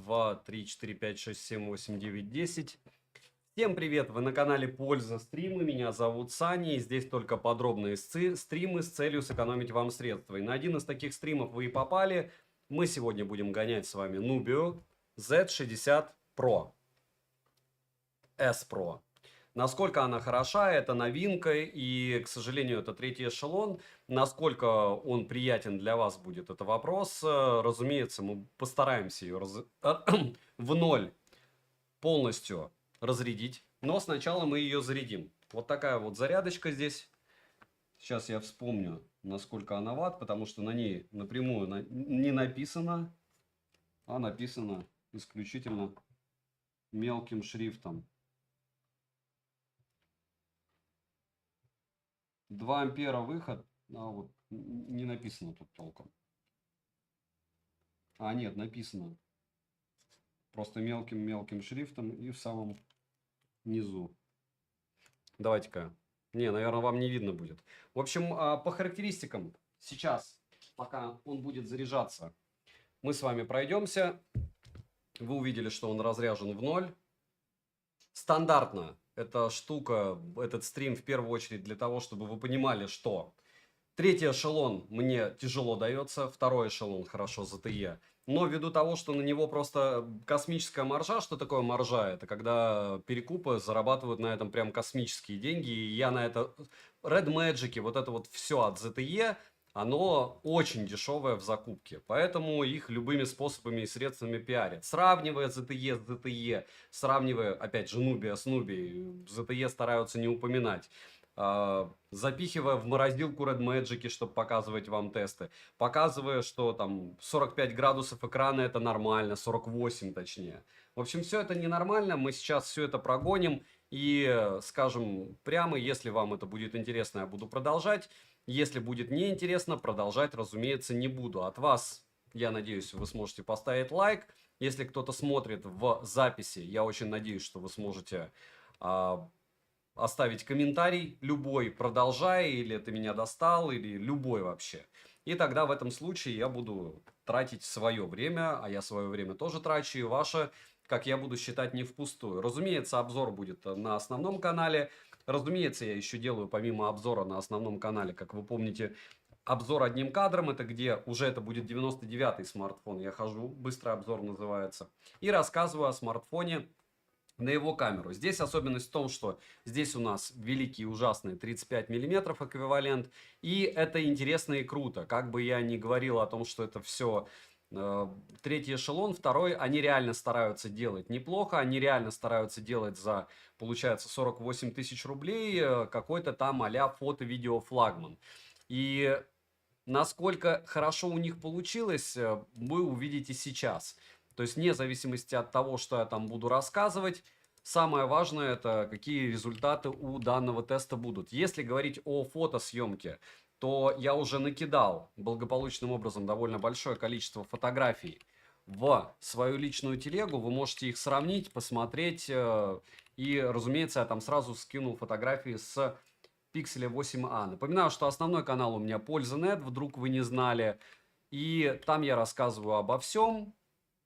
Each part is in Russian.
2, 3, 4, 5, 6, 7, 8, 9, 10. Всем привет! Вы на канале Польза Стримы. Меня зовут Саня. И здесь только подробные стримы с целью сэкономить вам средства. И на один из таких стримов вы и попали. Мы сегодня будем гонять с вами Nubio Z60 Pro. S Pro. Насколько она хороша, это новинка, и, к сожалению, это третий эшелон. Насколько он приятен для вас будет, это вопрос. Разумеется, мы постараемся ее в ноль полностью разрядить, но сначала мы ее зарядим. Вот такая вот зарядочка здесь. Сейчас я вспомню, насколько она ватт, потому что на ней напрямую не написано, а написано исключительно мелким шрифтом. 2 ампера выход, а вот не написано тут толком. А, нет, написано. Просто мелким шрифтом и в самом низу. Давайте-ка. Не, наверное, вам не видно будет. В общем, по характеристикам сейчас, пока он будет заряжаться, мы с вами пройдемся. Вы увидели, что он разряжен в ноль. Стандартно эта штука, этот стрим в первую очередь для того, чтобы вы понимали, что третий эшелон мне тяжело дается, второй эшелон хорошо ZTE. Но ввиду того, что на него просто космическая маржа, что такое маржа? Это когда перекупы зарабатывают на этом прям космические деньги. И я на это... Red Magic, вот это вот все от ZTE, оно очень дешевое в закупке. Поэтому их любыми способами и средствами пиарят. Сравнивая ZTE с ZTE, сравнивая, опять же, Nubia с Nubia, ZTE стараются не упоминать. Запихивая в морозилку Red Magic, чтобы показывать вам тесты. Показывая, что там 45 градусов экрана это нормально, 48 точнее. В общем, все это ненормально. Мы сейчас все это прогоним. И скажем прямо, если вам это будет интересно, я буду продолжать. Если будет неинтересно, продолжать, разумеется, не буду. От вас, я надеюсь, вы сможете поставить лайк. Если кто-то смотрит в записи, я очень надеюсь, что вы сможете... оставить комментарий, любой, продолжай, или ты меня достал, или любой вообще. И тогда в этом случае я буду тратить свое время, а я свое время тоже трачу, и ваше, как я буду считать, не впустую. Разумеется, обзор будет на основном канале. Разумеется, я еще делаю помимо обзора на основном канале, как вы помните, обзор одним кадром, это где уже это будет 99-й смартфон, я хожу, быстрый обзор называется, и рассказываю о смартфоне, на его камеру. Здесь особенность в том, что здесь у нас великий и ужасный 35 миллиметров эквивалент. И это интересно и круто. Как бы я ни говорил о том, что это все третий эшелон, второй, они реально стараются делать неплохо. Они реально стараются делать за, получается, 48 тысяч рублей какой-то там а-ля фото-видео флагман. И насколько хорошо у них получилось, вы увидите сейчас. То есть, вне зависимости от того, что я там буду рассказывать, самое важное, это какие результаты у данного теста будут. Если говорить о фотосъемке, то я уже накидал благополучным образом довольно большое количество фотографий в свою личную телегу. Вы можете их сравнить, посмотреть. И, разумеется, я там сразу скинул фотографии с Pixel 8a. Напоминаю, что основной канал у меня Польза.нет, вдруг вы не знали. И там я рассказываю обо всем.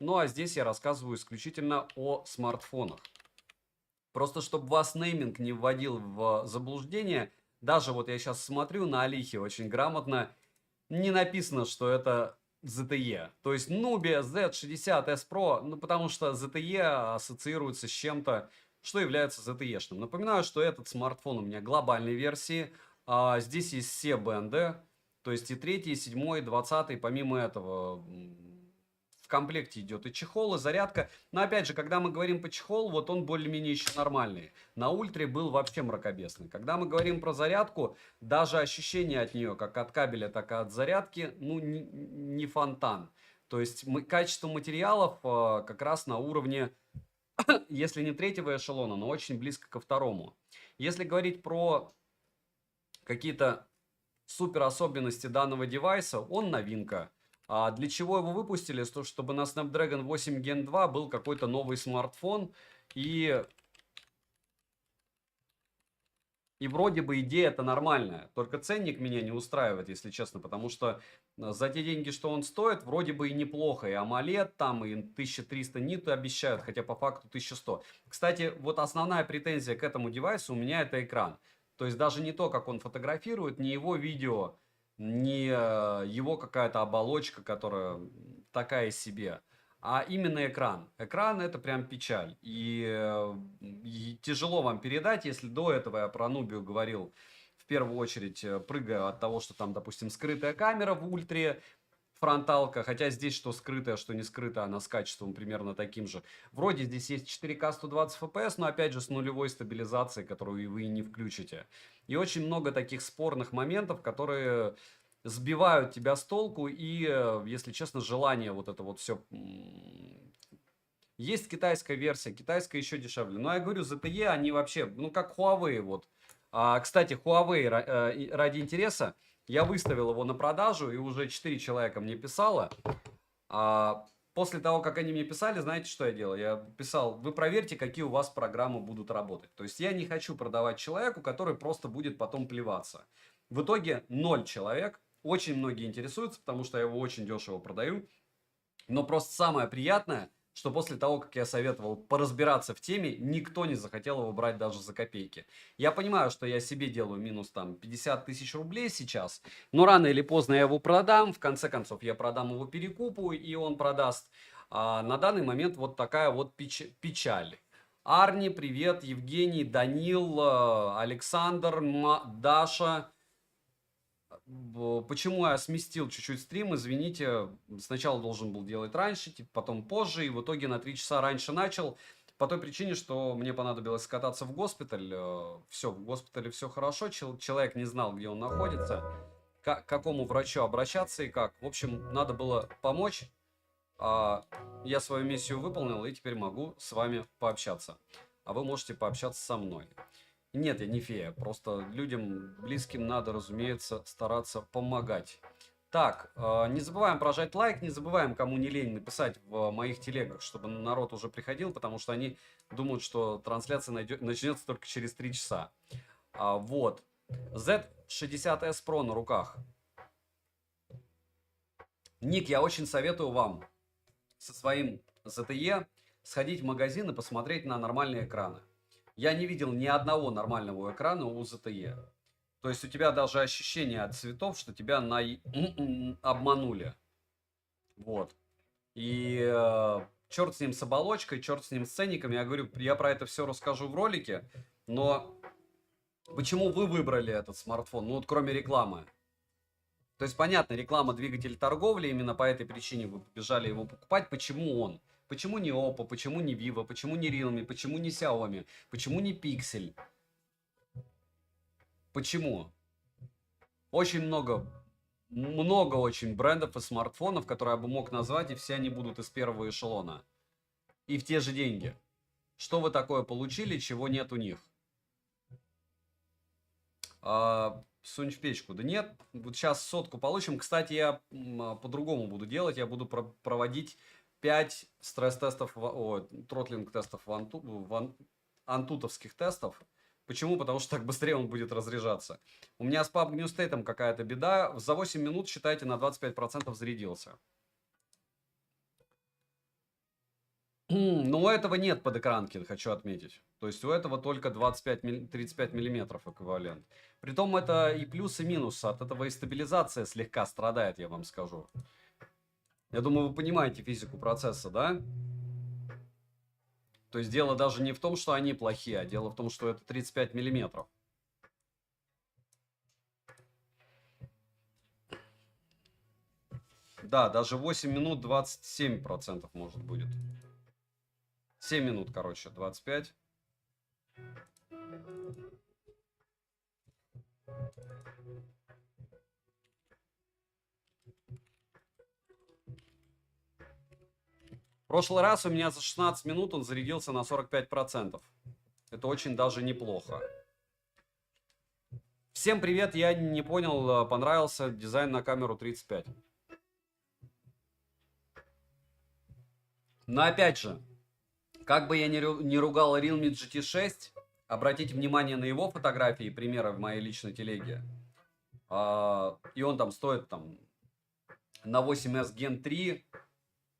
Ну а здесь я рассказываю исключительно о смартфонах. Просто чтобы вас нейминг не вводил в заблуждение, даже вот я сейчас смотрю на Алихе очень грамотно, не написано, что это ZTE. То есть Nubia Z60 S Pro, ну потому что ZTE ассоциируется с чем-то, что является ZTE-шным. Напоминаю, что этот смартфон у меня глобальной версии. Здесь есть все бенды, то есть и 3, и 7, и 20. Помимо этого... В комплекте идет и чехол, и зарядка. Но опять же, когда мы говорим по чехолу, вот он более-менее еще нормальный. На ультре был вообще мракобесный. Когда мы говорим про зарядку, даже ощущение от нее, как от кабеля, так и от зарядки, ну, не фонтан. То есть качество материалов как раз на уровне, если не третьего эшелона, но очень близко ко второму. Если говорить про какие-то супер особенности данного девайса, он новинка. А для чего его выпустили? Чтобы на Snapdragon 8 Gen 2 был какой-то новый смартфон. И И вроде бы идея это нормальная, только ценник меня не устраивает, если честно, потому что за те деньги, что он стоит, вроде бы и неплохо. И AMOLED там, и 1300 нит обещают, хотя по факту 1100. Кстати, вот основная претензия к этому девайсу у меня это экран. То есть даже не то, как он фотографирует, не его видео, не его какая-то оболочка, которая такая себе, а именно экран. Экран это прям печаль. И тяжело вам передать, если до этого я про Nubia говорил, в первую очередь, прыгая от того, что там, допустим, скрытая камера в ультре, фронталка, хотя здесь что скрытая, что не скрытая, она с качеством примерно таким же. Вроде здесь есть 4К 120 FPS, но опять же с нулевой стабилизацией, которую вы и не включите. И очень много таких спорных моментов, которые сбивают тебя с толку и, если честно, желание вот это вот все. Есть китайская версия, китайская еще дешевле. Но я говорю, ZTE, они вообще, ну как Huawei вот. Кстати, Huawei, ради интереса, я выставил его на продажу, и уже 4 человека мне писало. После того, как они мне писали, знаете, что я делал? Я писал, вы проверьте, какие у вас программы будут работать. То есть я не хочу продавать человеку, который просто будет потом плеваться. В итоге 0 человек. Очень многие интересуются, потому что я его очень дешево продаю. Но просто самое приятное, что после того, как я советовал поразбираться в теме, никто не захотел его брать даже за копейки. Я понимаю, что я себе делаю минус там 50 тысяч рублей сейчас, но рано или поздно я его продам. В конце концов, я продам его перекупу, и он продаст. На данный момент вот такая вот печаль. Арни, привет, Евгений, Данил, Александр, Даша. Почему я сместил чуть-чуть стрим, извините, сначала должен был делать раньше, потом позже, и в итоге на 3 часа раньше начал, по той причине, что мне понадобилось скататься в госпиталь. Все, в госпитале все хорошо, человек не знал, где он находится, к какому врачу обращаться и как. В общем, надо было помочь. Я свою миссию выполнил, и теперь могу с вами пообщаться. А вы можете пообщаться со мной. Нет, я не фея, просто людям близким надо, разумеется, стараться помогать. Так, не забываем прожать лайк, не забываем, кому не лень, написать в моих телегах, чтобы народ уже приходил, потому что они думают, что трансляция начнется только через 3 часа. Вот, Z60S Pro на руках. Ник, я очень советую вам со своим ZTE сходить в магазин и посмотреть на нормальные экраны. Я не видел ни одного нормального экрана у ZTE. То есть у тебя даже ощущение от цветов, что тебя обманули. Вот. И черт с ним с оболочкой, черт с ним с ценниками. Я говорю, я про это все расскажу в ролике. Но почему вы выбрали этот смартфон? Ну вот кроме рекламы. То есть понятно, реклама двигатель торговли. Именно по этой причине вы побежали его покупать. Почему он? Почему не Oppo, почему не Vivo, почему не Realme, почему не Xiaomi, почему не Pixel? Почему? Очень много очень брендов и смартфонов, которые я бы мог назвать, и все они будут из первого эшелона. И в те же деньги. Что вы такое получили, чего нет у них? Сунь в печку. Да нет, вот сейчас 100 получим. Кстати, я по-другому буду делать. Я буду проводить 5 стресс-тестов, тротлинг-тестов, антутовских тестов. Почему? Потому что так быстрее он будет разряжаться. У меня с PUBG New State какая-то беда. За 8 минут, считайте, на 25% зарядился. Но у этого нет под экранки, хочу отметить. То есть у этого только 35 миллиметров эквивалент. Притом это и плюс, и минус. От этого и стабилизация слегка страдает, я вам скажу. Я думаю, вы понимаете физику процесса, да? То есть дело даже не в том, что они плохие, а дело в том, что это 35 миллиметров. Да, даже 8 минут 27% может будет. 7 минут, короче, 25. В прошлый раз у меня за 16 минут он зарядился на 45%. Это очень даже неплохо. Всем привет, я не понял, понравился дизайн на камеру 35. Но опять же, как бы я не ругал Realme GT 6, Обратите внимание на его фотографии и примеры в моей личной телеге. И он там стоит там на 8S Gen 3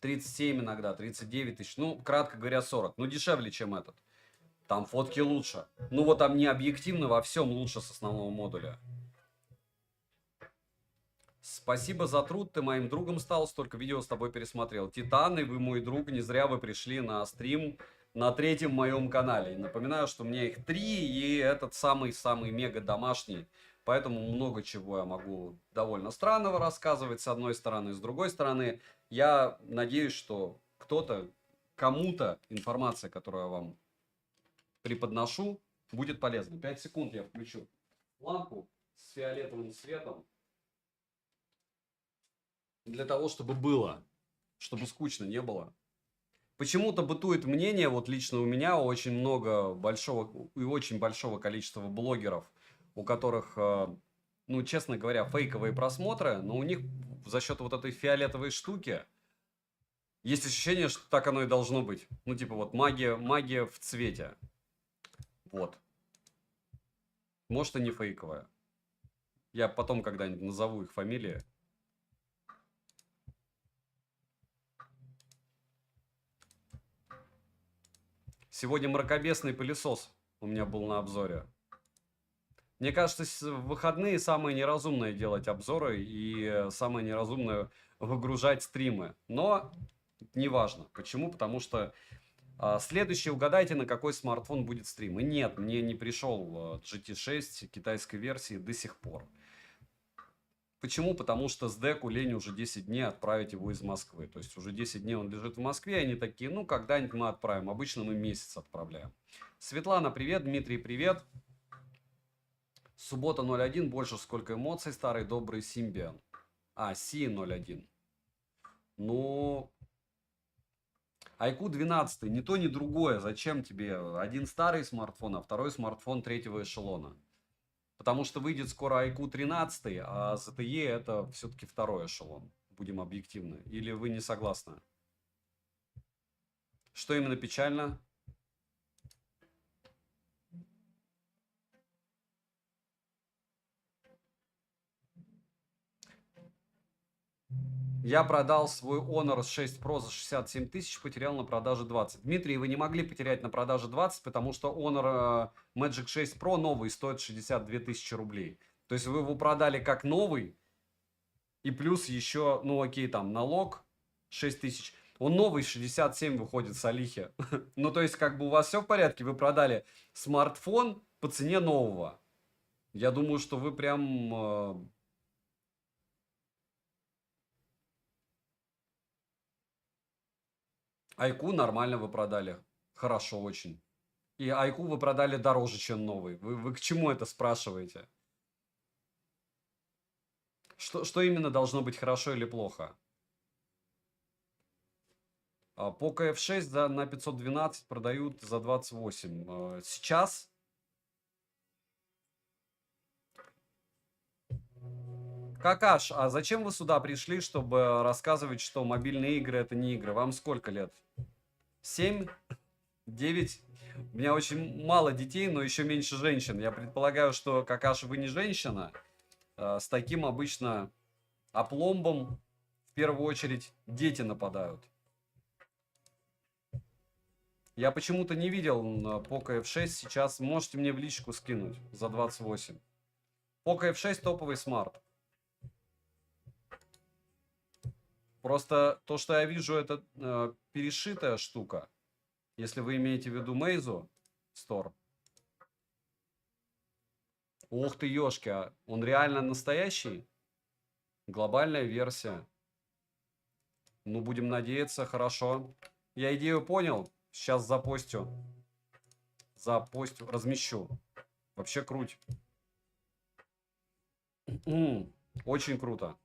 37 иногда, 39 тысяч. Ну, кратко говоря, 40. Ну, дешевле, чем этот. Там фотки лучше. Ну, вот там не объективно, во всем лучше с основного модуля. Спасибо за труд, ты моим другом стал, столько видео с тобой пересмотрел. Титаны, вы мой друг, не зря вы пришли на стрим на третьем моем канале. И напоминаю, что у меня их 3, и этот самый-самый мега домашний. Поэтому много чего я могу довольно странного рассказывать с одной стороны. С другой стороны, я надеюсь, что кто-то, кому-то информация, которую я вам преподношу, будет полезна. 5 секунд я включу лампу с фиолетовым светом. Для того, чтобы было, чтобы скучно не было. Почему-то бытует мнение, вот лично у меня очень много большого и очень большого количества блогеров, у которых, ну, честно говоря, фейковые просмотры, но у них за счет вот этой фиолетовой штуки есть ощущение, что так оно и должно быть. Ну, типа вот магия в цвете. Вот. Может, и не фейковая. Я потом когда-нибудь назову их фамилии. Сегодня мракобесный пылесос у меня был на обзоре. Мне кажется, в выходные самое неразумное делать обзоры и самое неразумное выгружать стримы. Но неважно. Почему? Потому что следующий, угадайте, на какой смартфон будет стрим. И нет, мне не пришел GT6 китайской версии до сих пор. Почему? Потому что с деку лень уже 10 дней отправить его из Москвы. То есть уже 10 дней он лежит в Москве, и они такие, ну, когда-нибудь мы отправим. Обычно мы месяц отправляем. Светлана, привет. Дмитрий, привет. Суббота 01, больше сколько эмоций, старый добрый Симбиан. Си 01. Ну, IQ 12, ни то, ни другое. Зачем тебе один старый смартфон, а второй смартфон третьего эшелона? Потому что выйдет скоро IQ 13, а ZTE это все-таки второй эшелон. Будем объективны. Или вы не согласны? Что именно печально? Я продал свой Honor 6 Pro за 67 тысяч, потерял на продаже 20. Дмитрий, вы не могли потерять на продаже 20, потому что Honor Magic 6 Pro новый стоит 62 тысячи рублей. То есть вы его продали как новый, и плюс еще, ну окей, там налог 6 тысяч. Он новый 67 выходит с Алихи. Ну то есть как бы у вас все в порядке, вы продали смартфон по цене нового. Я думаю, что вы прям... Айку нормально вы продали. Хорошо очень. И Айку вы продали дороже, чем новый. Вы к чему это спрашиваете? Что именно должно быть хорошо или плохо? Poco F6 на 512 продают за 28. Сейчас... Какаш, а зачем вы сюда пришли, чтобы рассказывать, что мобильные игры это не игры? Вам сколько лет? 7? 9? У меня очень мало детей, но еще меньше женщин. Я предполагаю, что, Какаш, вы не женщина. С таким обычно опломбом в первую очередь дети нападают. Я почему-то не видел Poco F6 сейчас. Можете мне в личку скинуть за 28. Poco F6 топовый смарт. Просто то, что я вижу, это перешитая штука. Если вы имеете в виду Meizu Store. Ух ты, ёшки, а он реально настоящий? Глобальная версия. Ну, будем надеяться, хорошо. Я идею понял. Сейчас запостю. Размещу. Вообще круть. Очень круто.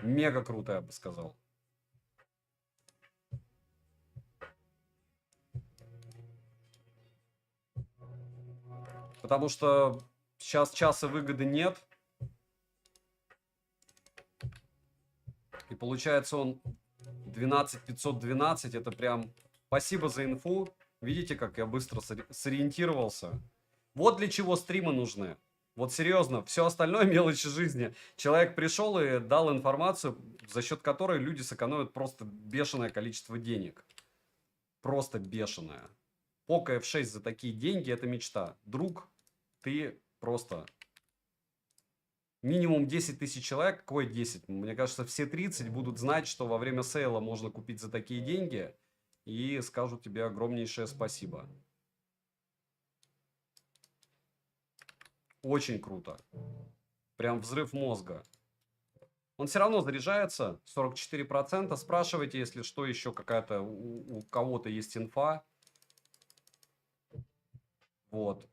Мега круто, я бы сказал. Потому что сейчас часа выгоды нет. И получается он 12512. Это прям... Спасибо за инфу. Видите, как я быстро сориентировался? Вот для чего стримы нужны. Вот серьезно, все остальное мелочи жизни. Человек пришел и дал информацию, за счет которой люди сэкономят просто бешеное количество денег. Просто бешеное. Пока F6 за такие деньги — это мечта. Друг, ты просто... Минимум 10 тысяч человек. Какой 10? Мне кажется, все 30 будут знать, что во время сейла можно купить за такие деньги. И скажут тебе огромнейшее спасибо. Очень круто. Прям взрыв мозга. Он все равно заряжается. 44%. Спрашивайте, если что, еще какая-то у кого-то есть инфа. Вот.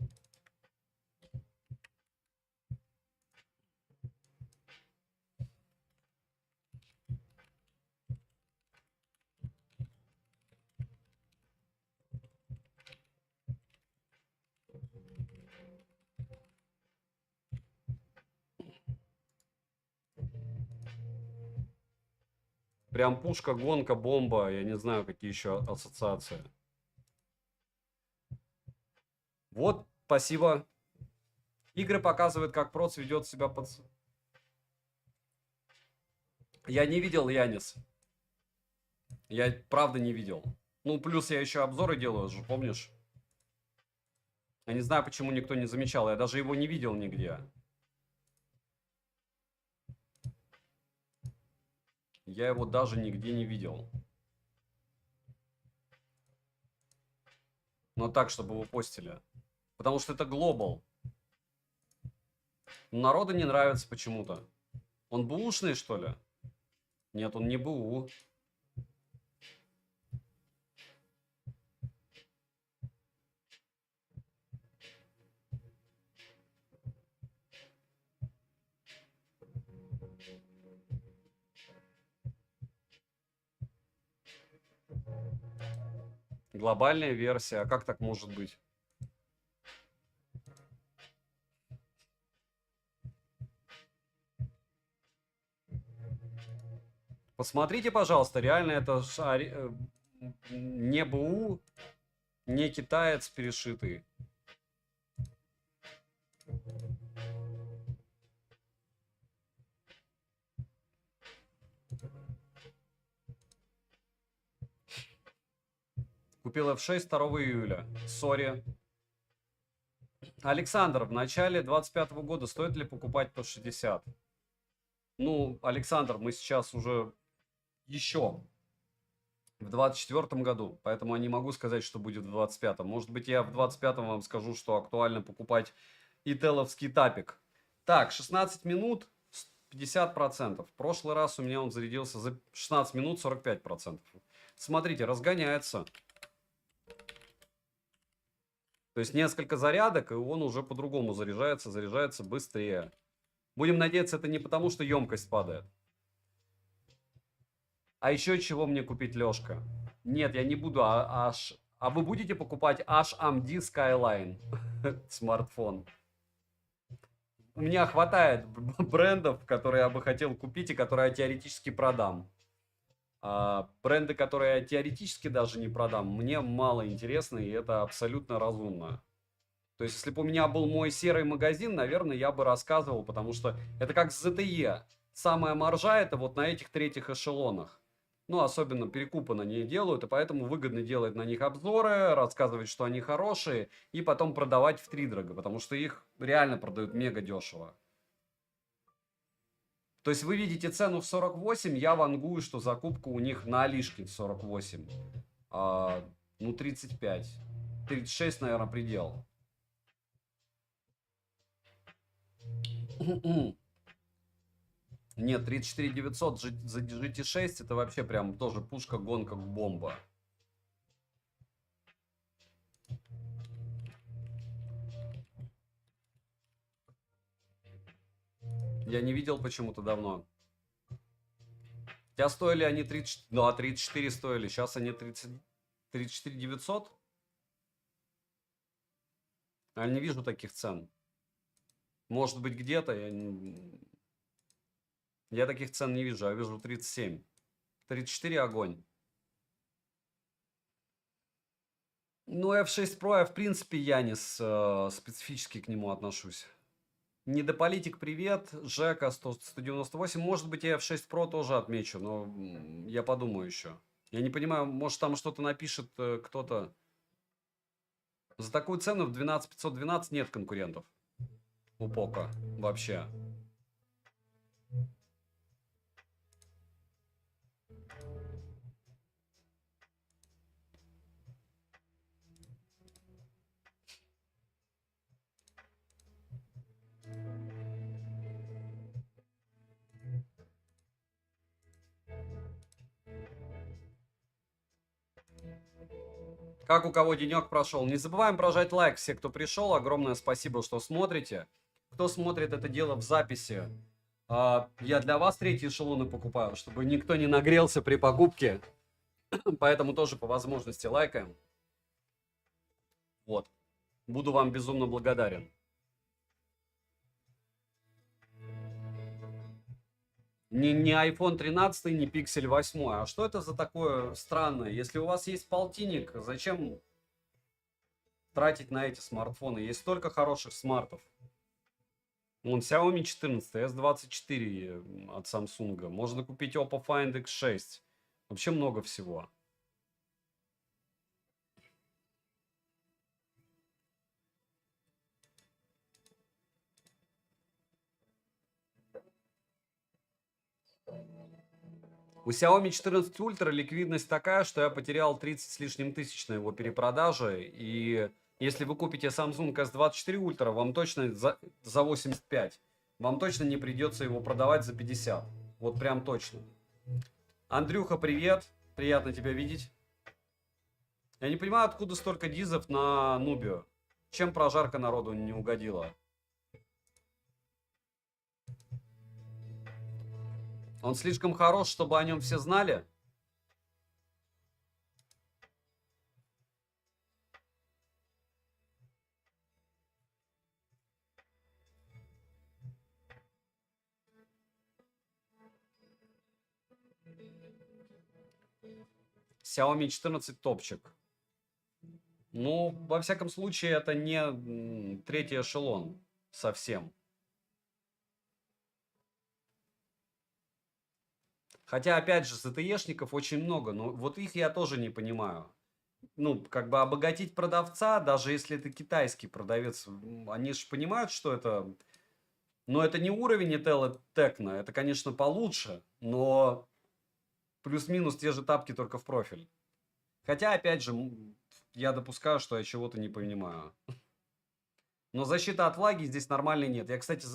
Прям пушка, гонка, бомба. Я не знаю, какие еще ассоциации. Вот, спасибо. Игры показывают, как Проц ведет себя под... Я не видел Янис. Я правда не видел. Ну, плюс я еще обзоры делаю же, помнишь? Я не знаю, почему никто не замечал. Я даже его не видел нигде. Я его даже нигде не видел. Но так, чтобы его постили. Потому что это глобал. Народу не нравится почему-то. Он бэушный, что ли? Нет, он не БУ. Глобальная версия. А как так может быть? Посмотрите, пожалуйста, реально это не БУ, не китаец перешитый. Купил F6 2 июля. Сори. Александр, в начале 25 года стоит ли покупать по 60? Ну, Александр, мы сейчас уже еще в 24 году, поэтому я не могу сказать, что будет в 25-м. Может быть, я в 25-м вам скажу, что актуально покупать ителовский тапик. Так, 16 минут, 50%. В прошлый раз у меня он зарядился за 16 минут 45%. Смотрите, разгоняется. То есть несколько зарядок, и он уже по-другому заряжается быстрее. Будем надеяться, это не потому, что емкость падает. А еще чего мне купить, Лешка? Нет, я не буду. А вы будете покупать AMD Skyline смартфон? У меня хватает брендов, которые я бы хотел купить и которые я теоретически продам. Бренды, которые я теоретически даже не продам, мне мало интересны, и это абсолютно разумно. То есть, если бы у меня был мой серый магазин, наверное, я бы рассказывал, потому что это как с ZTE. Самая маржа это вот на этих третьих эшелонах. Ну, особенно перекупы на ней делают, и поэтому выгодно делать на них обзоры, рассказывать, что они хорошие, и потом продавать втридорога, потому что их реально продают мега дешево. То есть вы видите цену в 48, я вангую, что закупка у них на Алишке 48. Ну, 35. 36, наверное, предел. Нет, 34 900 за GT6 это вообще прям тоже пушка, гонка, бомба. Я не видел почему-то давно. У тебя стоили они 30... Ну, а 34 стоили. Сейчас они 34 900. Я не вижу таких цен. Может быть, где-то. Я таких цен не вижу. Я вижу 37. 34 огонь. Ну, F6 Pro, я, в принципе, я не специфически к нему отношусь. Недополитик, привет. Жека 198. Может быть, я F6 Pro тоже отмечу, но я подумаю еще. Я не понимаю, может, там что-то напишет кто-то. За такую цену в 12512 нет конкурентов у Поко вообще. Как у кого денек прошел? Не забываем прожать лайк, все, кто пришел. Огромное спасибо, что смотрите. Кто смотрит это дело в записи, я для вас третьи эшелоны покупаю, чтобы никто не нагрелся при покупке. Поэтому тоже по возможности лайкаем. Вот. Буду вам безумно благодарен. Не iPhone 13, не Pixel 8. А что это за такое странное? Если у вас есть полтинник, зачем тратить на эти смартфоны? Есть столько хороших смартов. Вон Xiaomi 14, S24 от Samsung. Можно купить Oppo Find X6. Вообще много всего. У Xiaomi 14 Ultra ликвидность такая, что я потерял 30 с лишним тысяч на его перепродаже. И если вы купите Samsung S24 Ultra, вам точно за 85. Вам точно не придется его продавать за 50. Вот прям точно. Андрюха, привет. Приятно тебя видеть. Я не понимаю, откуда столько дизов на Нубию. Чем прожарка народу не угодила? Он слишком хорош, чтобы о нем все знали? Xiaomi 14 топчик. Ну, во всяком случае, это не третий эшелон совсем. Хотя, опять же, ZTE-шников очень много, но вот их я тоже не понимаю. Ну, как бы обогатить продавца, даже если это китайский продавец, они же понимают, что это... Но это не уровень Intel и Tecno, это, конечно, получше, но плюс-минус те же тапки, только в профиль. Хотя, опять же, я допускаю, что я чего-то не понимаю. Но защита от влаги здесь нормальной нет. Я, кстати,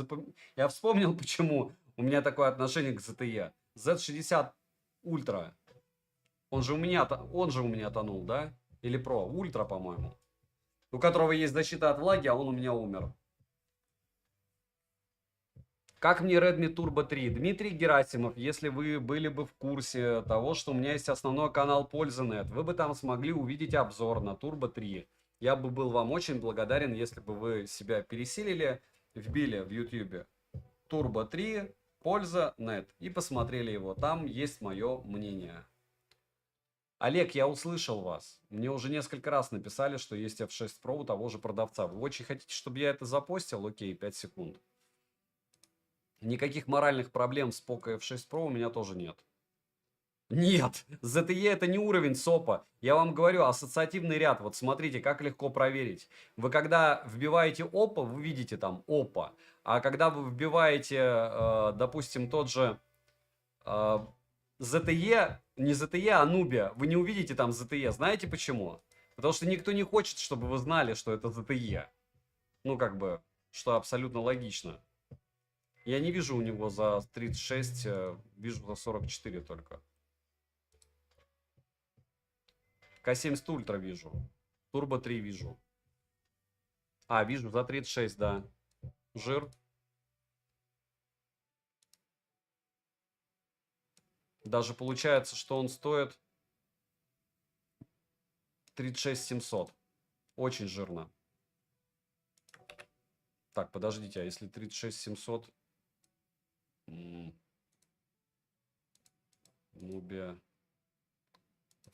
я вспомнил, почему у меня такое отношение к ZTE. Z60 Ultra. Он же у меня тонул, да? Или Pro? Ультра, по-моему. У которого есть защита от влаги, а он у меня умер. Как мне Redmi Turbo 3? Дмитрий Герасимов, если вы были бы в курсе того, что у меня есть основной канал Польза.нет, вы бы там смогли увидеть обзор на Turbo 3. Я бы был вам очень благодарен, если бы вы себя пересилили, вбили в YouTube Turbo 3 Польза.нет и посмотрели его. Там есть мое мнение. Олег, я услышал вас. Мне уже несколько раз написали, что есть F6 Pro у того же продавца. Вы очень хотите, чтобы я это запостил? Окей, 5 секунд. Никаких моральных проблем с Poco F6 Pro у меня тоже нет. Нет, ZTE это не уровень СОПа. Я вам говорю, ассоциативный ряд. Вот смотрите, как легко проверить. Вы когда вбиваете Oppo, вы видите там Oppo. А когда вы вбиваете, допустим, тот же ZTE, не ZTE, а Nubia, вы не увидите там ZTE. Знаете почему? Потому что никто не хочет, чтобы вы знали, что это ZTE. Ну, как бы, что абсолютно логично. Я не вижу у него за 36, вижу за 44 только. К70 Ультра вижу. Турбо 3 вижу. А, вижу за 36, да. Жир. Даже получается, что он стоит 36 700. Очень жирно. Так, подождите, а если 36 700... Nubia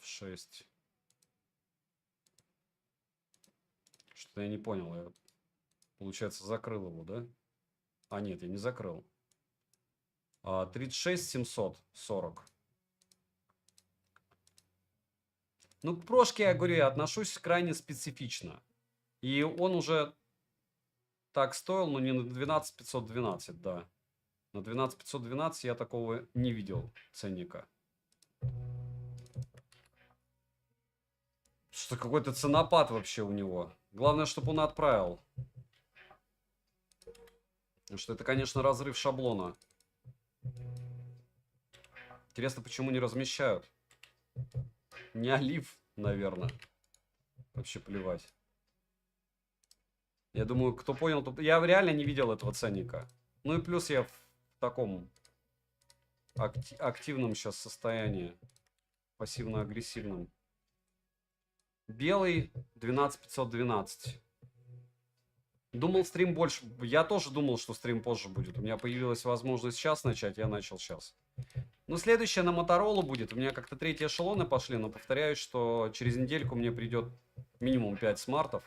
F6. Что-то я не понял. Я, получается, закрыл его, да? А, нет, я не закрыл. 36 740. Ну, к прошке, я говорю, я отношусь крайне специфично. И он уже так стоил, но не на 12 512, да. На 12 512 я такого не видел ценника. Что какой-то ценопад вообще у него. Главное, чтобы он отправил. Потому что это, конечно, разрыв шаблона. Интересно, почему не размещают? Не олив, наверное. Вообще плевать. Я думаю, кто понял, то... Я реально не видел этого ценника. Ну и плюс я в таком активном сейчас состоянии. Пассивно-агрессивном. Белый 12 512. Думал, стрим больше... Я тоже думал, что стрим позже будет. У меня появилась возможность сейчас начать, я начал сейчас. Ну, следующее на Моторолу будет. У меня как-то третьи эшелоны пошли, но повторяюсь, что через недельку мне придет минимум 5 смартов.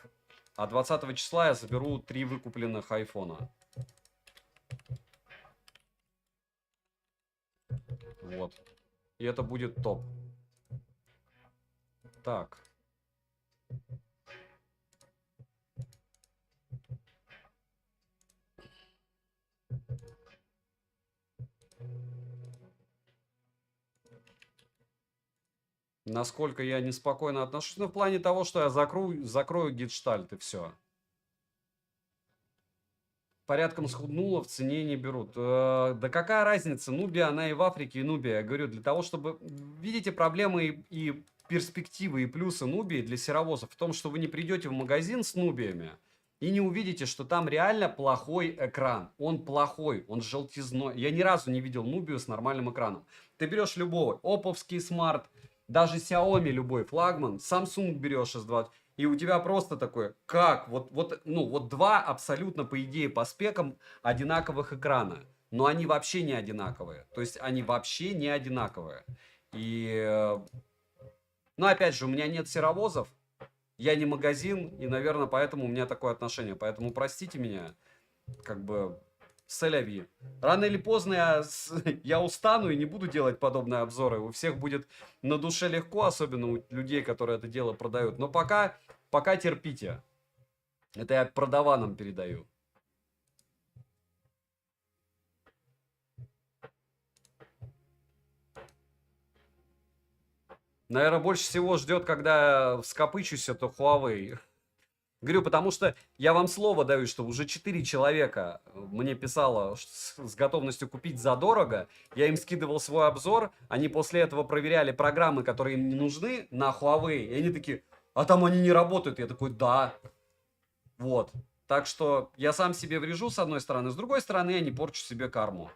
А 20 числа я заберу 3 выкупленных айфона. Вот. И это будет топ. Так. Насколько я неспокойно отношусь. Ну, в плане того, что я закрою гештальт и все. Порядком схуднула, в цене не берут. Да какая разница? Нубия, она и в Африке, и Нубия. Я говорю, для того, чтобы... Видите, проблемы и перспективы, и плюсы Нубии для серовозов в том, что вы не придете в магазин с Нубиями и не увидите, что там реально плохой экран. Он плохой, он желтизной. Я ни разу не видел Нубию с нормальным экраном. Ты берешь любой, оповский смарт, даже Xiaomi любой флагман, Samsung берешь S20, и у тебя просто такое, как? Вот два абсолютно, по идее, по спекам одинаковых экрана. Но они вообще не одинаковые. То есть они вообще не одинаковые. И, ну, опять же, у меня нет серовозов, я не магазин, и, наверное, поэтому у меня такое отношение. Поэтому простите меня, как бы, сэляви. Рано или поздно я устану и не буду делать подобные обзоры. У всех будет на душе легко, особенно у людей, которые это дело продают. Но пока терпите. Это я продаванам передаю. Наверное, больше всего ждет, когда вскопычусь, это Huawei. Говорю, потому что я вам слово даю, что уже 4 человека мне писало с готовностью купить задорого. Я им скидывал свой обзор. Они после этого проверяли программы, которые им не нужны на Huawei. И они такие, а там они не работают. Я такой, да. Вот. Так что я сам себе врежу, с одной стороны. С другой стороны, я не порчу себе карму.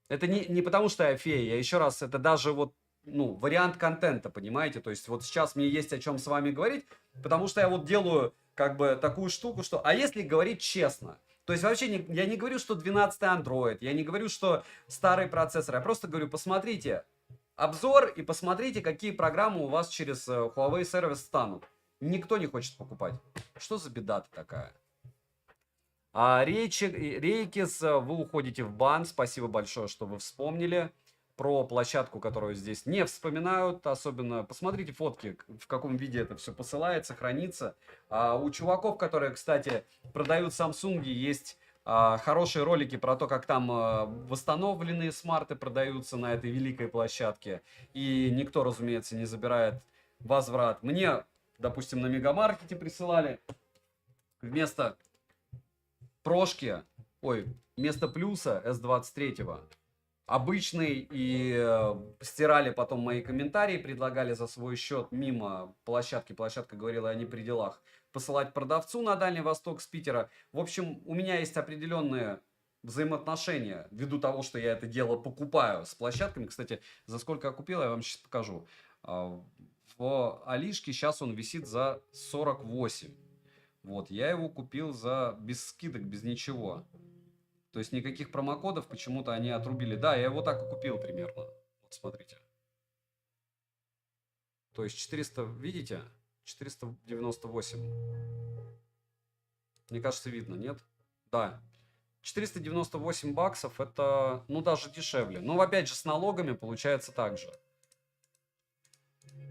Это не потому, что я фея. Я еще раз, это даже вот, ну, вариант контента, понимаете? То есть вот сейчас мне есть о чем с вами говорить, потому что я вот делаю как бы такую штуку, что... А если говорить честно? То есть вообще я не говорю, что 12-й Android, я не говорю, что старый процессор. Я просто говорю, посмотрите обзор и посмотрите, какие программы у вас через Huawei сервис станут. Никто не хочет покупать. Что за беда-то такая? Рейкис, вы уходите в бан. Спасибо большое, что вы вспомнили про площадку, которую здесь не вспоминают. Особенно посмотрите фотки, в каком виде это все посылается, хранится. У чуваков, которые, кстати, продают Samsung, есть хорошие ролики про то, как там восстановленные смарты продаются на этой великой площадке. И никто, разумеется, не забирает возврат. Мне, допустим, на Мегамаркете присылали вместо прошки, вместо плюса S23 обычный, и стирали потом мои комментарии, предлагали за свой счет мимо площадки, площадка говорила, они при делах, посылать продавцу на Дальний Восток с Питера. В общем, у меня есть определенные взаимоотношения, ввиду того, что я это дело покупаю с площадками. Кстати, за сколько я купил, я вам сейчас покажу. В Алишке сейчас он висит за 48. Вот, я его купил без скидок, без ничего. То есть никаких промокодов почему-то они отрубили. Да, я его так и купил примерно. Вот смотрите. То есть 400, видите? 498. Мне кажется, видно, нет? Да. 498 баксов это, ну, даже дешевле. Но, опять же, с налогами получается так же.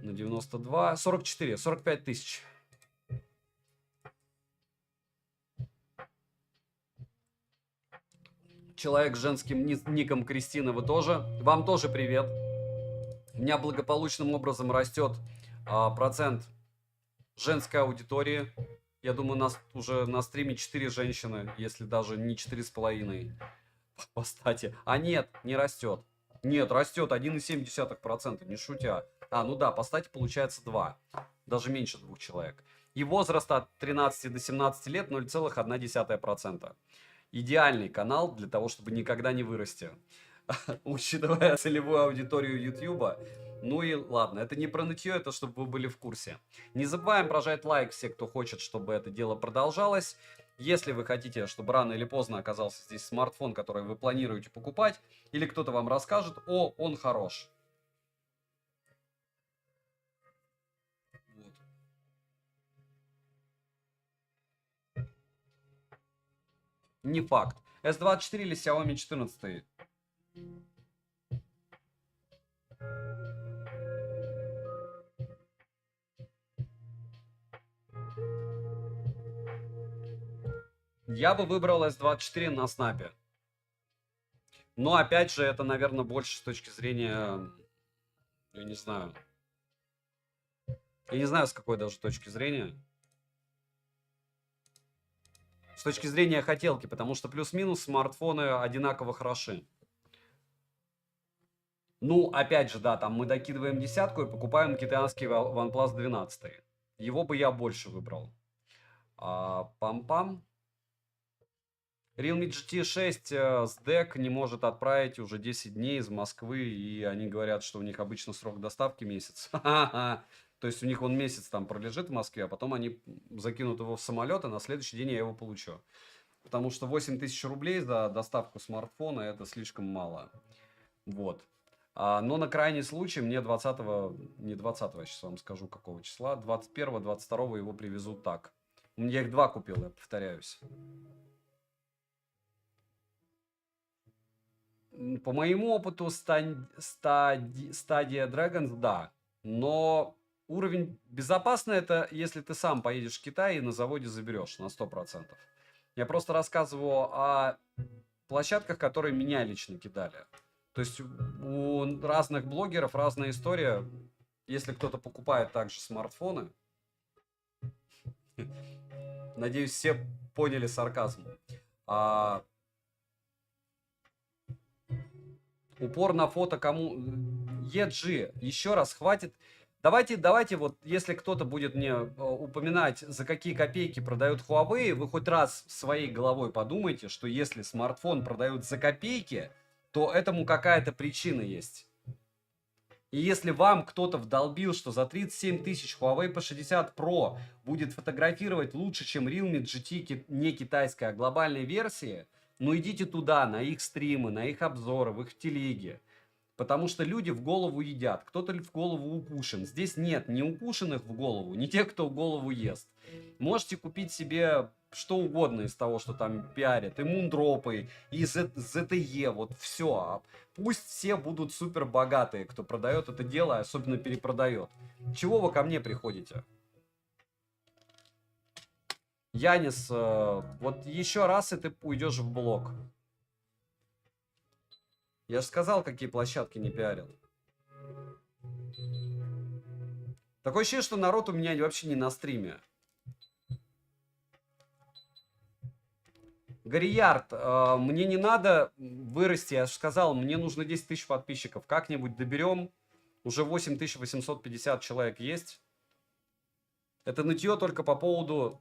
На 92. 44. 45 тысяч. Человек с женским ником Кристина, вы тоже? Вам тоже привет. У меня благополучным образом растет процент женской аудитории. Я думаю, у нас уже на стриме 4 женщины, если даже не 4,5 по стати. А нет, не растет. Нет, растет 1,7%, не шутя. Ну да, по стати получается 2. Даже меньше 2 человек. И возраст от 13 до 17 лет 0,1%. Идеальный канал для того, чтобы никогда не вырасти. Учитывая целевую аудиторию YouTube. Ну и ладно, это не про нытье, это чтобы вы были в курсе. Не забываем прожать лайк все, кто хочет, чтобы это дело продолжалось. Если вы хотите, чтобы рано или поздно оказался здесь смартфон, который вы планируете покупать, или кто-то вам расскажет, он хорош. Вот. Не факт. S24 или Xiaomi 14? Я бы выбрал S24 на снапе. Но опять же, это, наверное, больше с точки зрения, я не знаю. Я не знаю, с какой даже точки зрения. С точки зрения хотелки, потому что плюс-минус смартфоны одинаково хороши. Ну, опять же, да, там мы докидываем десятку и покупаем китайский OnePlus 12. Его бы я больше выбрал. Пам-пам. Realme GT 6 с DEC не может отправить уже 10 дней из Москвы, и они говорят, что у них обычно срок доставки месяц. То есть у них он месяц там пролежит в Москве, а потом они закинут его в самолет, и на следующий день я его получу. Потому что 8 тысяч рублей за доставку смартфона это слишком мало. Вот. Но на крайний случай мне 20-го, не 20-го, я сейчас вам скажу какого числа, 21-го, 22-го его привезут так. Я их 2 купил, я повторяюсь. По моему опыту Stadia Dragons, да. Но уровень безопасно это, если ты сам поедешь в Китай и на заводе заберешь на 100%. Я просто рассказываю о площадках, которые меня лично кидали. То есть у разных блогеров разная история. Если кто-то покупает также смартфоны, надеюсь, все поняли сарказм. Упор на фото кому... EG, еще раз, хватит. Давайте вот, если кто-то будет мне упоминать, за какие копейки продают Huawei, вы хоть раз своей головой подумайте, что если смартфон продают за копейки, то этому какая-то причина есть. И если вам кто-то вдолбил, что за 37 тысяч Huawei P60 Pro будет фотографировать лучше, чем Realme GT не китайская, а глобальной версии, ну идите туда, на их стримы, на их обзоры, в их телеге. Потому что люди в голову едят, кто-то в голову укушен. Здесь нет ни укушенных в голову, ни тех, кто в голову ест. Можете купить себе что угодно из того, что там пиарят. И мундропы, и ZTE, вот все. Пусть все будут супер богатые, кто продает это дело, особенно перепродает. Чего вы ко мне приходите? Янис, вот еще раз, и ты уйдешь в блог. Я же сказал, какие площадки не пиарил. Такое ощущение, что народ у меня вообще не на стриме. Гориярд, мне не надо вырасти, я же сказал, мне нужно 10 тысяч подписчиков. Как-нибудь доберем. Уже 8850 человек есть. Это нытье только по поводу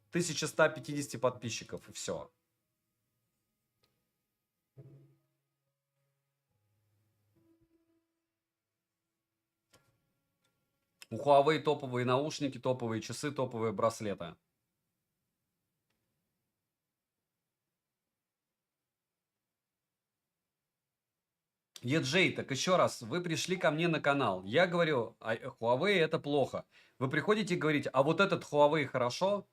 1150 подписчиков, и все. У Huawei топовые наушники, топовые часы, топовые браслеты. EJ, так еще раз, вы пришли ко мне на канал. Я говорю, Huawei это плохо. Вы приходите и говорите, а вот этот Huawei хорошо?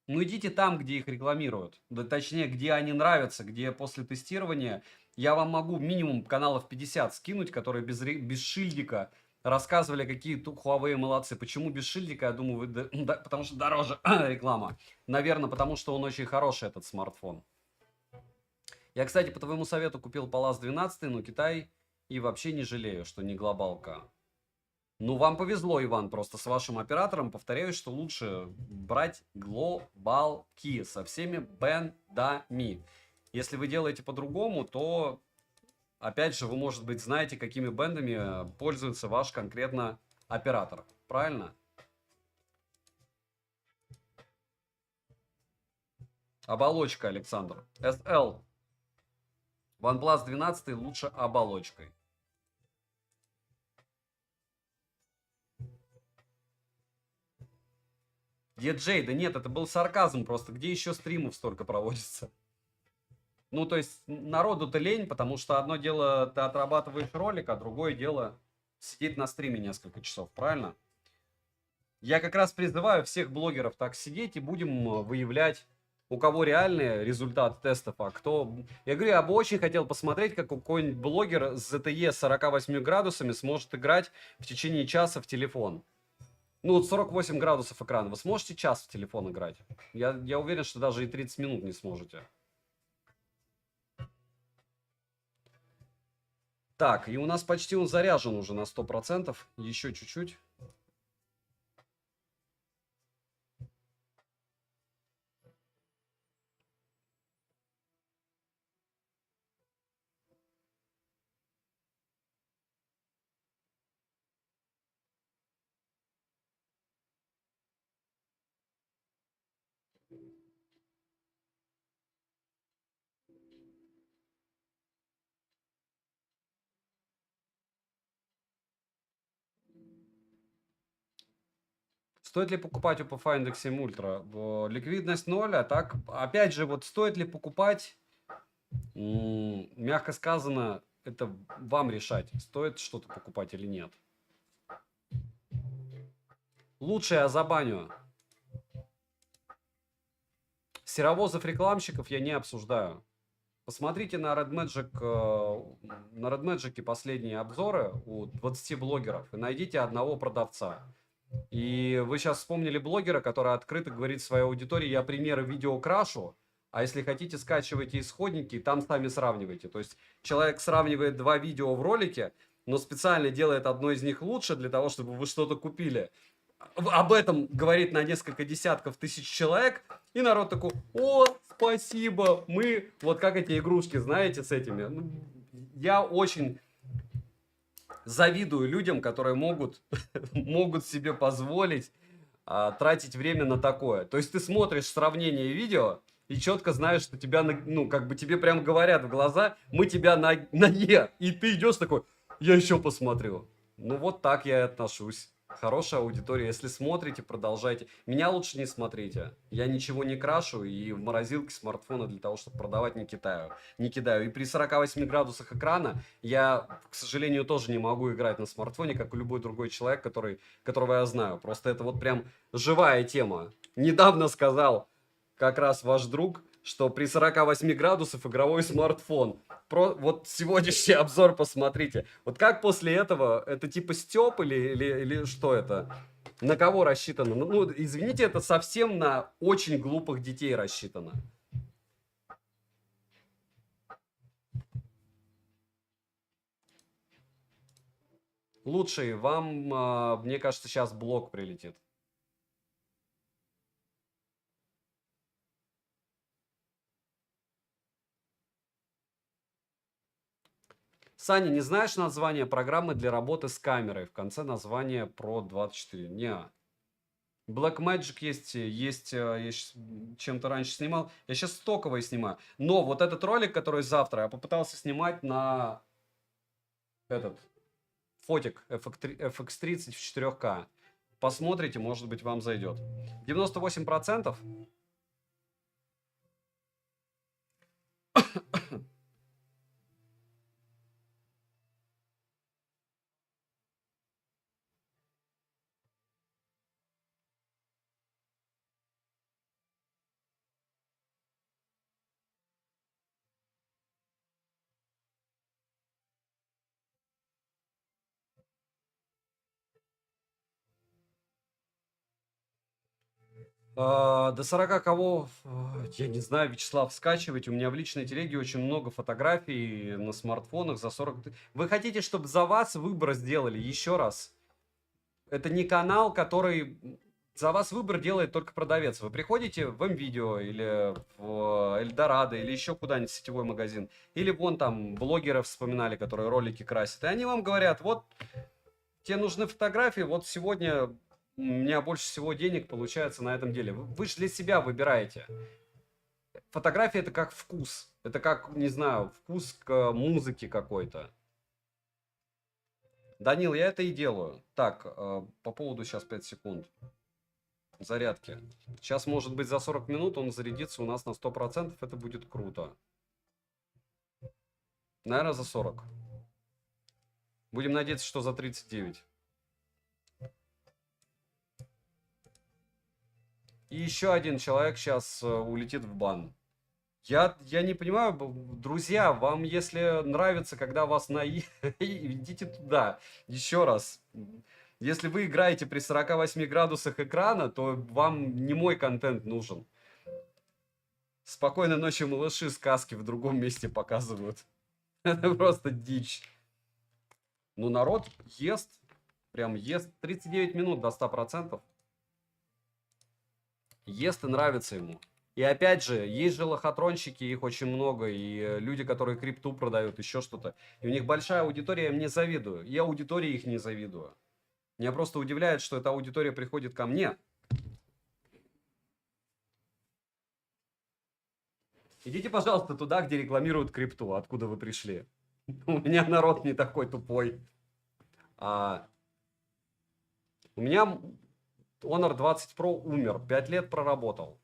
Ну идите там, где их рекламируют. Да, точнее, где они нравятся, где после тестирования я вам могу минимум каналов 50 скинуть, которые без шильдика рассказывали, какие тут Huawei молодцы. Почему без шильдика? Я думаю, потому что дороже реклама. Наверное, потому что он очень хороший, этот смартфон. Я, кстати, по твоему совету купил Palace 12, но Китай и вообще не жалею, что не глобалка. Ну, вам повезло, Иван, просто с вашим оператором. Повторяю, что лучше брать глобалки со всеми бендами. Если вы делаете по-другому, то, опять же, вы, может быть, знаете, какими бендами пользуется ваш конкретно оператор. Правильно? Оболочка, Александр. SL. OnePlus 12 лучше оболочкой. DJ, да нет, это был сарказм просто. Где еще стримов столько проводится? Ну, то есть, народу-то лень, потому что одно дело ты отрабатываешь ролик, а другое дело сидеть на стриме несколько часов, правильно? Я как раз призываю всех блогеров так сидеть и будем выявлять, у кого реальные результаты тестов, а кто... Я говорю, я бы очень хотел посмотреть, как какой-нибудь блогер с ZTE 48 градусами сможет играть в течение часа в телефон. Ну, вот 48 градусов экрана. Вы сможете час в телефон играть? Я уверен, что даже и 30 минут не сможете. Так, и у нас почти он заряжен уже на 100%. Еще чуть-чуть. Стоит ли покупать Oppo Find X7 Ultra? Ликвидность 0, а так, опять же, вот стоит ли покупать, мягко сказано, это вам решать, стоит что-то покупать или нет. Лучше я забаню. Серовозов-рекламщиков я не обсуждаю. Посмотрите на Red Magic последние обзоры у 20 блогеров и найдите одного продавца. И вы сейчас вспомнили блогера, который открыто говорит своей аудитории, я примеры видео крашу, а если хотите, скачивайте исходники и там сами сравнивайте. То есть человек сравнивает два видео в ролике, но специально делает одно из них лучше для того, чтобы вы что-то купили. Об этом говорит на несколько десятков тысяч человек, и народ такой, о, спасибо, мы, вот как эти игрушки, знаете, с этими. Ну, я очень завидую людям, которые могут себе позволить тратить время на такое. То есть ты смотришь сравнение видео и четко знаешь, что тебя, ну, как бы тебе прям говорят в глаза, мы тебя на Е, и ты идешь такой, я еще посмотрю. Ну вот так я и отношусь. Хорошая аудитория. Если смотрите, продолжайте. Меня лучше не смотрите. Я ничего не крашу и в морозилке смартфона для того, чтобы продавать, не кидаю. Не кидаю. И при 48 градусах экрана я, к сожалению, тоже не могу играть на смартфоне, как и любой другой человек, которого я знаю. Просто это вот прям живая тема. Недавно сказал как раз ваш друг, что при 48 градусах игровой смартфон. Вот сегодняшний обзор посмотрите. Вот как после этого, это типа стёб или что это? На кого рассчитано? Ну, извините, это совсем на очень глупых детей рассчитано. Лучший, вам, мне кажется, сейчас блок прилетит. Саня, не знаешь название программы для работы с камерой? В конце название Pro 24. Не. Blackmagic есть, я чем-то раньше снимал. Я сейчас стоковый снимаю. Но вот этот ролик, который завтра, я попытался снимать на этот фотик FX30 в 4К. Посмотрите, может быть, вам зайдет. 98%. До 40 кого, я не знаю, Вячеслав, скачивайте. У меня в личной телеге очень много фотографий на смартфонах за 40. Вы хотите, чтобы за вас выбор сделали? Еще раз. Это не канал, который... За вас выбор делает только продавец. Вы приходите в МВидео или в Эльдорадо или еще куда-нибудь в сетевой магазин. Или вон там блогеров вспоминали, которые ролики красят. И они вам говорят, вот тебе нужны фотографии, вот сегодня у меня больше всего денег получается на этом деле. Вы же для себя выбираете. Фотография это как вкус. Это как, не знаю, вкус к музыке какой-то. Данил, я это и делаю. Так, по поводу сейчас 5 секунд. Зарядки. Сейчас, может быть, за 40 минут он зарядится у нас на 100%. Это будет круто. Наверное, за 40. Будем надеяться, что за 39. И еще один человек сейчас улетит в бан. Я не понимаю, друзья, вам если нравится, когда вас идите туда. Еще раз. Если вы играете при 48 градусах экрана, то вам не мой контент нужен. Спокойной ночи, малыши, сказки в другом месте показывают. Это просто дичь. Ну, народ ест. Прям ест. 39 минут до 100%. Ест и нравится ему. И опять же, есть же лохотронщики, их очень много, и люди, которые крипту продают, еще что-то. И у них большая аудитория, я им не завидую. Я аудитории их не завидую. Меня просто удивляет, что эта аудитория приходит ко мне. Идите, пожалуйста, туда, где рекламируют крипту, откуда вы пришли. У меня народ не такой тупой. У меня Honor 20 Pro умер, 5 лет проработал.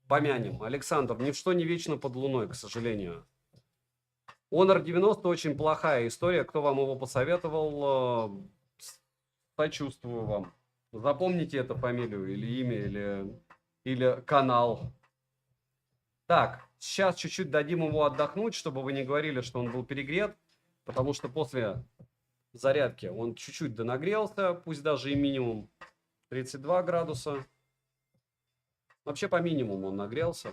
Помянем. Александр, ничто не вечно под луной, к сожалению. Honor 90 очень плохая история. Кто вам его посоветовал, сочувствую вам. Запомните эту фамилию или имя, или канал. Так, сейчас чуть-чуть дадим ему отдохнуть, чтобы вы не говорили, что он был перегрет. Потому что после зарядки он чуть-чуть донагрелся, пусть даже и минимум 32 градуса. Вообще по минимуму он нагрелся.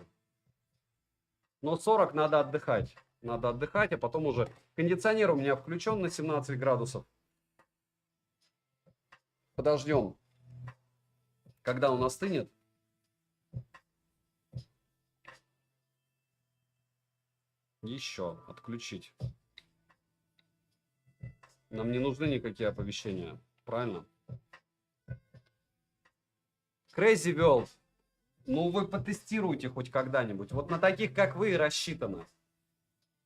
Но 40 надо отдыхать. Надо отдыхать, а потом уже... Кондиционер у меня включен на 17 градусов. Подождем, когда он остынет. Еще отключить. Нам не нужны никакие оповещения. Правильно? Crazy World. Ну, вы потестируйте хоть когда-нибудь. Вот на таких, как вы, и рассчитано.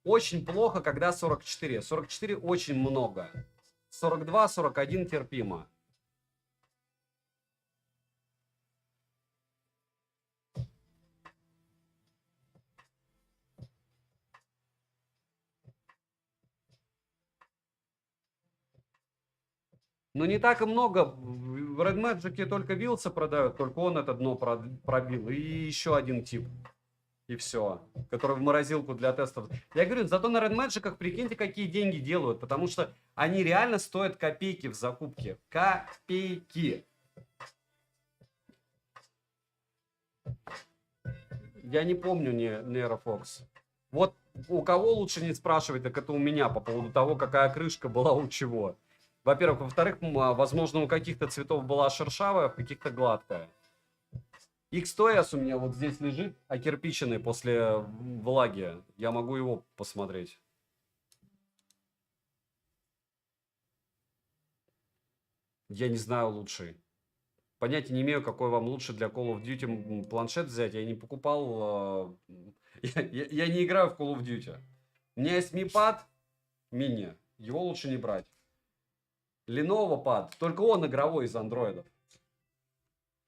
Очень плохо, когда 44. 44 очень много. 42, 41 терпимо. Но не так и много. В Red Magic только вилса продают, только он это дно пробил. И еще один тип. И все. Который в морозилку для тестов. Я говорю, зато на Red Magic, прикиньте, какие деньги делают. Потому что они реально стоят копейки в закупке. Копейки. Я не помню Нейрофокс. Вот у кого лучше не спрашивать, так это у меня по поводу того, какая крышка была у чего. Во-первых. Во-вторых, возможно, у каких-то цветов была шершавая, у каких-то гладкая. XTOS у меня вот здесь лежит, окирпиченный после влаги. Я могу его посмотреть. Я не знаю лучший. Понятия не имею, какой вам лучше для Call of Duty планшет взять. Я не покупал... Я не играю в Call of Duty. У меня есть Mi Pad mini. Его лучше не брать. Lenovo Pad. Только он игровой из андроидов.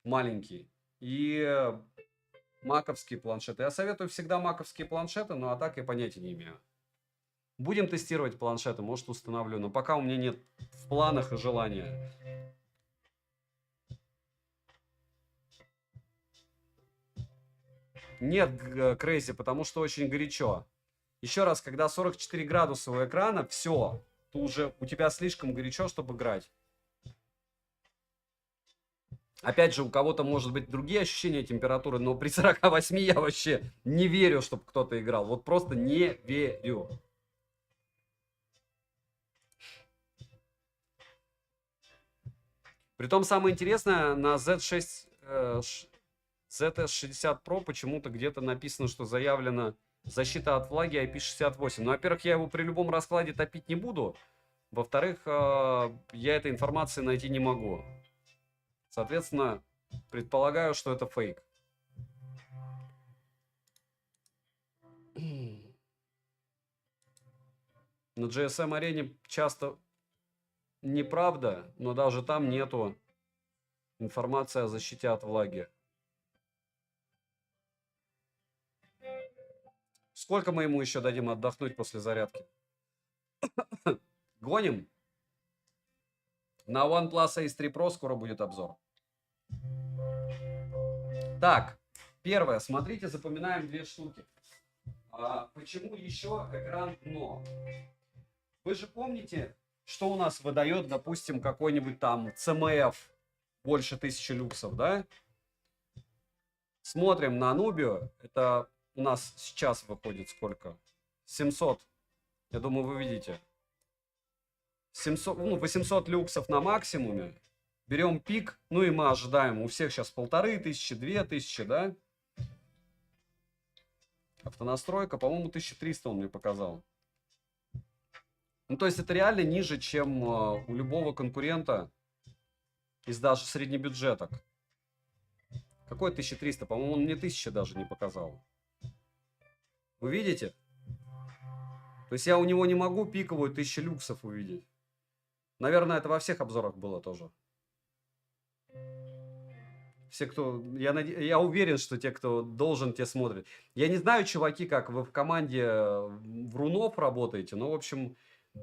Маленький. И маковские планшеты. Я советую всегда маковские планшеты, но а так я понятия не имею. Будем тестировать планшеты, может установлю. Но пока у меня нет в планах и желания. Нет, Crazy, потому что очень горячо. Еще раз, когда 44 градуса у экрана, все. То уже у тебя слишком горячо, чтобы играть. Опять же, у кого-то может быть другие ощущения температуры, но при 48 я вообще не верю, чтобы кто-то играл. Вот просто не верю. Притом самое интересное, на Z6, ZS60 Pro почему-то где-то написано, что заявлена защита от влаги IP68. Но, во-первых, я его при любом раскладе топить не буду. Во-вторых, я этой информации найти не могу. Соответственно, предполагаю, что это фейк. На GSM арене часто неправда, но даже там нету информации о защите от влаги. Сколько мы ему еще дадим отдохнуть после зарядки? Гоним? На OnePlus Ace 3 Pro скоро будет обзор. Так, первое. Смотрите, запоминаем две штуки. Почему еще экран дно? Вы же помните, что у нас выдает, допустим, какой-нибудь там CMF больше 1000 люксов, да? Смотрим на Nubio. Это у нас сейчас выходит сколько? 700. Я думаю, вы видите. 700, 800 люксов на максимуме. Берем пик, ну и мы ожидаем. У всех сейчас 1500, 2000, да? Автонастройка, по-моему, 1300 он мне показал. Ну, то есть это реально ниже, чем у любого конкурента из даже среднебюджеток. Какой 1300? По-моему, он мне 1000 даже не показал. Вы видите? То есть я у него не могу пиковую 1000 люксов увидеть. Наверное, это во всех обзорах было тоже. Все, кто... Я уверен, что те, кто должен, те смотрят. Я не знаю, чуваки, как вы в команде врунов работаете, но, в общем,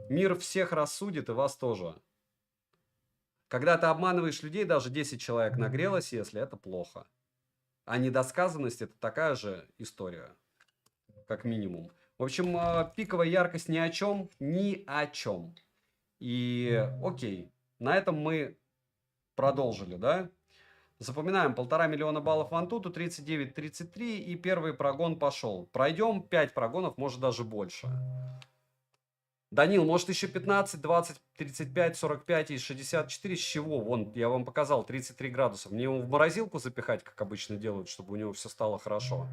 мир всех рассудит, и вас тоже. Когда ты обманываешь людей, даже 10 человек нагрелось, если это плохо. А недосказанность — это такая же история, как минимум. В общем, пиковая яркость ни о чем, ни о чем. И окей, на этом мы продолжили, да? Запоминаем, 1,5 миллиона баллов в Antutu, 39-33, и первый прогон пошел. Пройдем 5 прогонов, может даже больше. Данил, может еще 15, 20, 35, 45 и 64, с чего? Вон, я вам показал, 33 градуса. Мне его в морозилку запихать, как обычно делают, чтобы у него все стало хорошо?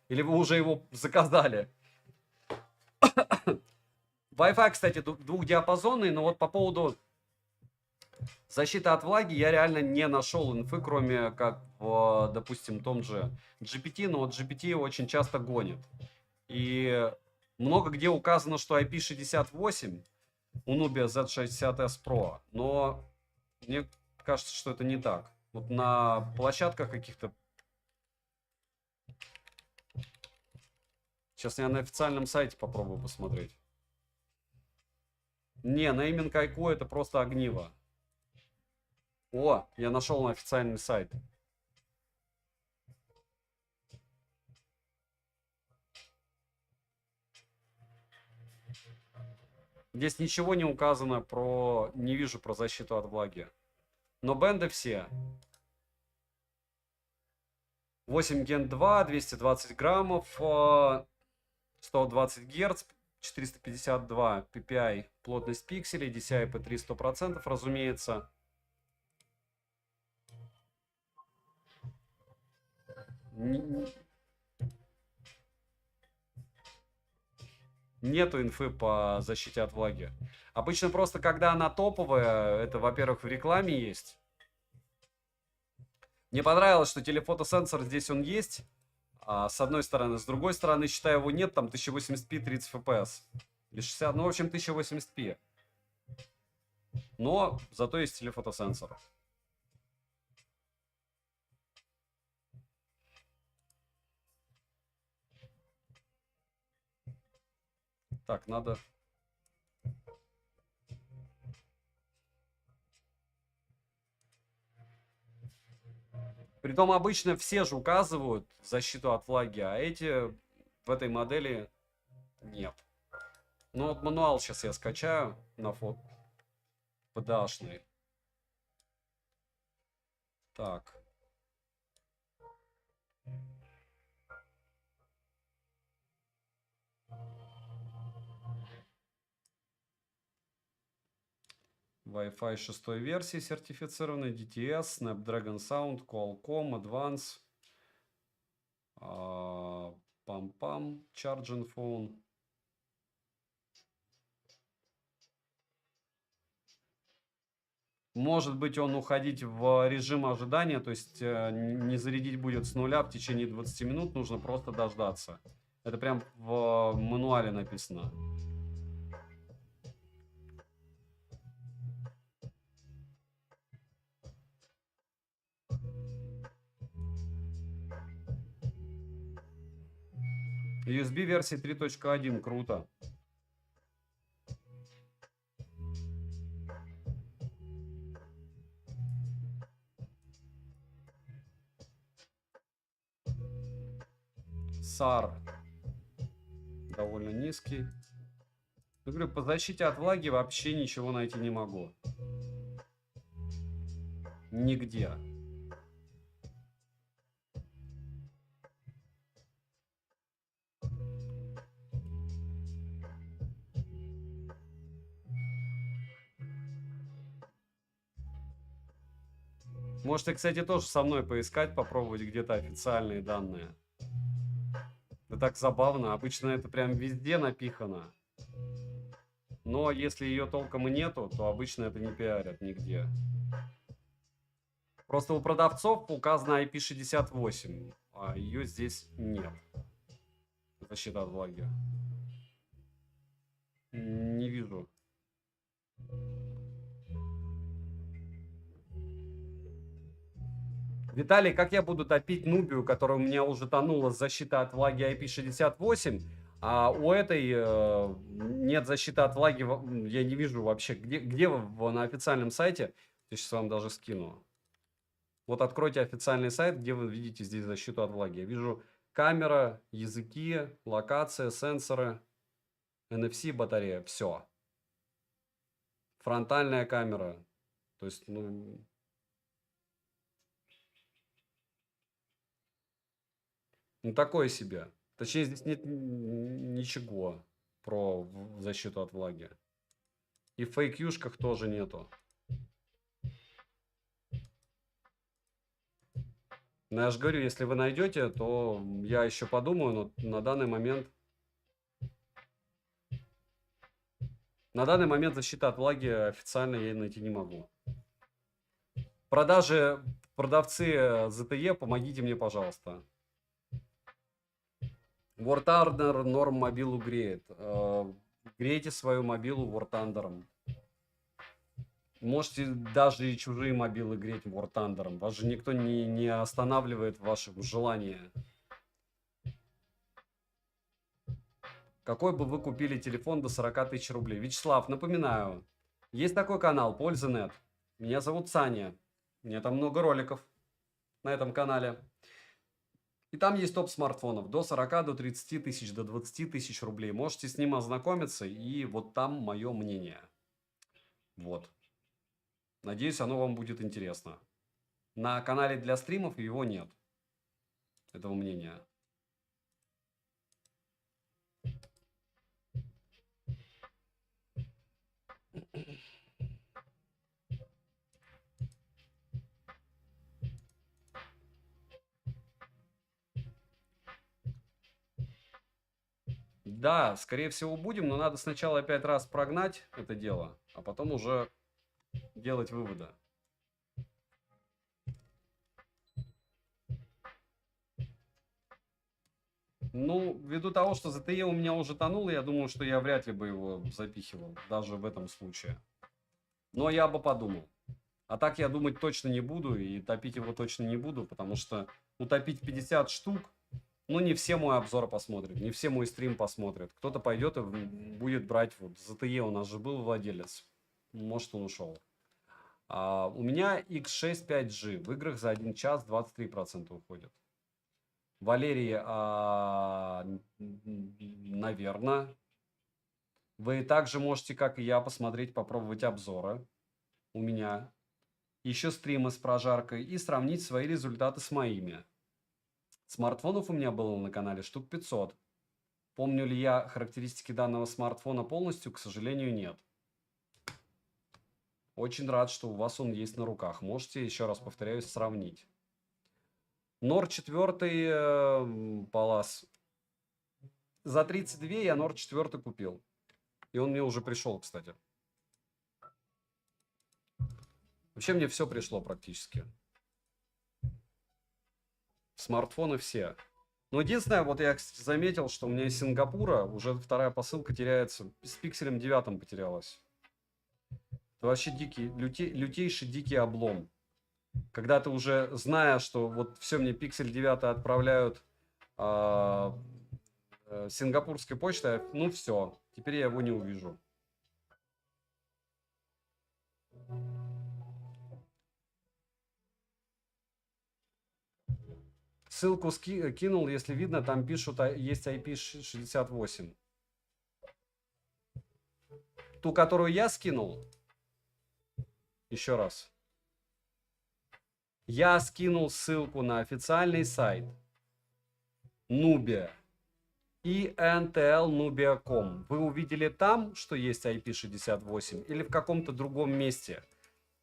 Или вы уже его заказали? Wi-Fi, кстати, двухдиапазонный, но вот по поводу защиты от влаги я реально не нашел инфы, кроме как в, допустим, том же GPT, но вот GPT очень часто гонит. И много где указано, что IP68 у Nubia Z60S Pro, но мне кажется, что это не так. Вот на площадках каких-то... Сейчас я на официальном сайте попробую посмотреть. Не, нейминг IQ это просто огниво. О, я нашел на официальный сайт. Здесь ничего не указано про... Не вижу про защиту от влаги. Но бенды все. 8 ген 2, 220 граммов, 120 герц, 452 ppi, плотность пикселей, DCI-P3 100%, разумеется. Нету инфы по защите от влаги. Обычно просто, когда она топовая, это, во-первых, в рекламе есть. Мне понравилось, что телефотосенсор здесь он есть. С одной стороны. С другой стороны, считаю, его нет. Там 1080p 30 fps. Или 60, ну, в общем, 1080p. Но зато есть телефотосенсор. Так, надо... Притом обычно все же указывают защиту от влаги, а эти в этой модели нет. Ну вот мануал сейчас я скачаю на фото. PDA-шный. Так. Wi-Fi 6 версии сертифицированный, DTS, Snapdragon Sound, Qualcomm, Advance, пам-пам, Charging Phone. Может быть, он уходить в режим ожидания, то есть не зарядить будет с нуля в течение 20 минут, нужно просто дождаться. Это прям в мануале написано. USB версии 3.1, круто. SAR довольно низкий. Я говорю, по защите от влаги вообще ничего найти не могу. Нигде. Можете, кстати, тоже со мной поискать, попробовать где-то официальные данные. Это так забавно. Обычно это прям везде напихано. Но если ее толком и нету, то обычно это не пиарят нигде. Просто у продавцов указано IP68, а ее здесь нет. Защита от влаги. Не вижу. Виталий, как я буду топить Нубию, которая у меня уже тонула с защитой от влаги IP68, а у этой нет защиты от влаги, я не вижу вообще, где на официальном сайте, я сейчас вам даже скину. Вот откройте официальный сайт, где вы видите здесь защиту от влаги. Я вижу камера, языки, локация, сенсоры, NFC, батарея, все. Фронтальная камера, то есть, ну... Ну, такое себе. Точнее, здесь нет ничего про защиту от влаги. И в фейк-юшках тоже нету. Но я же говорю, если вы найдете, то я еще подумаю, но на данный момент... На данный момент защита от влаги официально я найти не могу. Продажи, продавцы ZTE, помогите мне, пожалуйста. War Thunder норм мобилу греет. Грейте свою мобилу War Thunder. Можете даже и чужие мобилы греть War Thunder. Вас же никто не останавливает в вашем желании. Какой бы вы купили телефон до 40 тысяч рублей? Вячеслав, напоминаю, есть такой канал Польза.нет. Меня зовут Саня. У меня там много роликов на этом канале. И там есть топ смартфонов до 40, до 30 тысяч, до 20 тысяч рублей. Можете с ним ознакомиться, и вот там мое мнение. Вот. Надеюсь, оно вам будет интересно. На канале для стримов его нет. Этого мнения. Да, скорее всего будем, но надо сначала 5 раз прогнать это дело, а потом уже делать выводы. Ну, ввиду того, что ZTE у меня уже тонул, я думаю, что я вряд ли бы его запихивал, даже в этом случае. Но я бы подумал. А так я думать точно не буду и топить его точно не буду, потому что утопить 50 штук, ну, не все мой обзор посмотрят, не все мой стрим посмотрят. Кто-то пойдет и будет брать, вот, ZTE у нас же был владелец, может, он ушел. У меня X6 5G, в играх за 1 час 23% уходит. Валерий, наверное. Вы также можете, как и я, посмотреть, попробовать обзоры у меня. еще стримы с прожаркой и сравнить свои результаты с моими. Смартфонов у меня было на канале штук 500. Помню ли я характеристики данного смартфона полностью? К сожалению, нет. Очень рад, что у вас он есть на руках. Можете, еще раз повторяюсь, сравнить. Нор 4 Палас. За 32 я Нор 4 купил. И он мне уже пришел, кстати. Вообще мне все пришло практически. Смартфоны все. Но единственное, вот я заметил, что у меня из Сингапура уже вторая посылка теряется. С пикселем 9 потерялась. Это вообще дикий, лютейший дикий облом. Когда ты уже, зная, что вот все мне пиксель 9 отправляют сингапурской почтой, ну все, теперь я его не увижу. Ссылку кинул, если видно, там пишут, есть IP68. Ту, которую я скинул, еще раз. Я скинул ссылку на официальный сайт Nubia и ntlnubia.com. Вы увидели там, что есть IP68 или в каком-то другом месте?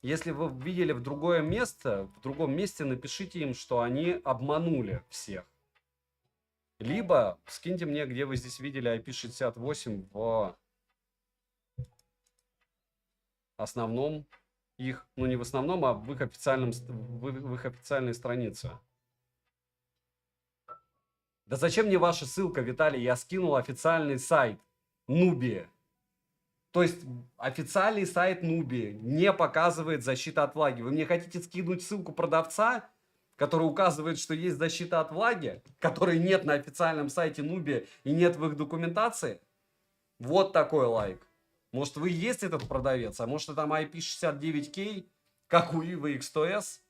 Если вы видели в другом месте напишите им, что они обманули всех. Либо скиньте мне, где вы здесь видели IP68 в основном их, ну не в основном, а в их официальной странице. Да зачем мне ваша ссылка, Виталий? Я скинул официальный сайт Nubia. То есть официальный сайт Nubia не показывает защита от влаги. Вы мне хотите скинуть ссылку продавца, который указывает, что есть защита от влаги, которой нет на официальном сайте Nubia и нет в их документации? Вот такой лайк. Может, вы и есть этот продавец, а может, там IP69K, как у Ива X100S?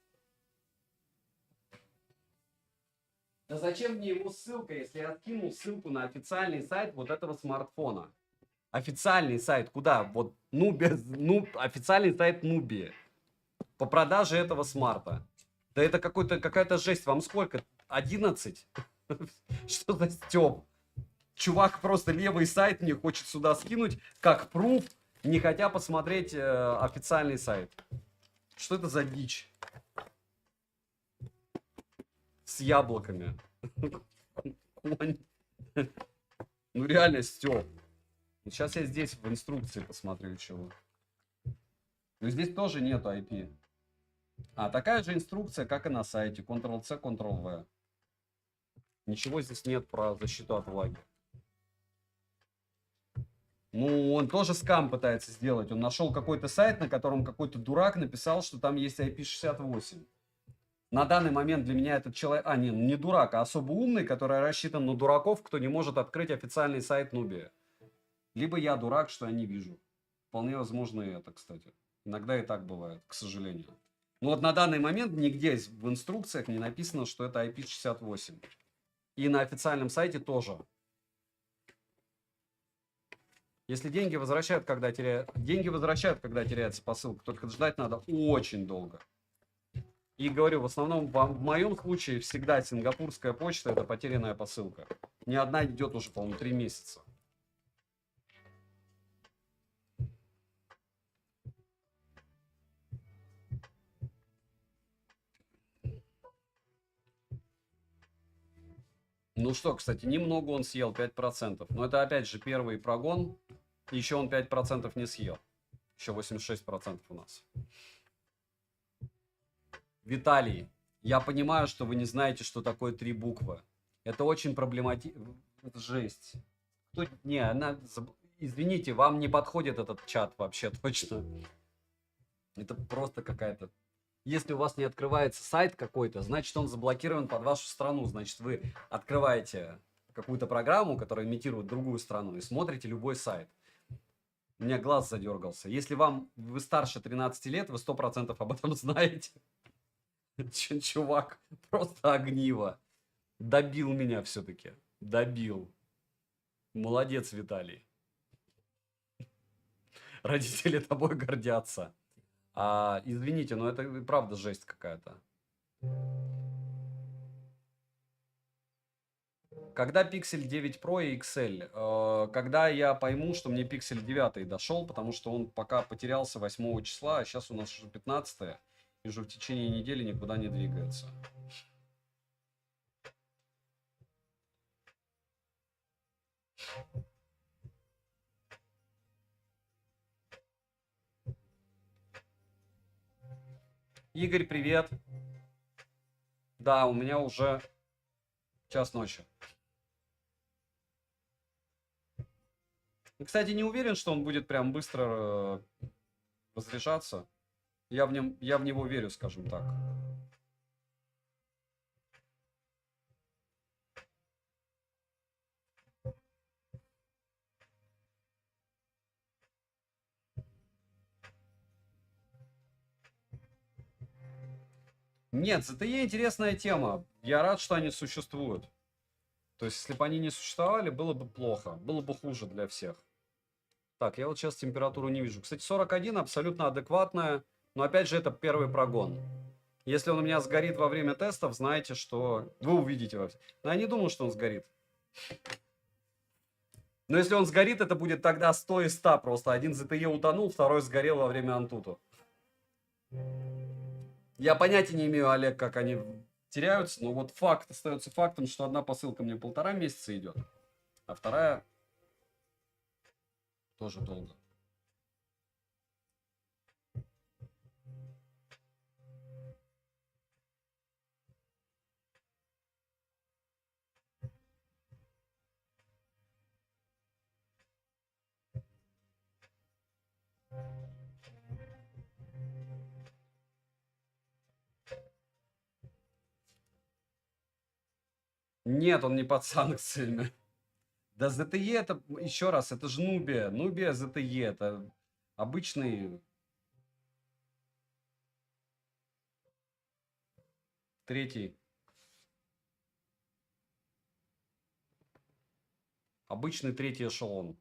Да зачем мне его ссылка, если я скинул ссылку на официальный сайт вот этого смартфона? Официальный сайт куда? Вот официальный сайт Nubia по продаже этого смарта. Да это какая-то жесть. Вам сколько? 11? Что за стёб? Чувак просто левый сайт мне хочет сюда скинуть, как пруф, не хотя посмотреть официальный сайт. Что это за дичь? С яблоками. Ну реально стёб. Сейчас я здесь в инструкции посмотрю чего. Но здесь тоже нету IP. А такая же инструкция, как и на сайте. Ctrl-C, Ctrl-V. Ничего здесь нет про защиту от влаги. Ну, он тоже скам пытается сделать. Он нашел какой-то сайт, на котором какой-то дурак написал, что там есть IP68. На данный момент для меня этот человек... не дурак, а особо умный, который рассчитан на дураков, кто не может открыть официальный сайт Nubia. Либо я дурак, что я не вижу. Вполне возможно и это, кстати. Иногда и так бывает, к сожалению. Но вот на данный момент нигде в инструкциях не написано, что это IP68. И на официальном сайте тоже. Если деньги возвращают, когда теряется посылка, только ждать надо очень долго. И говорю, в основном, в моем случае, всегда сингапурская почта — это потерянная посылка. Ни одна идет уже, по-моему, 3 месяца. Ну что, кстати, немного он съел, 5%. Но это опять же первый прогон. Еще он 5% не съел. Еще 86% у нас. Виталий, я понимаю, что вы не знаете, что такое 3 буквы. Это очень проблематично. Это жесть. Извините, вам не подходит этот чат вообще точно. Это просто какая-то... Если у вас не открывается сайт какой-то, значит он заблокирован под вашу страну. Значит вы открываете какую-то программу, которая имитирует другую страну, и смотрите любой сайт. У меня глаз задергался. Если вы старше 13 лет, вы 100% об этом знаете. Чувак, просто огниво. Добил меня все-таки. Добил. Молодец, Виталий. Родители тобой гордятся. Извините, но это правда жесть какая-то. Когда Pixel 9 Pro и XL? Когда я пойму, что мне Pixel 9 дошел, потому что он пока потерялся 8 числа, а сейчас у нас уже 15, и уже в течение недели никуда не двигается. Игорь, привет. Да, у меня уже час ночи. Кстати, не уверен, что он будет прям быстро разрешаться. Я в него верю, скажем так. Нет, ZTE интересная тема. Я рад, что они существуют. То есть, если бы они не существовали, было бы плохо. Было бы хуже для всех. Так, я вот сейчас температуру не вижу. Кстати, 41 абсолютно адекватная. Но опять же, это первый прогон. Если он у меня сгорит во время тестов, знаете, что вы увидите. Но я не думаю, что он сгорит. Но если он сгорит, это будет тогда 100 из 100 просто. Один ZTE утонул, второй сгорел во время Антуту. Я понятия не имею, Олег, как они теряются, но вот факт остается фактом, что одна посылка мне 1,5 месяца идет, а вторая тоже долго. Нет, он не под санкциями. Да ZTE это, еще раз, это же Nubia. Nubia ZTE, это обычный третий. Обычный третий эшелон.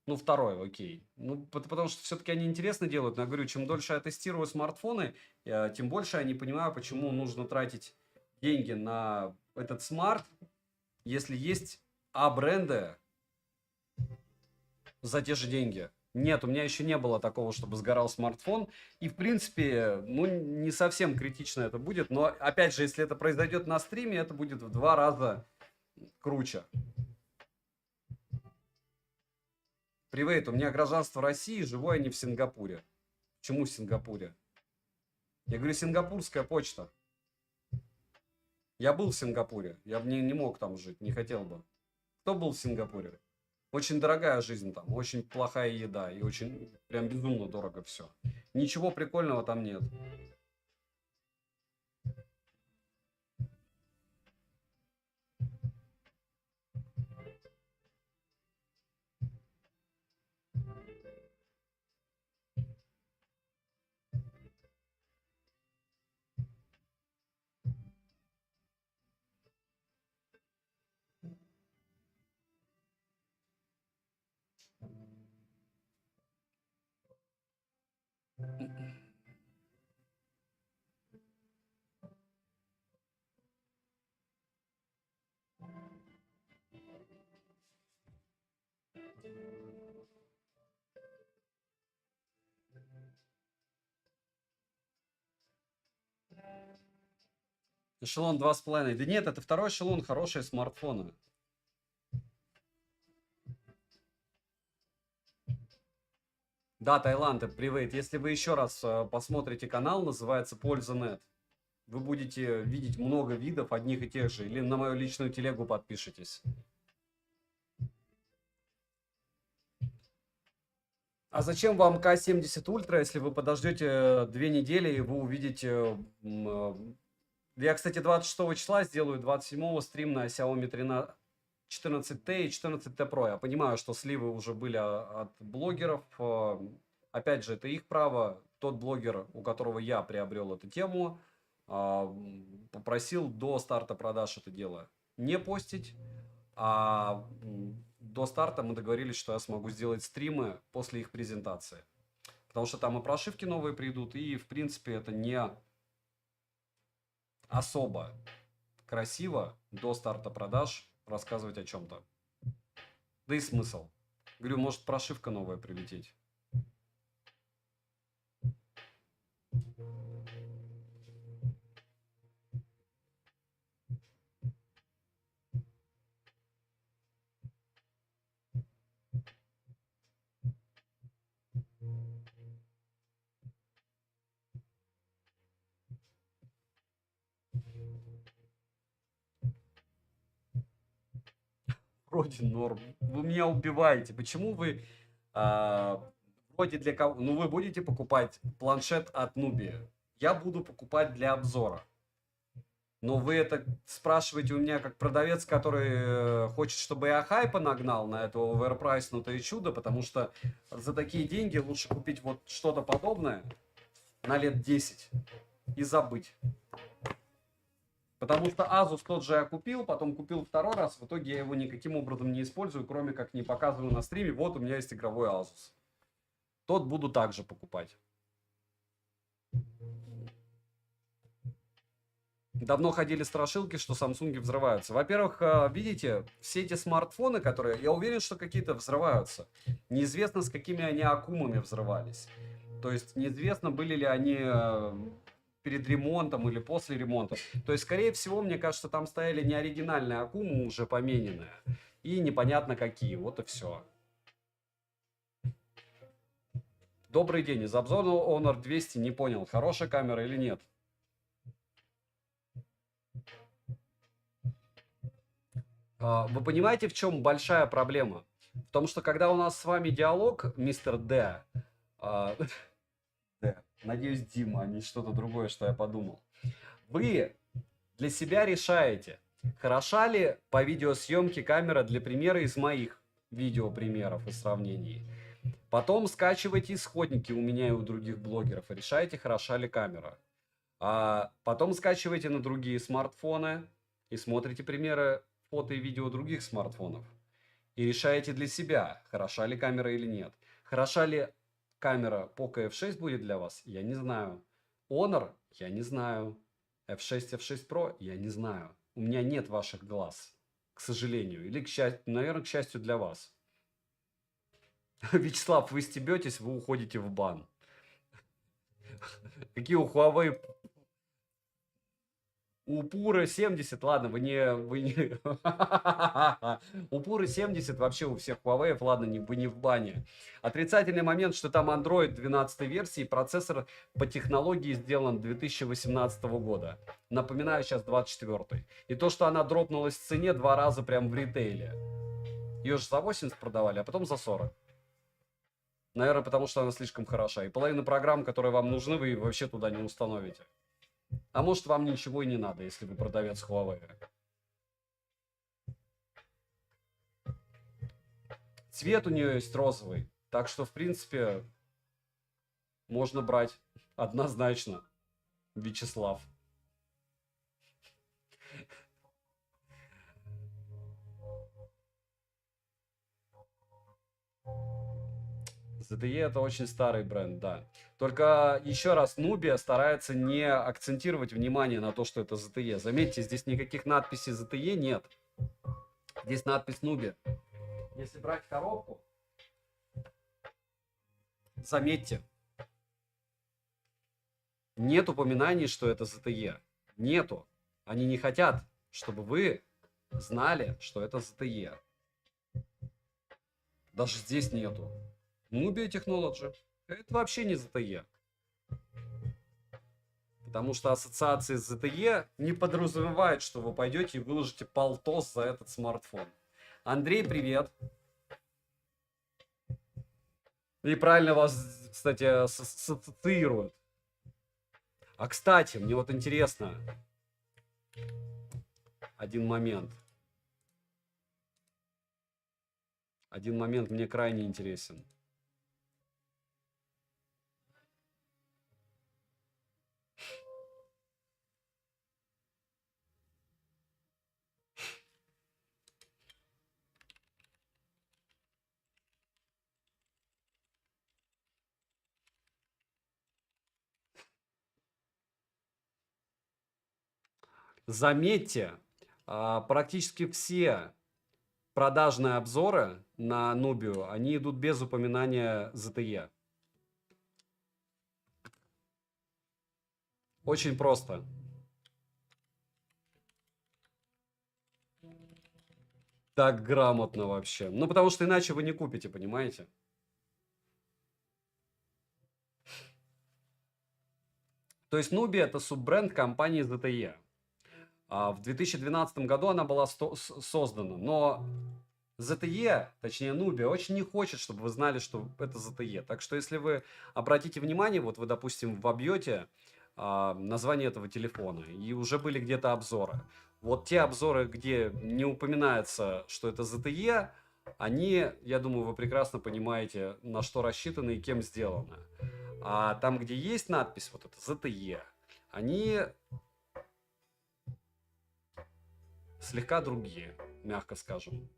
Ну, второй, окей. Ну, потому что все-таки они интересно делают. Но я говорю, чем дольше я тестирую смартфоны, тем больше я не понимаю, почему нужно тратить деньги на этот смарт, если есть бренды за те же деньги. Нет, у меня еще не было такого, чтобы сгорал смартфон. И, в принципе, ну, не совсем критично это будет. Но, опять же, если это произойдет на стриме, это будет в 2 раза круче. Привет, у меня гражданство России, живу я не в Сингапуре. Почему в Сингапуре? Я говорю, сингапурская почта. Я был в Сингапуре. Я бы не мог там жить, не хотел бы. Кто был в Сингапуре? Очень дорогая жизнь там, очень плохая еда и очень прям безумно дорого все. Ничего прикольного там нет. Эшелон 2,5. Да нет, это второй эшелон, хорошие смартфоны. Да, Таиланд, привет. Если вы еще раз посмотрите канал, называется Польза.нет, вы будете видеть много видов одних и тех же. Или на мою личную телегу подпишитесь. А зачем вам К70 Ультра, если вы подождете 2 недели и вы увидите... Я, кстати, 26 числа сделаю 27 стрим на Xiaomi 13, 14T и 14T Pro. Я понимаю, что сливы уже были от блогеров. Опять же, это их право. Тот блогер, у которого я приобрел эту тему, попросил до старта продаж это дело не постить. До старта мы договорились, что я смогу сделать стримы после их презентации. Потому что там и прошивки новые придут, и, в принципе, это не особо красиво до старта продаж рассказывать о чем-то. Да и смысл. Говорю, может прошивка новая прилететь. Вроде норм. Вы меня убиваете. Почему вы а, вроде для кого? Ну, вы будете покупать планшет от Nubia. Я буду покупать для обзора. Но вы это спрашиваете у меня как продавец, который хочет, чтобы я хайпа нагнал на это оверпрайснутое чудо, потому что за такие деньги лучше купить вот что-то подобное на лет 10 и забыть. Потому что Asus тот же я купил, потом купил второй раз, в итоге я его никаким образом не использую, кроме как не показываю на стриме. Вот у меня есть игровой Asus. Тот буду также покупать. Давно ходили страшилки, что Samsung взрываются. Во-первых, видите, все эти смартфоны, которые, я уверен, что какие-то взрываются. Неизвестно, с какими они аккумами взрывались. То есть неизвестно, были ли они перед ремонтом или после ремонта. То есть, скорее всего, мне кажется, там стояли не оригинальные аккумы, уже помененные. И непонятно какие. Вот и все. Добрый день. Из обзора Honor 200 не понял, хорошая камера или нет. Вы понимаете, в чем большая проблема? В том, что когда у нас с вами диалог, мистер Д, надеюсь, Дима, а не что-то другое, что я подумал, вы для себя решаете, хороша ли по видеосъемке камера для примера из моих видеопримеров и сравнений. Потом скачивайте исходники у меня и у других блогеров и решаете, хороша ли камера. А потом скачивайте на другие смартфоны и смотрите примеры фото и видео других смартфонов. И решаете для себя, хороша ли камера или нет. Хороша ли камера Poco F6 будет для вас? Я не знаю. Honor? Я не знаю. F6, F6 Pro? Я не знаю. У меня нет ваших глаз, к сожалению. Или, к счастью, наверное, к счастью для вас. Вячеслав, вы стебетесь, вы уходите в бан. Какие у Huawei... У Пуры 70, ладно, вы не... У Пуры 70 вообще у всех Huawei, ладно, вы не в бане. Отрицательный момент, что там Android 12 версии, процессор по технологии сделан 2018 года. Напоминаю, сейчас 24. И то, что она дропнулась в цене 2 раза прям в ритейле. Ее же за 80 продавали, а потом за 40. Наверное, потому что она слишком хороша. И половина программ, которые вам нужны, вы вообще туда не установите. А может, вам ничего и не надо, если вы продавец Huawei. Цвет у нее есть розовый. Так что, в принципе, можно брать однозначно. Вячеслав. ZTE это очень старый бренд, да. Только еще раз, Nubia старается не акцентировать внимание на то, что это ZTE. Заметьте, здесь никаких надписей ZTE нет. Здесь надпись Nubia. Если брать коробку, заметьте, нет упоминаний, что это ZTE. Нету. Они не хотят, чтобы вы знали, что это ZTE. Даже здесь нету. Nubia Technology. Это вообще не ZTE. Потому что ассоциации с ZTE не подразумевают, что вы пойдете и выложите полтос за этот смартфон. Андрей, привет. И правильно вас, кстати, ассоциируют. А, кстати, мне вот интересно. Один момент. Один момент мне крайне интересен. Заметьте, практически все продажные обзоры на Nubia, они идут без упоминания ZTE. Очень просто. Так грамотно вообще. Ну, потому что иначе вы не купите, понимаете? То есть Nubia это суббренд компании ZTE. В 2012 году она была создана, но ZTE, точнее Nubia, очень не хочет, чтобы вы знали, что это ZTE. Так что если вы обратите внимание, вот вы, допустим, вобьете название этого телефона, и уже были где-то обзоры. Вот те обзоры, где не упоминается, что это ZTE, они, я думаю, вы прекрасно понимаете, на что рассчитаны и кем сделаны. А там, где есть надпись, вот это ZTE, они слегка другие, мягко скажем.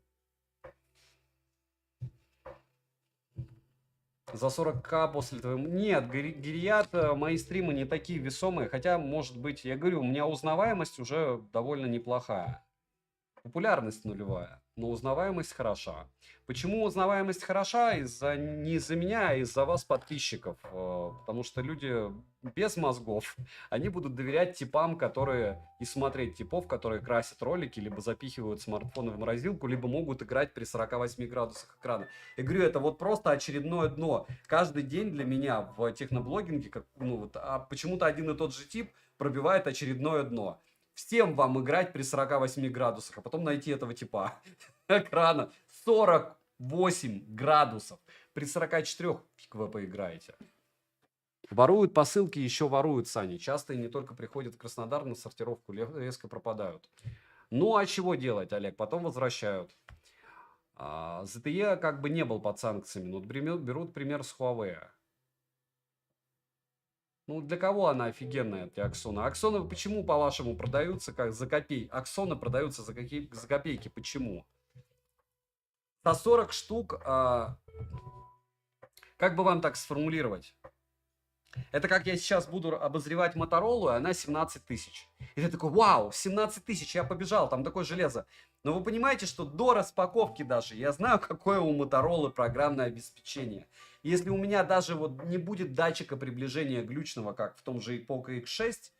За 40к после твоего... Нет, Гирият, мои стримы не такие весомые. Хотя, может быть, я говорю, у меня узнаваемость уже довольно неплохая. Популярность нулевая, но узнаваемость хороша. Почему узнаваемость хороша? Не из-за меня, а из-за вас, подписчиков. Потому что люди без мозгов, они будут доверять типам, которые... И смотреть типов, которые красят ролики, либо запихивают смартфоны в морозилку, либо могут играть при 48 градусах экрана. Я говорю, это вот просто очередное дно. Каждый день для меня в техноблогинге, почему-то один и тот же тип пробивает очередное дно. Всем вам играть при 48 градусах, а потом найти этого типа экрана 48 градусов. При 44 фиг вы поиграете. Воруют посылки, еще воруют, Сани. Часто и не только приходят в Краснодар на сортировку, резко пропадают. Ну, а чего делать, Олег? Потом возвращают. ZTE как бы не был под санкциями. Но берут пример с Huawei. Ну, для кого она офигенная, эти аксоны? Аксоны почему, по-вашему, продаются как за копейки? Аксоны продаются за копейки. Почему? За 40 штук, как бы вам так сформулировать? Это как я сейчас буду обозревать Моторолу, и она 17 тысяч. И ты такой, вау, 17 тысяч, я побежал, там такое железо. Но вы понимаете, что до распаковки даже я знаю, какое у Моторолы программное обеспечение. Если у меня даже вот не будет датчика приближения глючного, как в том же Poco X6,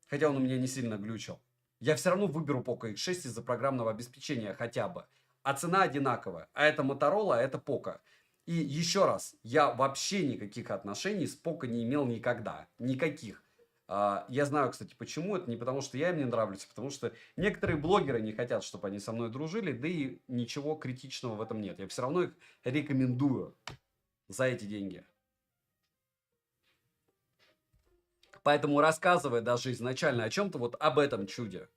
хотя он у меня не сильно глючил, я все равно выберу Poco X6 из-за программного обеспечения хотя бы. А цена одинаковая. А это Motorola, а это Poco. И еще раз, я вообще никаких отношений с Poco не имел никогда. Никаких. Я знаю, кстати, почему. Это не потому, что я им не нравлюсь, а потому что некоторые блогеры не хотят, чтобы они со мной дружили, да и ничего критичного в этом нет. Я все равно их рекомендую за эти деньги. Поэтому рассказывая даже изначально о чем-то вот об этом чуде,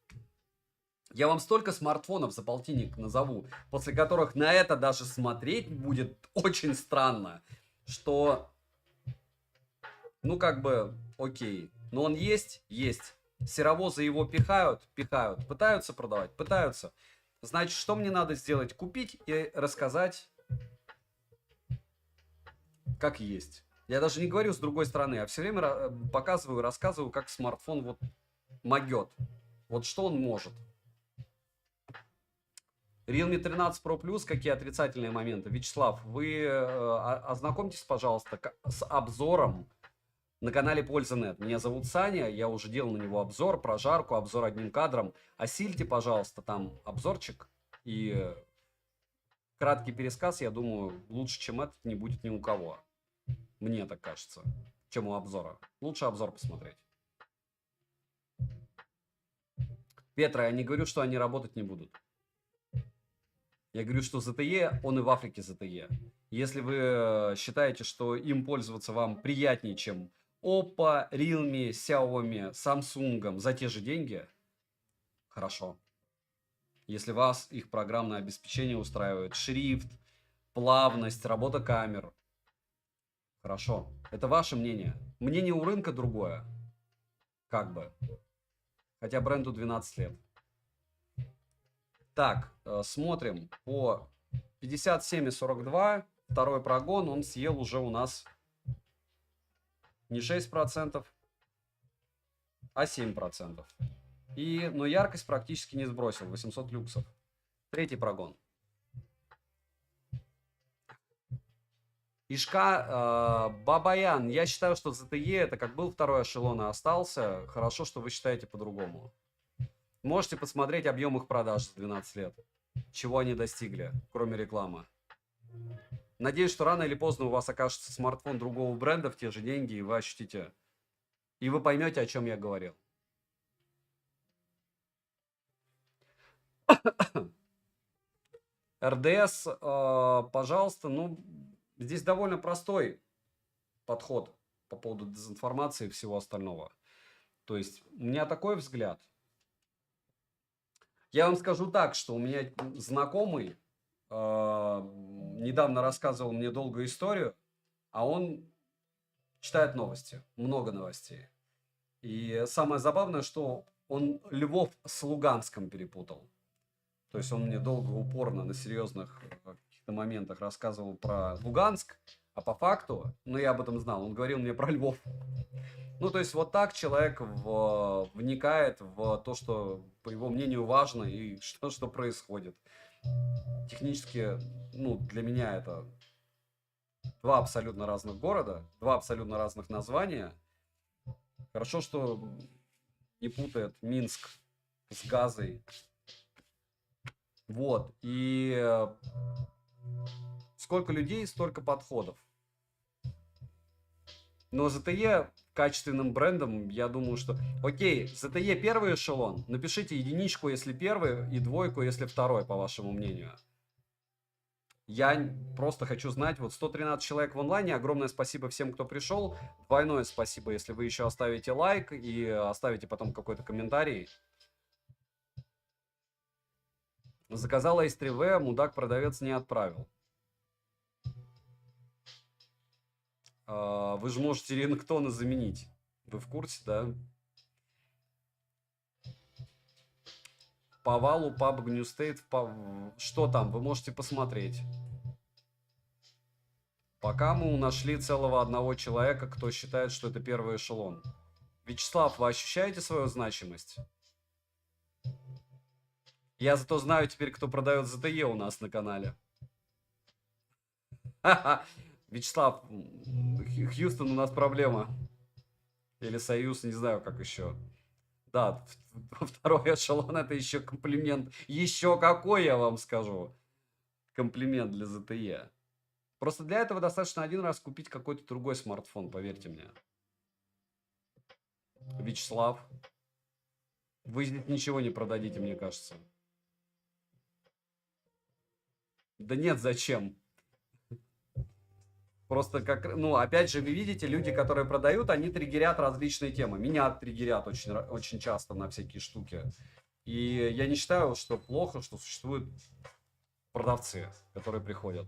я вам столько смартфонов за полтинник назову, после которых на это даже смотреть будет очень странно, что, ну как бы, окей. Но он есть? Есть. Серовозы его пихают? Пихают. Пытаются продавать? Пытаются. Значит, что мне надо сделать? Купить и рассказать, как есть. Я даже не говорю с другой стороны, я все время показываю, рассказываю, как смартфон вот могет. Вот что он может. Realme 13 Pro Plus, какие отрицательные моменты? Вячеслав, вы ознакомьтесь, пожалуйста, с обзором на канале Польза.нет. Меня зовут Саня, я уже делал на него обзор, прожарку, обзор одним кадром. Осильте, пожалуйста, там обзорчик и краткий пересказ, я думаю, лучше, чем этот, не будет ни у кого. Мне так кажется, чем у обзора. Лучше обзор посмотреть. Петра, я не говорю, что они работать не будут. Я говорю, что ZTE, он и в Африке ZTE. Если вы считаете, что им пользоваться вам приятнее, чем Oppo, Realme, Xiaomi, Samsung за те же деньги, хорошо. Если вас их программное обеспечение устраивает, шрифт, плавность, работа камер, хорошо. Это ваше мнение. Мнение у рынка другое. Как бы. Хотя бренду 12 лет. Так, смотрим по 57,42. Второй прогон, он съел уже у нас не 6%, а 7%. Но яркость практически не сбросил. 800 люксов. Третий прогон. Ишка, Бабаян, я считаю, что ZTE это как был второй эшелон и остался. Хорошо, что вы считаете по-другому. Можете посмотреть объем их продаж за 12 лет. Чего они достигли, кроме рекламы. Надеюсь, что рано или поздно у вас окажется смартфон другого бренда в те же деньги, и вы ощутите. И вы поймете, о чем я говорил. РДС, пожалуйста, ну, здесь довольно простой подход по поводу дезинформации и всего остального. То есть, у меня такой взгляд. Я вам скажу так, что у меня знакомый недавно рассказывал мне долгую историю, а он читает новости, много новостей. И самое забавное, что он Львов с Луганском перепутал. То есть он мне долго, упорно, на серьезных каких-то моментах рассказывал про Луганск, а по факту, ну я об этом знал, он говорил мне про Львов. Ну, то есть вот так человек вникает в то, что, по его мнению, важно и что происходит. Технически, ну, для меня это два абсолютно разных города, два абсолютно разных названия. Хорошо, что не путает Минск с Газой. Вот. И сколько людей, столько подходов. Но ZTE качественным брендом, я думаю, что... Окей, ZTE первый эшелон. Напишите единичку, если первый, и двойку, если второй, по вашему мнению. Я просто хочу знать, вот 113 человек в онлайне, огромное спасибо всем, кто пришел. Двойное спасибо, если вы еще оставите лайк и оставите потом какой-то комментарий. Заказала S3V, мудак-продавец не отправил. Вы же можете рингтоны заменить. Вы в курсе, да? По валу PUBG New State, что там, вы можете посмотреть. Пока мы нашли целого одного человека, кто считает, что это первый эшелон. Вячеслав, вы ощущаете свою значимость? Я зато знаю теперь, кто продает ZTE у нас на канале. Вячеслав, Хьюстон, у нас проблема. Или Союз, не знаю, как еще. Да, второй эшелон это еще комплимент. Еще какой, я вам скажу. Комплимент для ZTE. Просто для этого достаточно один раз купить какой-то другой смартфон, поверьте мне. Вячеслав, вы здесь ничего не продадите, мне кажется. Да нет, зачем? Просто как, ну, опять же, вы видите, люди, которые продают, они триггерят различные темы. Меня триггерят очень часто на всякие штуки. И я не считаю, что плохо, что существуют продавцы, которые приходят.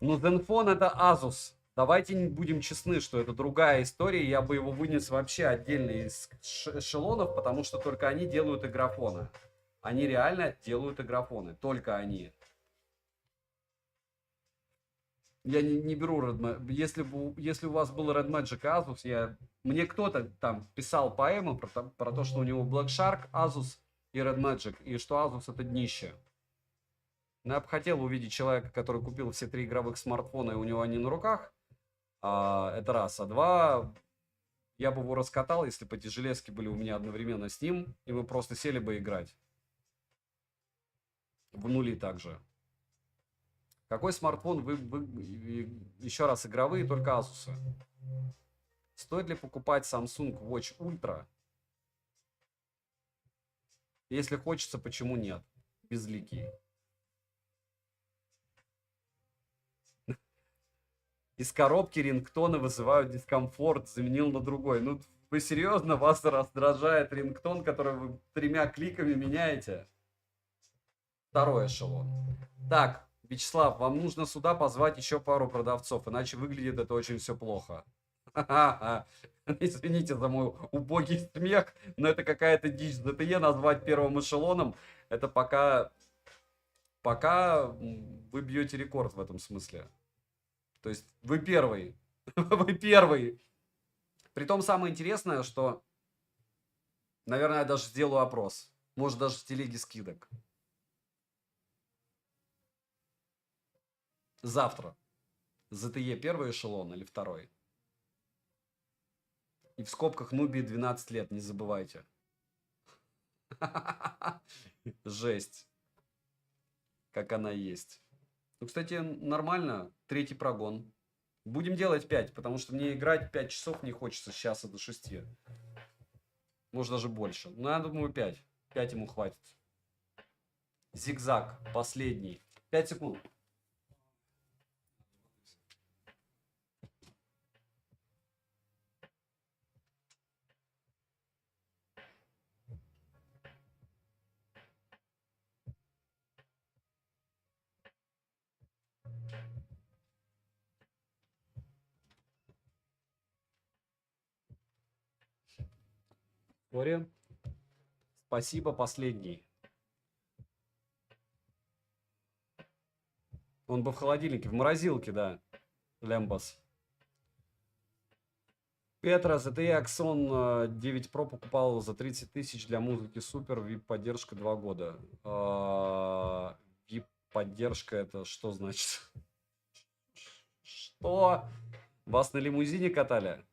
Ну, Zenfone это Asus. Давайте не будем честны, что это другая история. Я бы его вынес вообще отдельно из эшелонов, потому что только они делают игрофоны. Они реально делают игрофоны. Только они. Я не беру Red Magic. Если у вас был Red Magic Asus, мне кто-то там писал поэму про то, что у него Black Shark, Asus и Red Magic, и что Asus это днище. Но я бы хотел увидеть человека, который купил все 3 игровых смартфона, и у него они на руках. Это раз. А два, я бы его раскатал, если бы эти железки были у меня одновременно с ним, и мы просто сели бы играть. В нули также. Какой смартфон вы еще раз, игровые, только Asus? Стоит ли покупать Samsung Watch Ultra? Если хочется, почему нет? Безликий. Из коробки рингтоны вызывают дискомфорт, заменил на другой. Ну, вы серьезно, вас раздражает рингтон, который вы 3 кликами меняете? Второй эшелон. Так, Вячеслав, вам нужно сюда позвать еще пару продавцов, иначе выглядит это очень все плохо. Извините за мой убогий смех, но это какая-то дичь. ZTE назвать первым эшелоном, это пока вы бьете рекорд в этом смысле. То есть вы первый. Вы первый. Притом самое интересное, что, наверное, я даже сделаю опрос. Может, даже в телеге скидок. Завтра. ZTE первый эшелон или второй? И в скобках Нубии 12 лет, не забывайте. Жесть. Как она есть. Ну, кстати, нормально. Третий прогон. Будем делать 5, потому что мне играть 5 часов не хочется с часа до 6. Может, даже больше. Но я думаю 5. 5 ему хватит. Зигзаг. Последний. 5 секунд. Сори. Спасибо, последний. Он бы в холодильнике, в морозилке, да. Лембас. Петра, ZTE Axon 9 Pro покупал за 30 тысяч для музыки супер, VIP-поддержка 2 года. VIP-поддержка это что значит? Что? Вас на лимузине катали?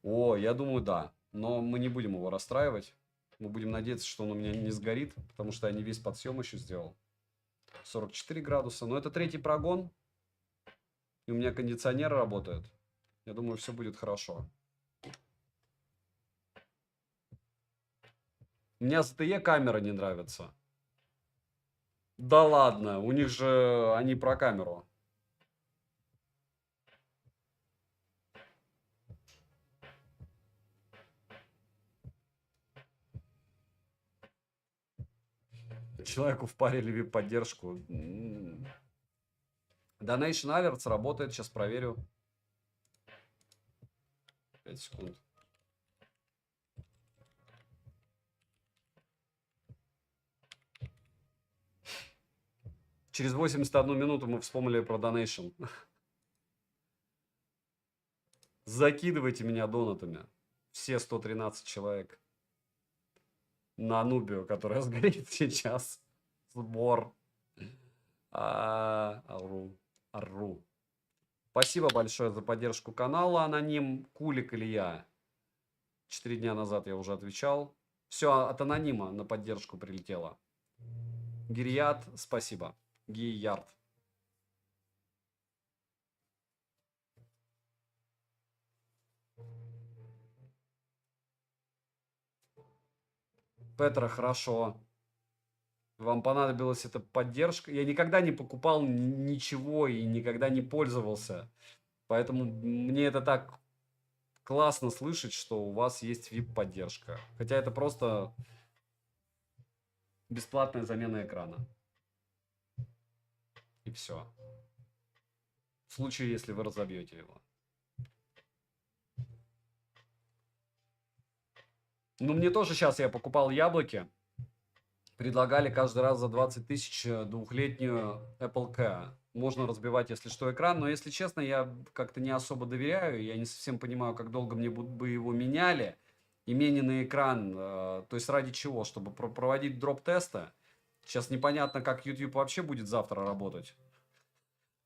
О, я думаю, да. Но мы не будем его расстраивать. Мы будем надеяться, что он у меня не сгорит, потому что я не весь подсъем еще сделал. 44 градуса. Но это третий прогон. И у меня кондиционеры работают. Я думаю, все будет хорошо. Мне ZTE камера не нравится. Да ладно, у них же они про камеру. Человеку впарили VIP-поддержку. Donation Alerts работает, сейчас проверю. 5 секунд. Через 81 минуту мы вспомнили про Donation. Закидывайте меня донатами. Все 113 человек. На Нубию, которая сгорит сейчас. Сбор. Ару. Спасибо большое за поддержку канала, Аноним. Кулик или я? 4 дня назад я уже отвечал. Все от Анонима на поддержку прилетело. Гирият, спасибо. Гиярд. Петра, хорошо. Вам понадобилась эта поддержка. Я никогда не покупал ничего и никогда не пользовался. Поэтому мне это так классно слышать, что у вас есть VIP-поддержка. Хотя это просто бесплатная замена экрана. И все. В случае, если вы разобьете его. Ну, мне тоже сейчас я покупал яблоки. Предлагали каждый раз за 20 тысяч двухлетнюю Apple Care. Можно разбивать, если что, экран. Но, если честно, я как-то не особо доверяю. Я не совсем понимаю, как долго мне бы его меняли. И мененный экран, то есть ради чего? Чтобы проводить дроп-тесты. Сейчас непонятно, как YouTube вообще будет завтра работать.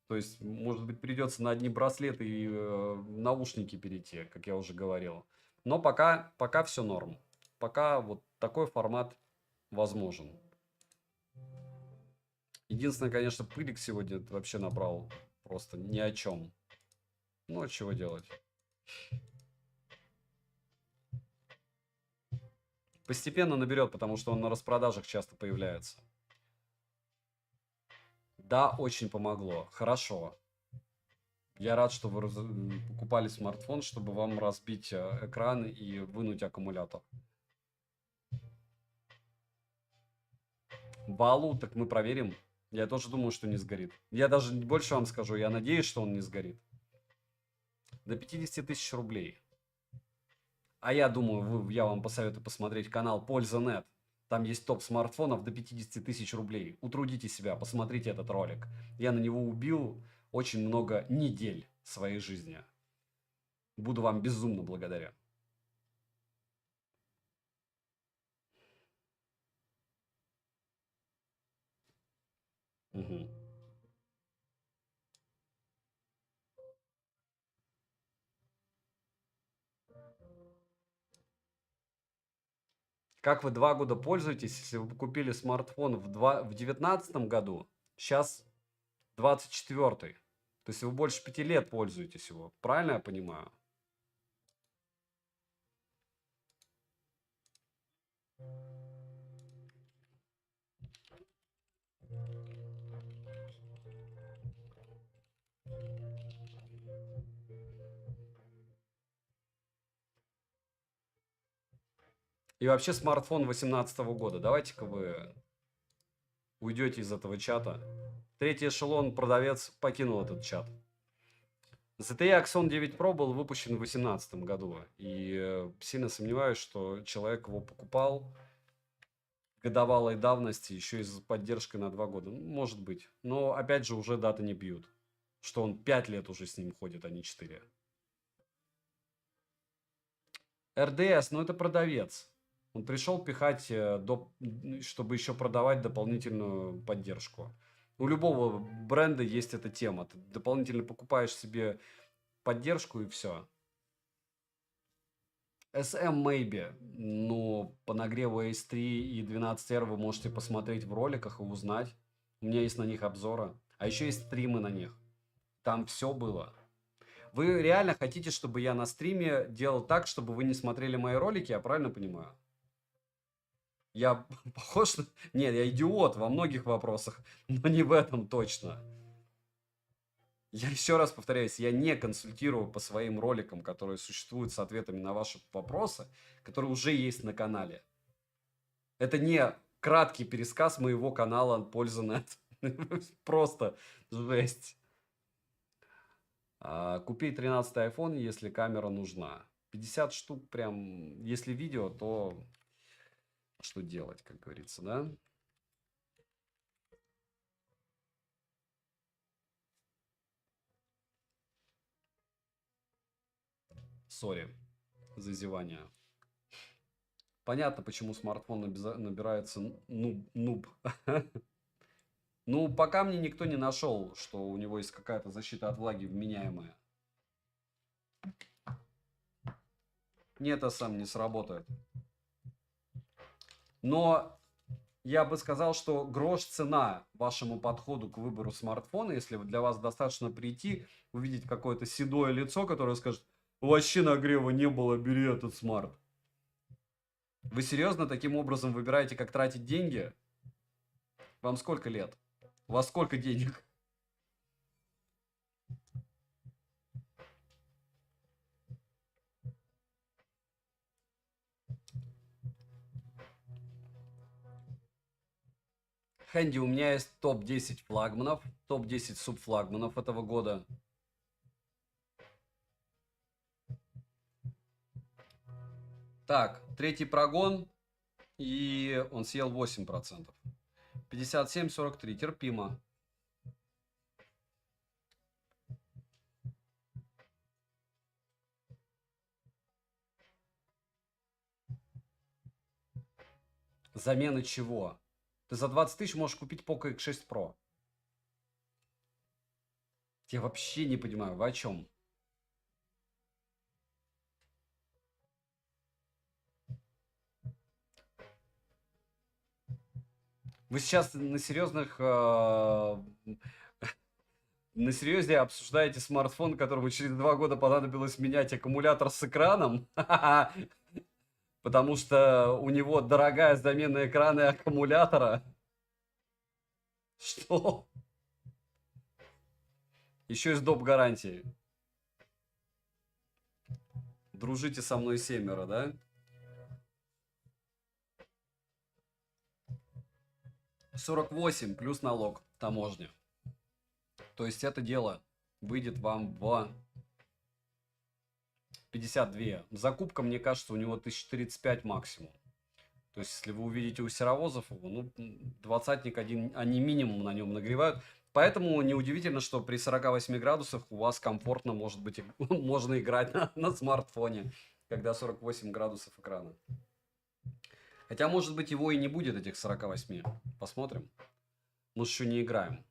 То есть, может быть, придется на одни браслеты и наушники перейти, как я уже говорил. Но пока все норм. Пока вот такой формат возможен. Единственное, конечно, пылик сегодня вообще набрал просто ни о чем. Ну, а чего делать? Постепенно наберет, потому что он на распродажах часто появляется. Да, очень помогло. Хорошо. Я рад, что вы покупали смартфон, чтобы вам разбить экран и вынуть аккумулятор. Балу, так мы проверим. Я тоже думаю, что не сгорит. Я даже больше вам скажу, я надеюсь, что он не сгорит. До 50 тысяч рублей. А я думаю, я вам посоветую посмотреть канал Польза.нет. Там есть топ смартфонов до 50 тысяч рублей. Утрудите себя, посмотрите этот ролик. Я на него убил очень много недель своей жизни. Буду вам безумно благодарен. Мгм. Как вы 2 года пользуетесь, если вы купили смартфон в 19 году, сейчас 24-й? То есть вы больше 5 лет пользуетесь его. Правильно я понимаю? И вообще смартфон 18 года. Давайте-ка вы уйдете из этого чата. Третий эшелон продавец покинул этот чат. ZTE Axon 9 Pro был выпущен в 2018 году. И сильно сомневаюсь, что человек его покупал годовалой давности, еще и с поддержкой на 2 года. Ну, может быть. Но, опять же, уже даты не бьют. Что он 5 лет уже с ним ходит, а не 4. РДС, ну это продавец. Он пришел пихать, чтобы еще продавать дополнительную поддержку. У любого бренда есть эта тема. Ты дополнительно покупаешь себе поддержку и все. SM Maybe. Ну, по нагреву Ace3 и 12R вы можете посмотреть в роликах и узнать. У меня есть на них обзоры. А еще есть стримы на них. Там все было. Вы реально хотите, чтобы я на стриме делал так, чтобы вы не смотрели мои ролики, я правильно понимаю? Я похож на... Нет, я идиот во многих вопросах, но не в этом точно. Я еще раз повторяюсь, я не консультирую по своим роликам, которые существуют с ответами на ваши вопросы, которые уже есть на канале. Это не краткий пересказ моего канала Пользанет. Просто жесть. Купи 13-й iPhone, если камера нужна. 50 штук прям, если видео, то что делать, как говорится, да? Сори за зевание. Понятно, почему смартфон набирается нуб. Ну, пока мне никто не нашел, что у него есть какая-то защита от влаги вменяемая. Нет, это сам не сработает. Но я бы сказал, что грош цена вашему подходу к выбору смартфона, если для вас достаточно прийти, увидеть какое-то седое лицо, которое скажет: вообще нагрева не было, бери этот смарт. Вы серьезно таким образом выбираете, как тратить деньги? Вам сколько лет? У вас сколько денег? Хэнди, у меня есть топ-10 флагманов, топ-10 субфлагманов этого года. Так, третий прогон, и он съел 8%. 57-43, терпимо. Замена чего? Ты за 20 тысяч можешь купить Poco X6 Pro. Я вообще не понимаю, вы о чем? Вы сейчас на серьезных... на серьезе обсуждаете смартфон, которому через 2 года понадобилось менять аккумулятор с экраном? Потому что у него дорогая замена экрана и аккумулятора? Что? Еще и с доп. Гарантией. Дружите со мной семеро, да? 48 плюс налог, таможня. То есть это дело выйдет вам в 52. Закупка, мне кажется, у него 1035 максимум. То есть, если вы увидите у серовозов его, ну, двадцатник один, они минимум на нем нагревают. Поэтому неудивительно, что при 48 градусах у вас комфортно, может быть, можно играть на смартфоне, когда 48 градусов экрана. Хотя, может быть, его и не будет, этих 48. Посмотрим. Мы еще не играем.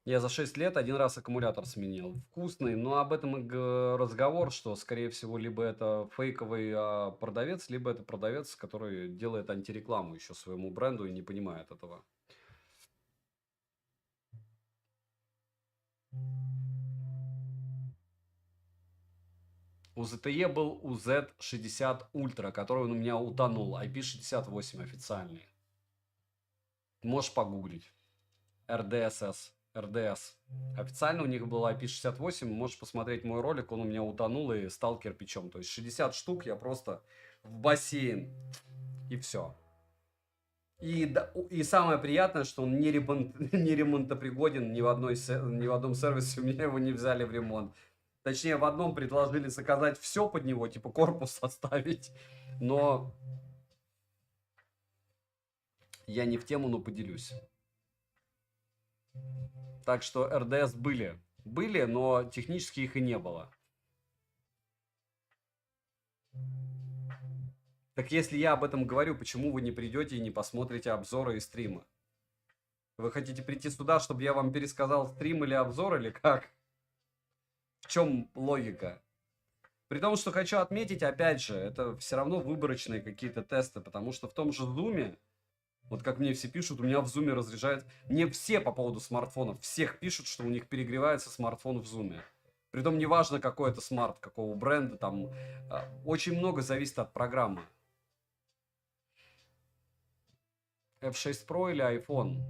Я за 6 лет один раз аккумулятор сменил. Вкусный, но об этом и разговор, что, скорее всего, либо это фейковый продавец, либо это продавец, который делает антирекламу еще своему бренду и не понимает этого. У ZTE был UZ60 Ultra, который у меня утонул. IP68 официальный. Можешь погуглить. RDSS. RDS. Официально у них был IP68. Можешь посмотреть мой ролик. Он у меня утонул и стал кирпичом. То есть 60 штук я просто в бассейн. И все. И самое приятное, что он не ремонтопригоден ни в одном сервисе. У меня его не взяли в ремонт. Точнее, в одном предложили заказать все под него, типа корпус оставить. Но я не в тему, но поделюсь. Так что РДС были. Были, но технически их и не было. Так если я об этом говорю, почему вы не придете и не посмотрите обзоры и стримы? Вы хотите прийти сюда, чтобы я вам пересказал стрим или обзор, или как? В чем логика? При том, что хочу отметить, опять же, это все равно выборочные какие-то тесты, потому что в том же Zoom, вот как мне все пишут, у меня в Zoom разряжает... Мне все по поводу смартфонов, всех пишут, что у них перегревается смартфон в Zoom. Притом неважно, какой это смарт, какого бренда, там очень много зависит от программы. F6 Pro или iPhone?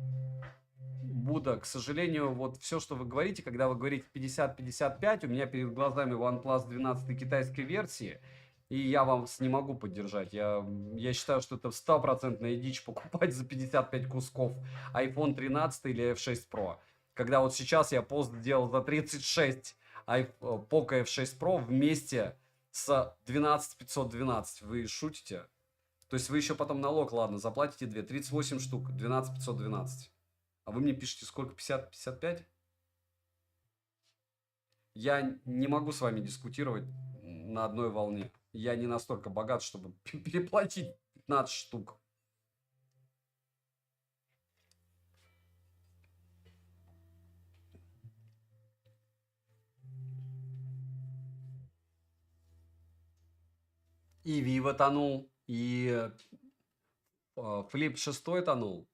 Будда, к сожалению, вот все, что вы говорите, когда вы говорите 50-55, у меня перед глазами OnePlus 12 китайской версии, и я вас не могу поддержать. Я считаю, что это стопроцентная дичь покупать за 55 кусков iPhone 13 или F6 Pro. Когда вот сейчас я пост делал за 36 Poco F6 Pro вместе с 12512. Вы шутите? То есть вы еще потом налог, ладно, заплатите 38 штук, 12512. А вы мне пишете сколько? 50-55? Я не могу с вами дискутировать на одной волне. Я не настолько богат, чтобы переплатить 15 штук. И Vivo тонул, и Flip 6 тонул.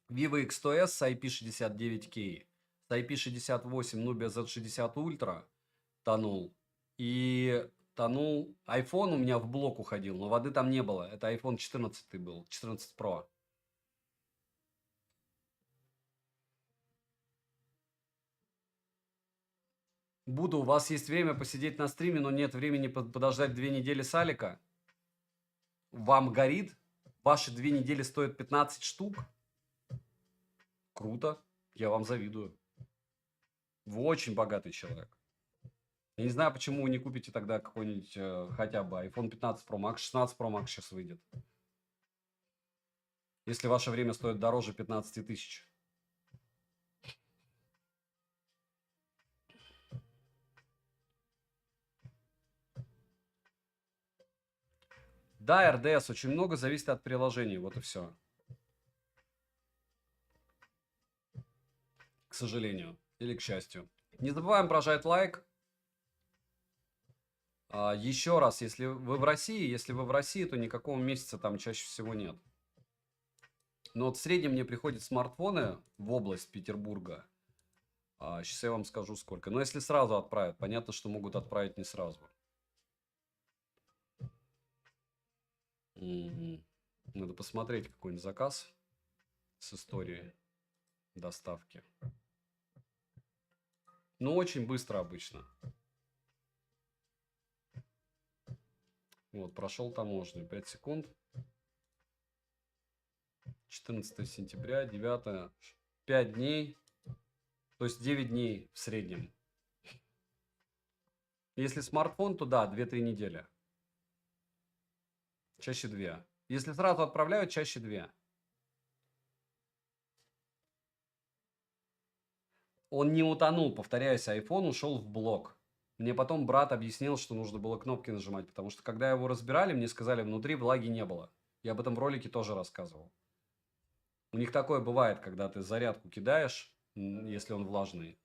Vivo X100S с IP69K, с IP68 Nubia Z60 Ultra тонул. И тонул. iPhone у меня в блок уходил, но воды там не было. Это iPhone 14 был, 14 Pro. Буду, у вас есть время посидеть на стриме, но нет времени подождать 2 недели салика? Вам горит? Ваши 2 недели стоят 15 штук? Круто. Я вам завидую. Вы очень богатый человек. Я не знаю, почему вы не купите тогда какой-нибудь хотя бы iPhone 15 Pro Max, 16 Pro Max сейчас выйдет. Если ваше время стоит дороже 15 тысяч. Да, РДС очень много зависит от приложений, вот и все. К сожалению. Или к счастью. Не забываем прожать лайк. Еще раз, если вы в России, то никакого месяца там чаще всего нет. Но вот в среднем мне приходят смартфоны в область Петербурга. Сейчас я вам скажу сколько. Но если сразу отправят, понятно, что могут отправить не сразу. Надо посмотреть какой-нибудь заказ с историей доставки. Ну, очень быстро обычно. Вот, прошел таможню. 5 секунд. 14 сентября, 9. 5 дней. То есть 9 дней в среднем. Если смартфон, то да, 2-3 недели. Чаще 2. Если сразу отправляют, чаще 2. Он не утонул, повторяюсь, iPhone ушел в блок. Мне потом брат объяснил, что нужно было кнопки нажимать, потому что когда его разбирали, мне сказали, внутри влаги не было. Я об этом в ролике тоже рассказывал. У них такое бывает, когда ты зарядку кидаешь, если он влажный.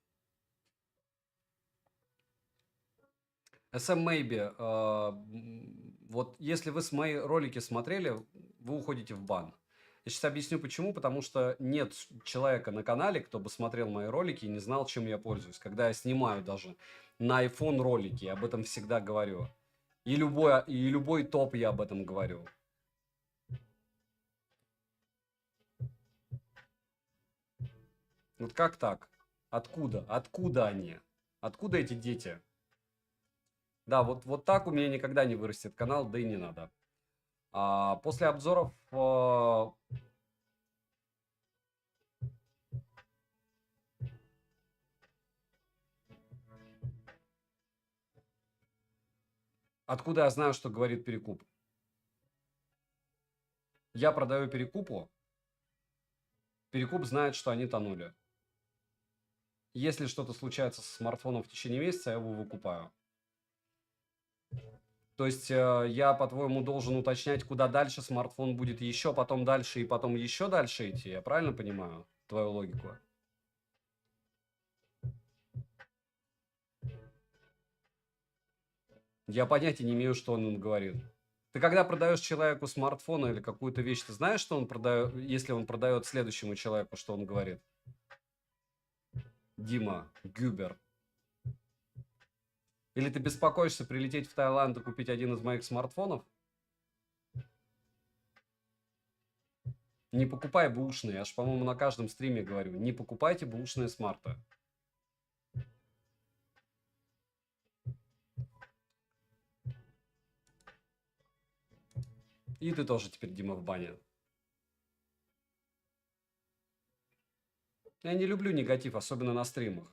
SM Maybe, вот если вы мои ролики смотрели, вы уходите в бан. Я сейчас объясню почему. Потому что нет человека на канале, кто бы смотрел мои ролики и не знал, чем я пользуюсь. Когда я снимаю даже на iPhone ролики, я об этом всегда говорю. И любой топ я об этом говорю. Вот как так? Откуда? Откуда они? Откуда эти дети? Да, вот так у меня никогда не вырастет канал, да и не надо. После обзоров откуда я знаю, что говорит Перекуп? Я продаю Перекупу. Перекуп знает, что они тонули. Если что-то случается со смартфоном в течение месяца, я его выкупаю. То есть я, по-твоему, должен уточнять, куда дальше смартфон будет еще, потом дальше и потом еще дальше идти? Я правильно понимаю твою логику? Я понятия не имею, что он им говорит. Ты когда продаешь человеку смартфон или какую-то вещь, ты знаешь, что он продает, если он продает следующему человеку, что он говорит? Дима, Гюбер. Или ты беспокоишься прилететь в Таиланд и купить один из моих смартфонов? Не покупай бэушные. Я ж, по-моему, на каждом стриме говорю. Не покупайте бэушные смарты. И ты тоже теперь, Дима, в бане. Я не люблю негатив, особенно на стримах.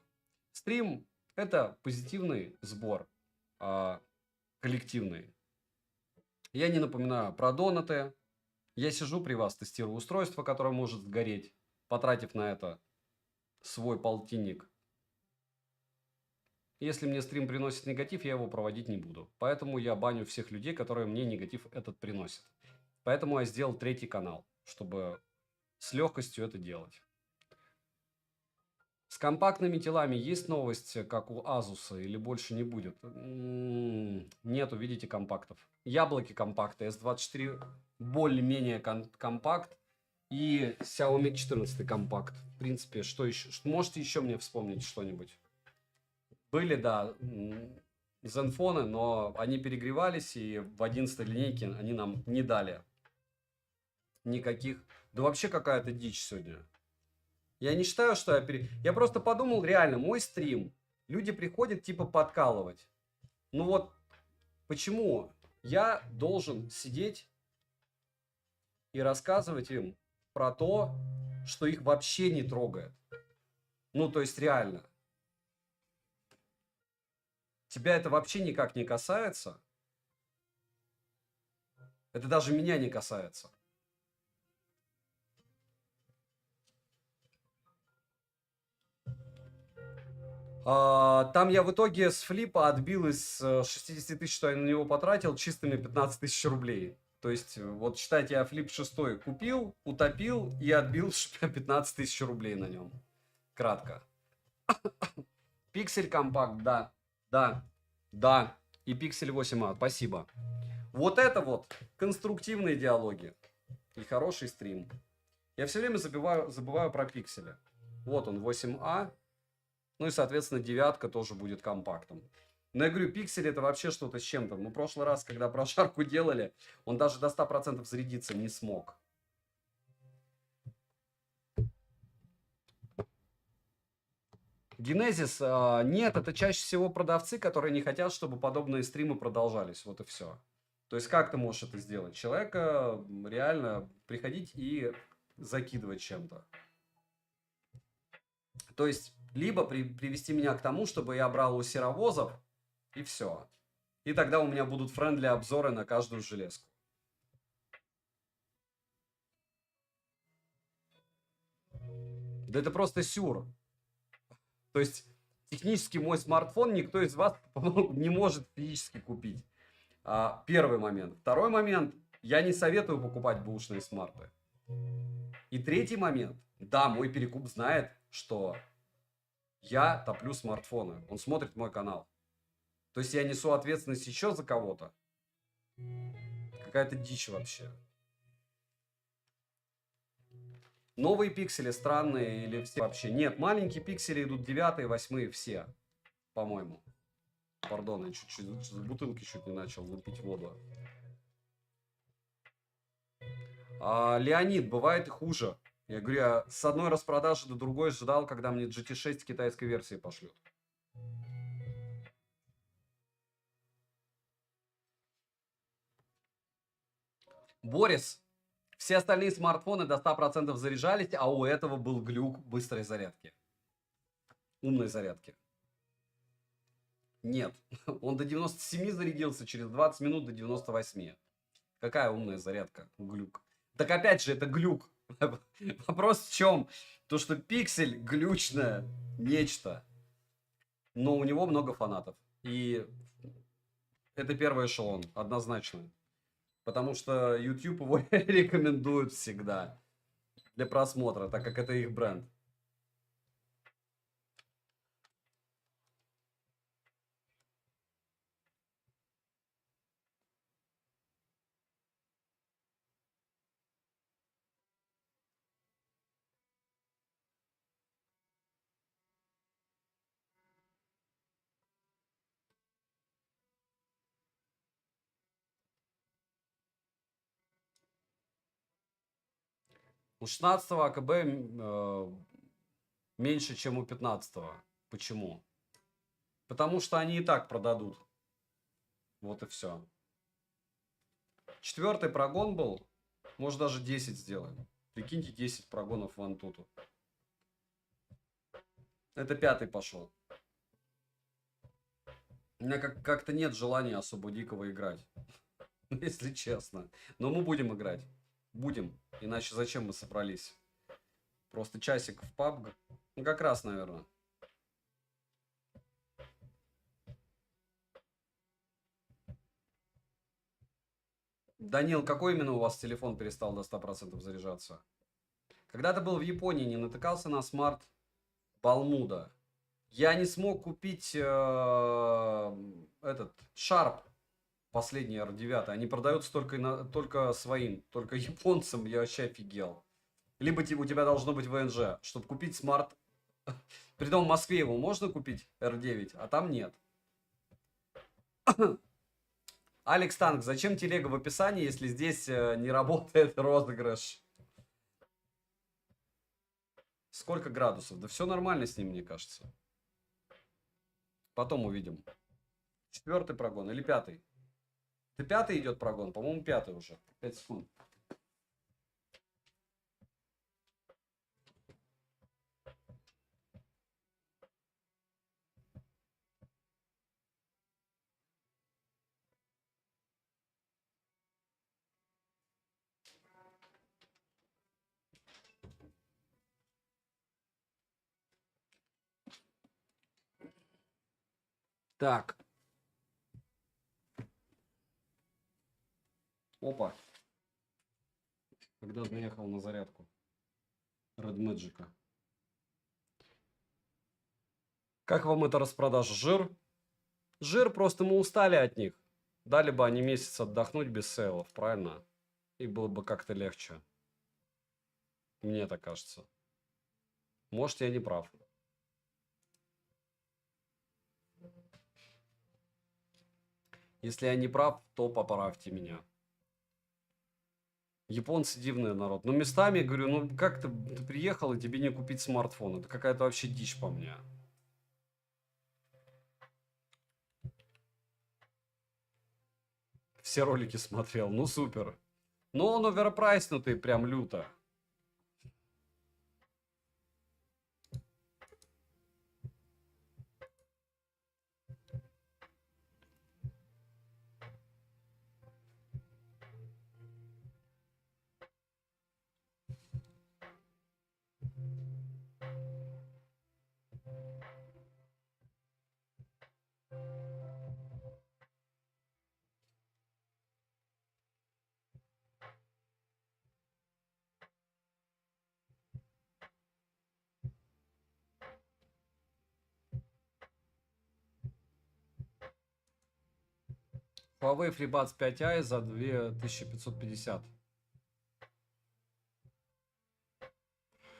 Стрим – это позитивный сбор, коллективный. Я не напоминаю про донаты. Я сижу при вас, тестирую устройство, которое может сгореть, потратив на это свой полтинник. Если мне стрим приносит негатив, я его проводить не буду. Поэтому я баню всех людей, которые мне негатив этот приносят. Поэтому я сделал третий канал, чтобы с легкостью это делать. С компактными телами есть новость, как у Asus, или больше не будет? Нету, видите, компактов. Яблоки компакты, S24 более-менее компакт. И Xiaomi 14 компакт. В принципе, что еще? Можете еще мне вспомнить что-нибудь? Были, да, Zenfone, но они перегревались, и в 11 линейке они нам не дали никаких. Да вообще какая-то дичь сегодня. Я не считаю, что я просто подумал, реально, мой стрим. Люди приходят типа подкалывать. Ну вот, почему я должен сидеть и рассказывать им про то, что их вообще не трогает? Ну, то есть реально. Тебя это вообще никак не касается? Это даже меня не касается. Там я в итоге с флипа отбил из 60 тысяч, что я на него потратил, чистыми 15 тысяч рублей. То есть, вот считайте, я флип 6 купил, утопил и отбил 15 тысяч рублей на нем. Кратко. Пиксель компакт, да. Да. Да. И Пиксель 8а, спасибо. Вот это вот конструктивные диалоги. И хороший стрим. Я все время забываю про пикселя. Вот он, 8а. Ну и, соответственно, девятка тоже будет компактом. Но я говорю, пиксель это вообще что-то с чем-то. Мы в прошлый раз, когда прошарку делали, он даже до 100% зарядиться не смог. Генезис, нет, это чаще всего продавцы, которые не хотят, чтобы подобные стримы продолжались. Вот и все. То есть, как ты можешь это сделать? Человека реально приходить и закидывать чем-то. То есть, либо привести меня к тому, чтобы я брал у серовозов, и все. И тогда у меня будут френдли обзоры на каждую железку. Да это просто сюр. То есть технически мой смартфон никто из вас не может физически купить. Первый момент. Второй момент. Я не советую покупать бэушные смарты. И третий момент. Да, мой перекуп знает, что я топлю смартфоны. Он смотрит мой канал. То есть я несу ответственность еще за кого-то. Какая-то дичь вообще. Новые пиксели странные или все вообще? Нет, маленькие пиксели идут 9, 8, все. По-моему. Пардон, я чуть-чуть с бутылки чуть не начал лупить воду. Леонид, бывает и хуже. Я говорю, я с одной распродажи до другой ждал, когда мне GT6 китайской версии пошлют. Борис, все остальные смартфоны до 100% заряжались, а у этого был глюк быстрой зарядки. Умной зарядки. Нет, он до 97 зарядился, через 20 минут до 98. Какая умная зарядка? Глюк. Так опять же, это глюк. Вопрос в чем? То, что пиксель глючное нечто. Но у него много фанатов. И это первый эшелон, однозначно. Потому что YouTube его рекомендует всегда для просмотра, так как это их бренд. У 16 АКБ меньше, чем у 15. Почему? Потому что они и так продадут. Вот и все. 4-й прогон был. Может, даже 10 сделаем. Прикиньте, 10 прогонов в Антуту. Это 5-й пошел. У меня как-то нет желания особо дикого играть. Если честно. Но мы будем играть. Будем. Иначе зачем мы собрались? Просто часик в PUBG. Ну, как раз, наверное. Данил, какой именно у вас телефон перестал до 100% заряжаться? Когда ты был в Японии, не натыкался на смарт Балмуда? Я не смог купить этот Sharp, последний R9. Они продаются только своим, только японцам. Я вообще офигел. Либо у тебя должно быть ВНЖ, чтобы купить смарт. Притом в Москве его можно купить, R9, а там нет. Алекс Танк, зачем телега в описании, если здесь не работает розыгрыш? Сколько градусов? Да все нормально с ним, мне кажется. Потом увидим. 4-й прогон или 5-й? Ты 5-й идет прогон? По-моему, 5-й уже. 5 секунд. Так. Опа. Когда заехал на зарядку. Red Magic. Как вам эта распродажа? Жир? Жир, просто мы устали от них. Дали бы они месяц отдохнуть без сейлов, правильно? И было бы как-то легче. Мне так кажется. Может, я не прав. Если я не прав, то поправьте меня. Японцы дивный народ. Но местами, говорю, ну как ты приехал и тебе не купить смартфон? Это какая-то вообще дичь по мне. Все ролики смотрел. Ну супер. Но он оверпрайснутый прям люто. Huawei FreeBuds 5i за 2550.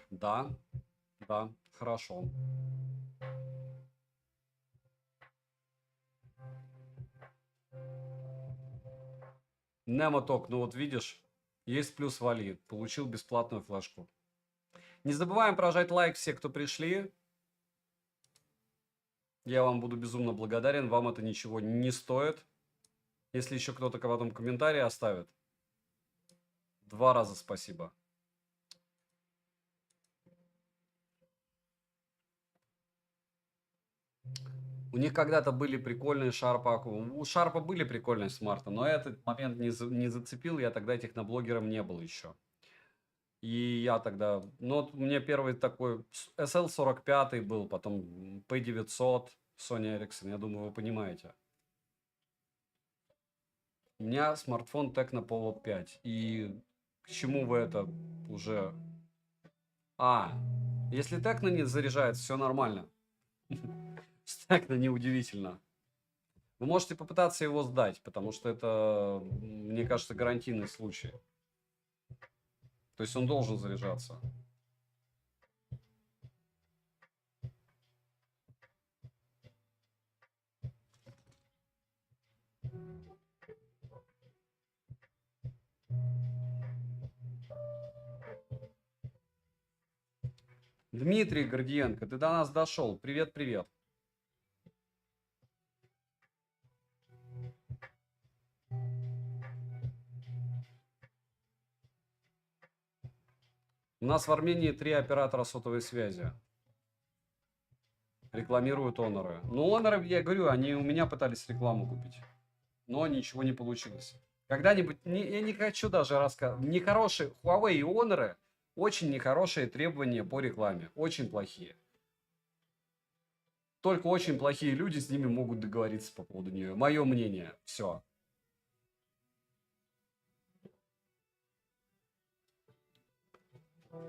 Да, да, хорошо. Немоток, ну вот видишь, есть плюс вали. Получил бесплатную флешку. Не забываем прожать лайк все, кто пришли. Я вам буду безумно благодарен. Вам это ничего не стоит. Если еще кто-то потом комментарий оставит. 2 раза спасибо. У них когда-то были прикольные Sharp. У Sharp были прикольные смарты, но этот момент не зацепил. Я тогда техноблогером не был еще. И я тогда... Ну, вот у меня первый такой SL45 был, потом P900, Sony Ericsson. Я думаю, вы понимаете. У меня смартфон Tecno Polo 5. И к чему вы это уже... Если Tecno не заряжается, все нормально. С Tecno неудивительно. Вы можете попытаться его сдать, потому что это, мне кажется, гарантийный случай. То есть он должен заряжаться. Дмитрий Гордиенко, ты до нас дошел. Привет, привет. У нас в Армении 3 оператора сотовой связи. Рекламируют Honor. Ну, Honor, я говорю, они у меня пытались рекламу купить. Но ничего не получилось. Когда-нибудь, я не хочу даже рассказывать. Нехорошие, Huawei и Honor очень нехорошие требования по рекламе. Очень плохие. Только очень плохие люди с ними могут договориться по поводу нее. Мое мнение. Все.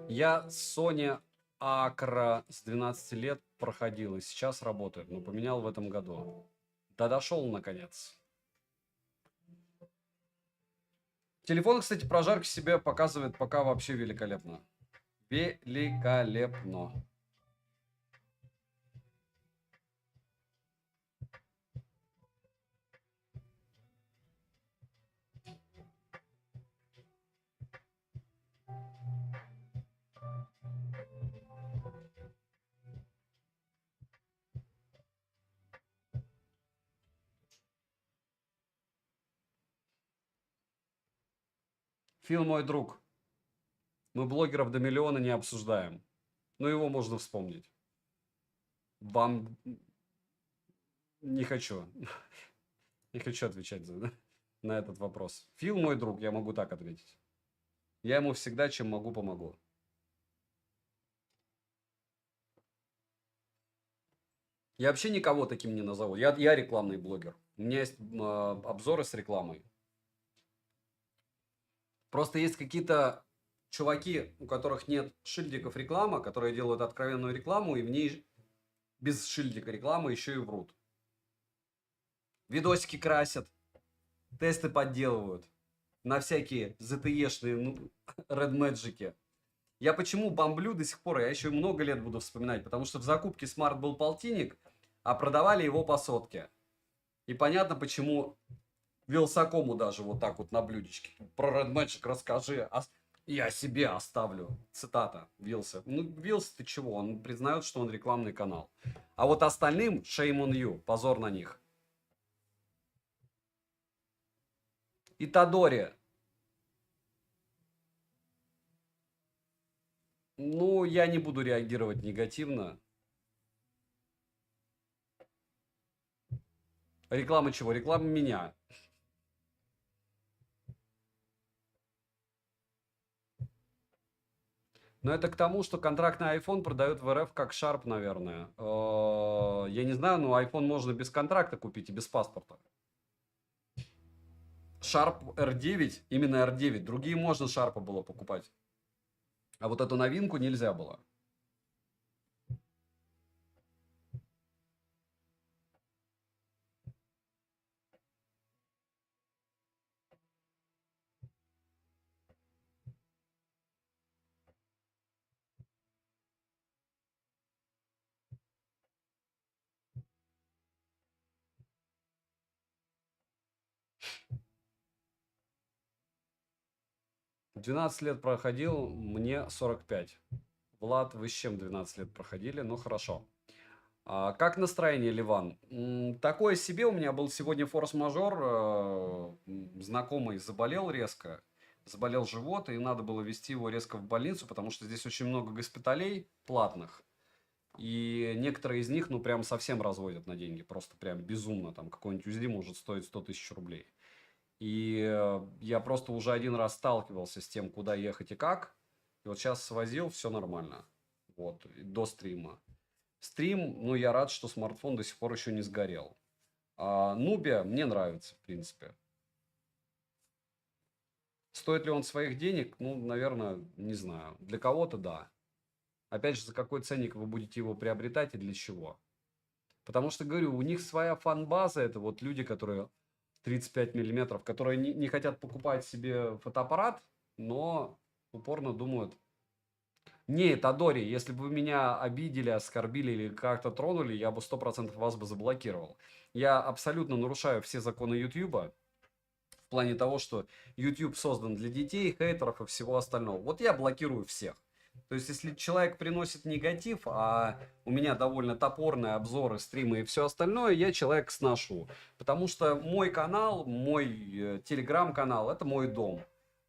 Я Sony Acro с 12 лет проходил и сейчас работает, но поменял в этом году. Да дошел наконец. Телефон, кстати, прожарки себя показывает пока вообще великолепно. Великолепно. Фил мой друг. Мы блогеров до миллиона не обсуждаем. Но его можно вспомнить. Вам не хочу. Не хочу отвечать на этот вопрос. Фил мой друг, я могу так ответить. Я ему всегда, чем могу, помогу. Я вообще никого таким не назову. Я рекламный блогер. У меня есть обзоры с рекламой. Просто есть какие-то чуваки, у которых нет шильдиков реклама, которые делают откровенную рекламу, и в ней без шильдика рекламы еще и врут. Видосики красят, тесты подделывают на всякие ZTE-шные Red Magic. Я почему бомблю до сих пор, я еще много лет буду вспоминать, потому что в закупке смарт был полтинник, а продавали его по сотке. И понятно, почему Вилсакому даже вот так вот на блюдечке. Про Red Magic расскажи, я себе оставлю. Цитата Вилса. Ну, Вилс, ты чего? Он признает, что он рекламный канал. А вот остальным shame on you, позор на них. Итадори. Ну, я не буду реагировать негативно. Реклама чего? Реклама меня. Но это к тому, что контрактный iPhone продают в РФ как Sharp, наверное. Я не знаю, но iPhone можно без контракта купить и без паспорта. Sharp R9, именно R9. Другие можно Sharp было покупать. А вот эту новинку нельзя было. 12 лет проходил, мне 45. Влад, вы с чем 12 лет проходили? Ну, хорошо. Как настроение, Ливан? Такое себе, у меня был сегодня форс-мажор. Знакомый заболел резко. Заболел живот, и надо было везти его резко в больницу, потому что здесь очень много госпиталей платных. И некоторые из них, ну, прям совсем разводят на деньги. Просто прям безумно. Там какой-нибудь УЗИ может стоить 100 тысяч рублей. И я просто уже один раз сталкивался с тем, куда ехать и как. И вот сейчас свозил, все нормально. Вот, до стрима. Стрим, ну, я рад, что смартфон до сих пор еще не сгорел. А Нубия мне нравится, в принципе. Стоит ли он своих денег? Ну, наверное, не знаю. Для кого-то да. Опять же, за какой ценник вы будете его приобретать и для чего? Потому что, говорю, у них своя фан-база. Это вот люди, которые 35 миллиметров, которые не хотят покупать себе фотоаппарат, но упорно думают: нет, Адори, если бы вы меня обидели, оскорбили или как-то тронули, я бы 100% вас бы заблокировал. Я абсолютно нарушаю все законы Ютьюба в плане того, что YouTube создан для детей, хейтеров и всего остального. Вот я блокирую всех. То есть, если человек приносит негатив, а у меня довольно топорные обзоры, стримы и все остальное, я человека сношу. Потому что мой канал, мой телеграм-канал, это мой дом.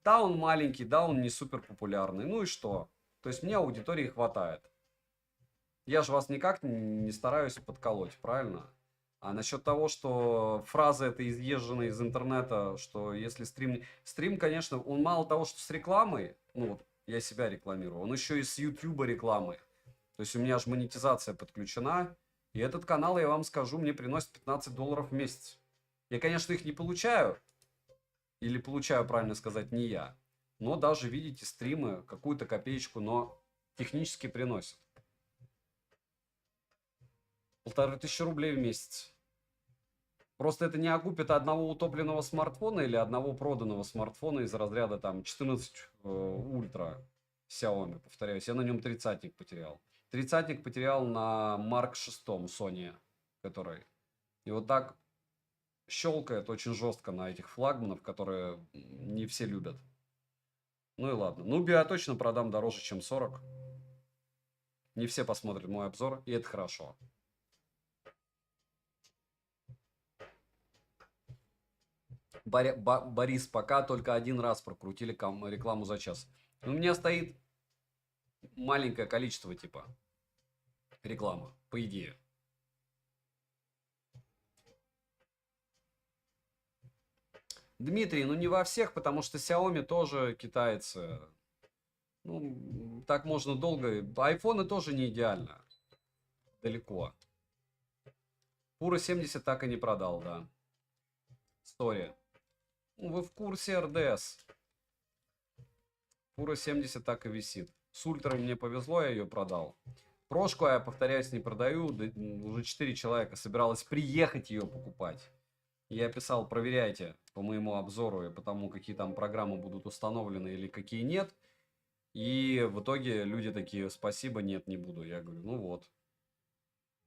Да, он маленький, да, он не супер популярный. Ну и что? То есть, мне аудитории хватает. Я же вас никак не стараюсь подколоть, правильно? А насчет того, что фраза эта изъезжена из интернета, что если стрим... Стрим, конечно, он мало того, что с рекламой, ну вот я себя рекламирую, он еще и с Ютуба рекламы. То есть у меня же монетизация подключена. И этот канал, я вам скажу, мне приносит 15 долларов в месяц. Я, конечно, их не получаю. Или получаю, правильно сказать, не я. Но даже, видите, стримы какую-то копеечку, но технически приносят. 1500 рублей в месяц. Просто это не окупит одного утопленного смартфона или одного проданного смартфона из разряда там 14 ультра Xiaomi, повторяюсь. Я на нем тридцатник потерял. Тридцатник потерял на Mark 6 Sony, который. И вот так щелкает очень жестко на этих флагманов, которые не все любят. Ну и ладно. Нубию я точно продам дороже, чем 40. Не все посмотрят мой обзор, и это хорошо. Борис, пока только один раз прокрутили рекламу за час. У меня стоит маленькое количество типа рекламы, по идее. Дмитрий, ну не во всех, потому что Xiaomi тоже китайцы. Ну, так можно долго. Айфоны тоже не идеально. Далеко. Пура 70 так и не продал, да. Story. Ну, вы в курсе РДС. Пура 70 так и висит. С ультрой мне повезло, я ее продал. Прошку я, повторяюсь, не продаю. Уже 4 человека собиралось приехать ее покупать. Я писал: проверяйте по моему обзору и по тому, какие там программы будут установлены или какие нет. И в итоге люди такие: спасибо, нет, не буду. Я говорю: ну вот.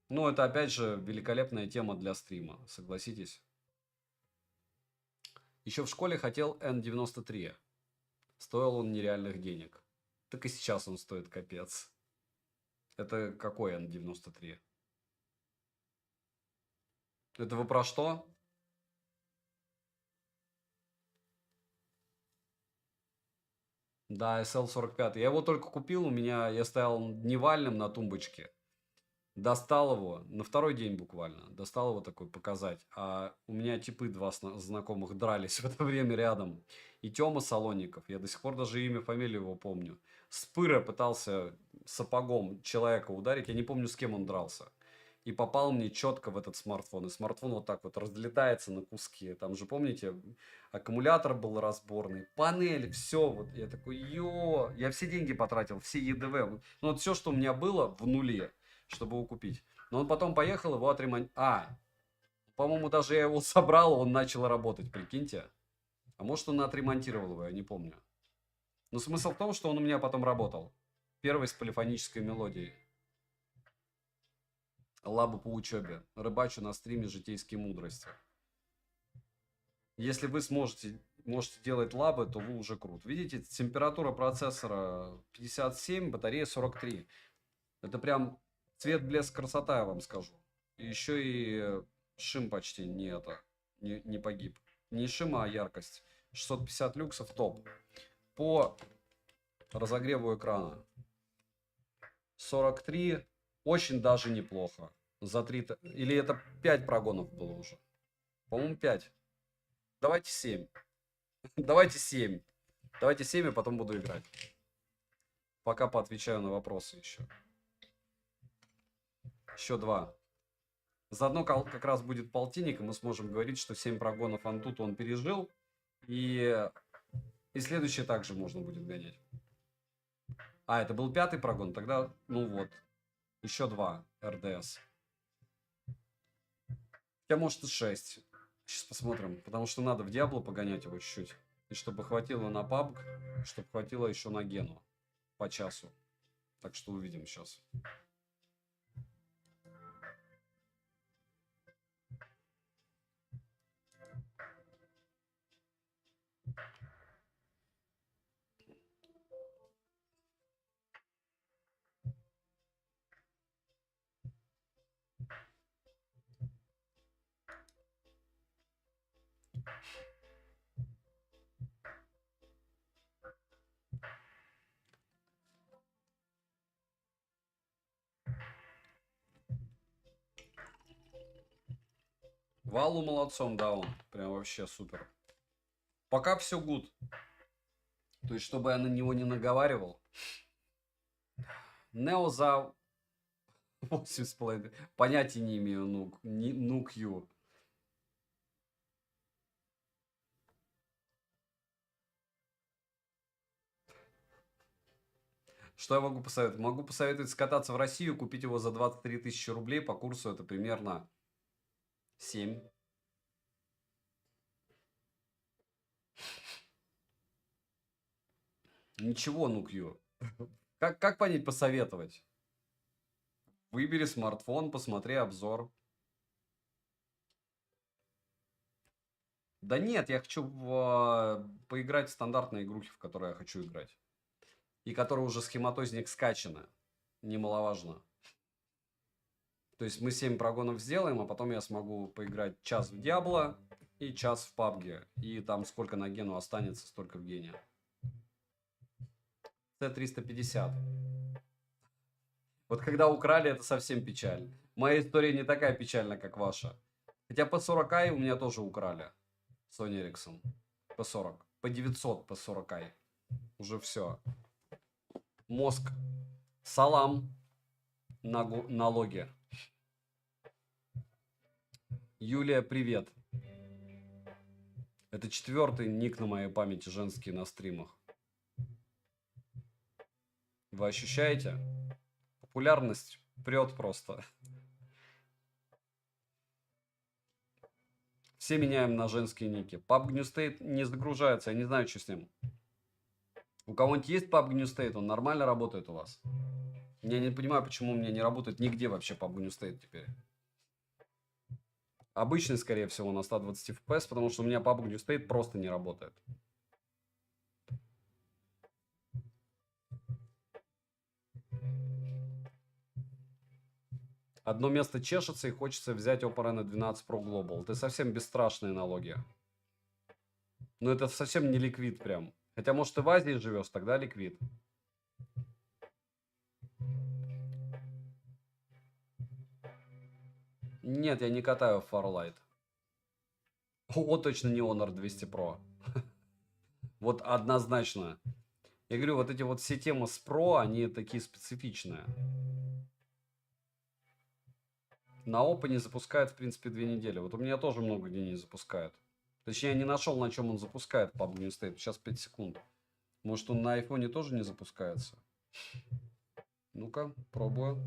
Ну, это опять же великолепная тема для стрима, согласитесь. Еще в школе хотел N93. Стоил он нереальных денег. Так и сейчас он стоит капец. Это какой N93? Это вы про что? Да, SL45. Я его только купил, я стоял дневальным на тумбочке. Достал его на второй день буквально. Достал его такой показать. А у меня типы два знакомых дрались в это время рядом. И Тёма Салонников. Я до сих пор даже имя, фамилию его помню. С пыра пытался сапогом человека ударить. Я не помню, с кем он дрался. И попал мне четко в этот смартфон. И смартфон вот так вот разлетается на куски. Там же, помните, аккумулятор был разборный, панель, все. Вот я такой: я все деньги потратил, все ЕДВ. Ну вот все, что у меня было, в нуле, чтобы его купить. Но он потом поехал, его отремонтировал. По-моему, даже я его собрал, он начал работать, прикиньте. А может, он отремонтировал его, я не помню. Но смысл в том, что он у меня потом работал. Первый с полифонической мелодией. Лабу по учебе. Рыбачу на стриме житейские мудрости. Если вы сможете можете делать лабы, то вы уже крут. Видите, температура процессора 57, батарея 43. Это прям цвет, блеск, красота, я вам скажу. И еще и шим почти не погиб. Не шим, а яркость. 650 люксов топ. По разогреву экрана 43, очень даже неплохо. За 3... Или это 5 прогонов было уже? По-моему, 5. Давайте 7. Давайте 7. Давайте 7, и потом буду играть. Пока поотвечаю на вопросы еще. Еще 2. Заодно как раз будет полтинник, и мы сможем говорить, что 7 прогонов Антуту он пережил. И следующее также можно будет гонять. А, это был 5-й прогон, тогда, ну вот, еще 2 РДС. Хотя, может, и 6. Сейчас посмотрим, потому что надо в Диабло погонять его чуть-чуть. И чтобы хватило на PUBG, чтобы хватило еще на Гену по часу. Так что увидим сейчас. Валу молодцом, да, он прям вообще супер. Пока все гуд. То есть, чтобы я на него не наговаривал. Нео за 8,5. Понятия не имею, Нукью. Что я могу посоветовать? Могу посоветовать скататься в Россию, купить его за 23 тысячи рублей. По курсу это примерно 7. Ничего, Нукью. Как понять, посоветовать? Выбери смартфон, посмотри обзор. Да нет, я хочу поиграть в стандартные игрухи, в которые я хочу играть. И которые уже схематозник скачаны. Немаловажно. То есть мы 7 прогонов сделаем, а потом я смогу поиграть час в Диабло и час в PUBG. И там сколько на Гену останется, столько в Гене. Т-350. Вот когда украли, это совсем печально. Моя история не такая печальная, как ваша. Хотя по 40i у меня тоже украли. Sony Ericsson. По 40. По 900 по 40i. Уже все. Мозг. Салам. Налоги. Юлия, привет. Это 4-й ник на моей памяти женский на стримах. Вы ощущаете? Популярность прет просто. Все меняем на женские ники. PUBG New State не загружается, я не знаю, что с ним. У кого-нибудь есть PUBG New State? Он нормально работает у вас? Я не понимаю, почему у меня не работает нигде вообще PUBG New State теперь. Обычный, скорее всего, на 120 FPS, потому что у меня PUBG New State просто не работает. Одно место чешется и хочется взять Oppo Reno 12 Pro Global. Это совсем бесстрашные налоги. Но это совсем не ликвид прям. Хотя, может, ты в Азии живешь, тогда ликвид. Нет, я не катаю в Farlight. О, точно не Honor 200 Pro. Вот однозначно. Я говорю, вот эти вот все темы с Pro, они такие специфичные. На Oppo не запускает, в принципе, 2 недели. Вот у меня тоже много где не запускает. Точнее, я не нашел, на чем он запускает PUBG New State. Сейчас 5 секунд. Может, он на айфоне тоже не запускается? Ну-ка, пробую.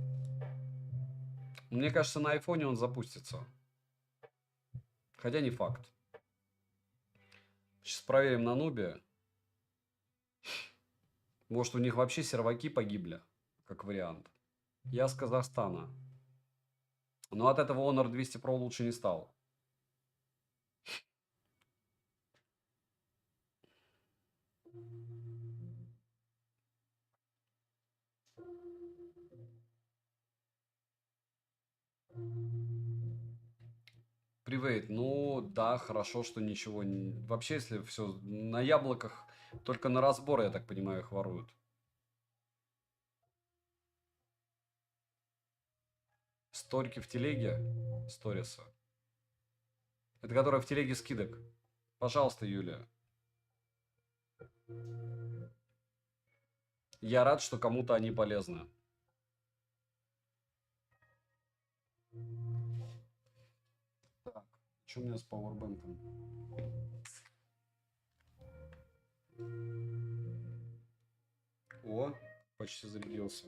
Мне кажется, на айфоне он запустится. Хотя не факт. Сейчас проверим на Нубе. Может, у них вообще серваки погибли, как вариант. Я с Казахстана. Но от этого Honor 200 Pro лучше не стал. Привет. Ну да, хорошо, что ничего не... Вообще, если все на яблоках, только на разбор, я так понимаю, их воруют. Сторики в телеге? Сториса. Это которая в телеге скидок. Пожалуйста, Юлия. Я рад, что кому-то они полезны. Так, что у меня с пауэрбэнком? О, почти зарядился.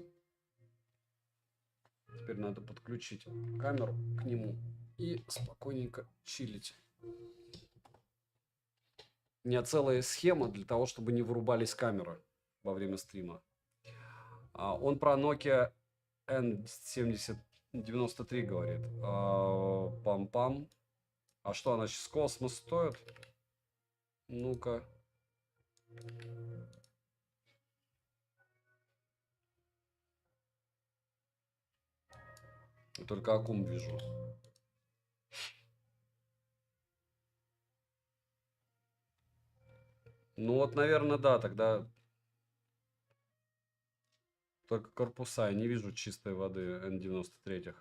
Теперь надо подключить камеру к нему и спокойненько чилить. У меня целая схема для того, чтобы не вырубались камеры во время стрима. Он про Nokia N7093 говорит. Пам-пам. А что, она сейчас космос стоит? Ну-ка. Только Акум вижу. Ну вот, наверное, да, тогда только корпуса. Я не вижу чистой воды N93.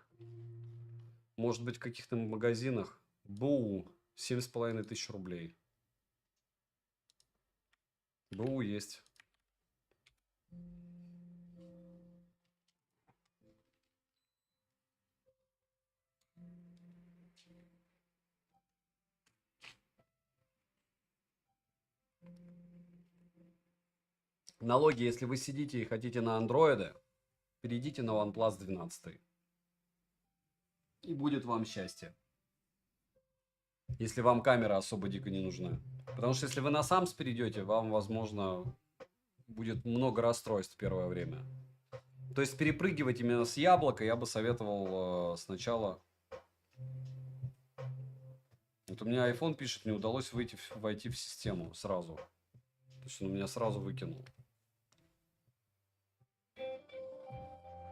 Может быть, в каких-то магазинах. БУ. 7,5 тысяч рублей. БУ есть. Налоги, если вы сидите и хотите на андроиды, перейдите на OnePlus 12. И будет вам счастье. Если вам камера особо дико не нужна. Потому что если вы на Самс перейдете, вам, возможно, будет много расстройств в первое время. То есть перепрыгивать именно с яблока я бы советовал сначала. Вот у меня iPhone пишет, не удалось войти в систему сразу. То есть он меня сразу выкинул.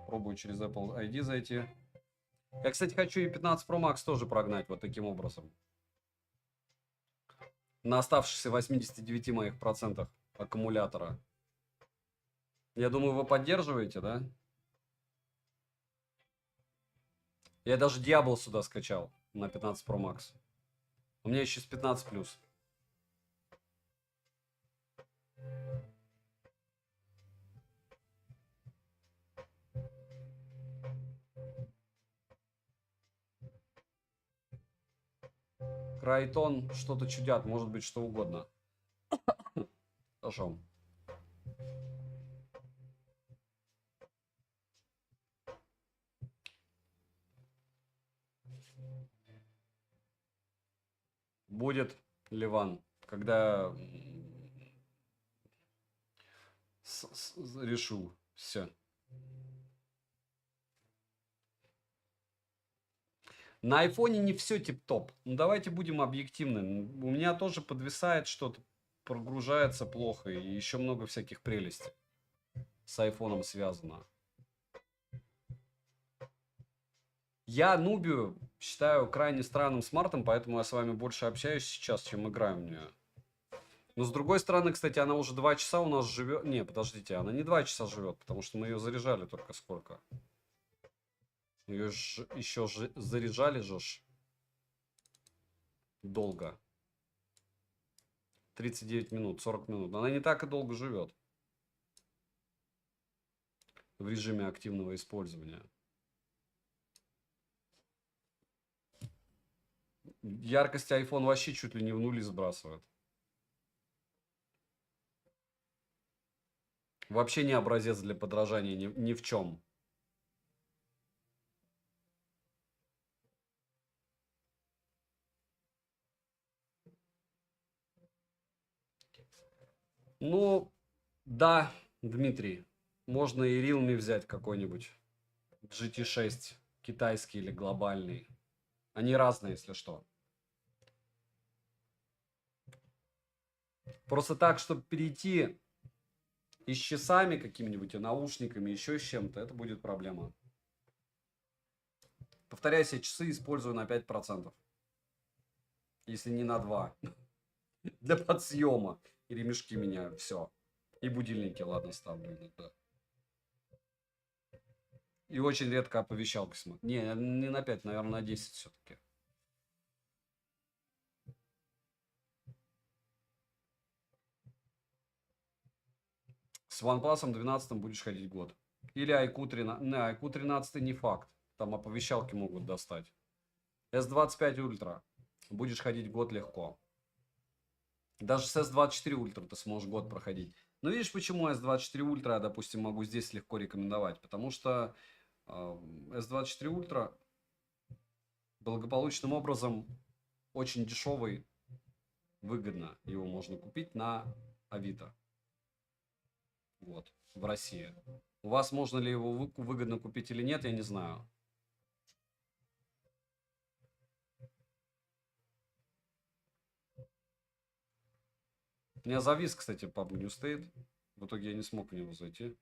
Пробую через Apple ID зайти. Я, кстати, хочу и 15 Pro Max тоже прогнать вот таким образом. На оставшихся 89 моих процентах аккумулятора. Я думаю, вы поддерживаете, да? Я даже Diablo сюда скачал на 15 Pro Max. У меня еще с 15 плюс. Крайтон что-то чудят, может быть что угодно. Хорошо. Будет Ливан, когда решу все. На айфоне не все тип-топ. Ну, давайте будем объективны. У меня тоже подвисает что-то, прогружается плохо, и еще много всяких прелестей с айфоном связано. Я Нубию считаю крайне странным смартом, поэтому я с вами больше общаюсь сейчас, чем играю в нее. Но с другой стороны, кстати, она уже 2 часа у нас живет. Не, подождите, она не 2 часа живет, потому что мы ее заряжали только сколько. Ее еще заряжали же долго. 39 минут, 40 минут. Она не так и долго живет в режиме активного использования. Яркость iPhone вообще чуть ли не в нули сбрасывает. Вообще не образец для подражания ни в чем. Ну, да, Дмитрий. Можно и Realme взять какой-нибудь. GT6, китайский или глобальный. Они разные, если что. Просто так, чтобы перейти и с часами какими-нибудь, и наушниками, еще с чем-то, это будет проблема. Повторяюсь, я часы использую на 5%. Если не на 2. Для подсъема. И ремешки меняю, все. И будильники, ладно, ставлю иногда. И очень редко оповещалки смотрю. Не на 5, наверное, на 10 все-таки. С OnePlus 12 будешь ходить год. Или IQ 13. Не, IQ 13 не факт. Там оповещалки могут достать. S25 Ultra. Будешь ходить год легко. Даже с S24 Ultra ты сможешь год проходить. Но видишь, почему S24 Ultra я, допустим, могу здесь легко рекомендовать? Потому что S24 Ultra благополучным образом очень дешевый, выгодно его можно купить на Авито. Вот, в России. У вас можно ли его выгодно купить или нет, я не знаю. У меня завис, кстати, PUBG не стоит. В итоге я не смог в него зайти.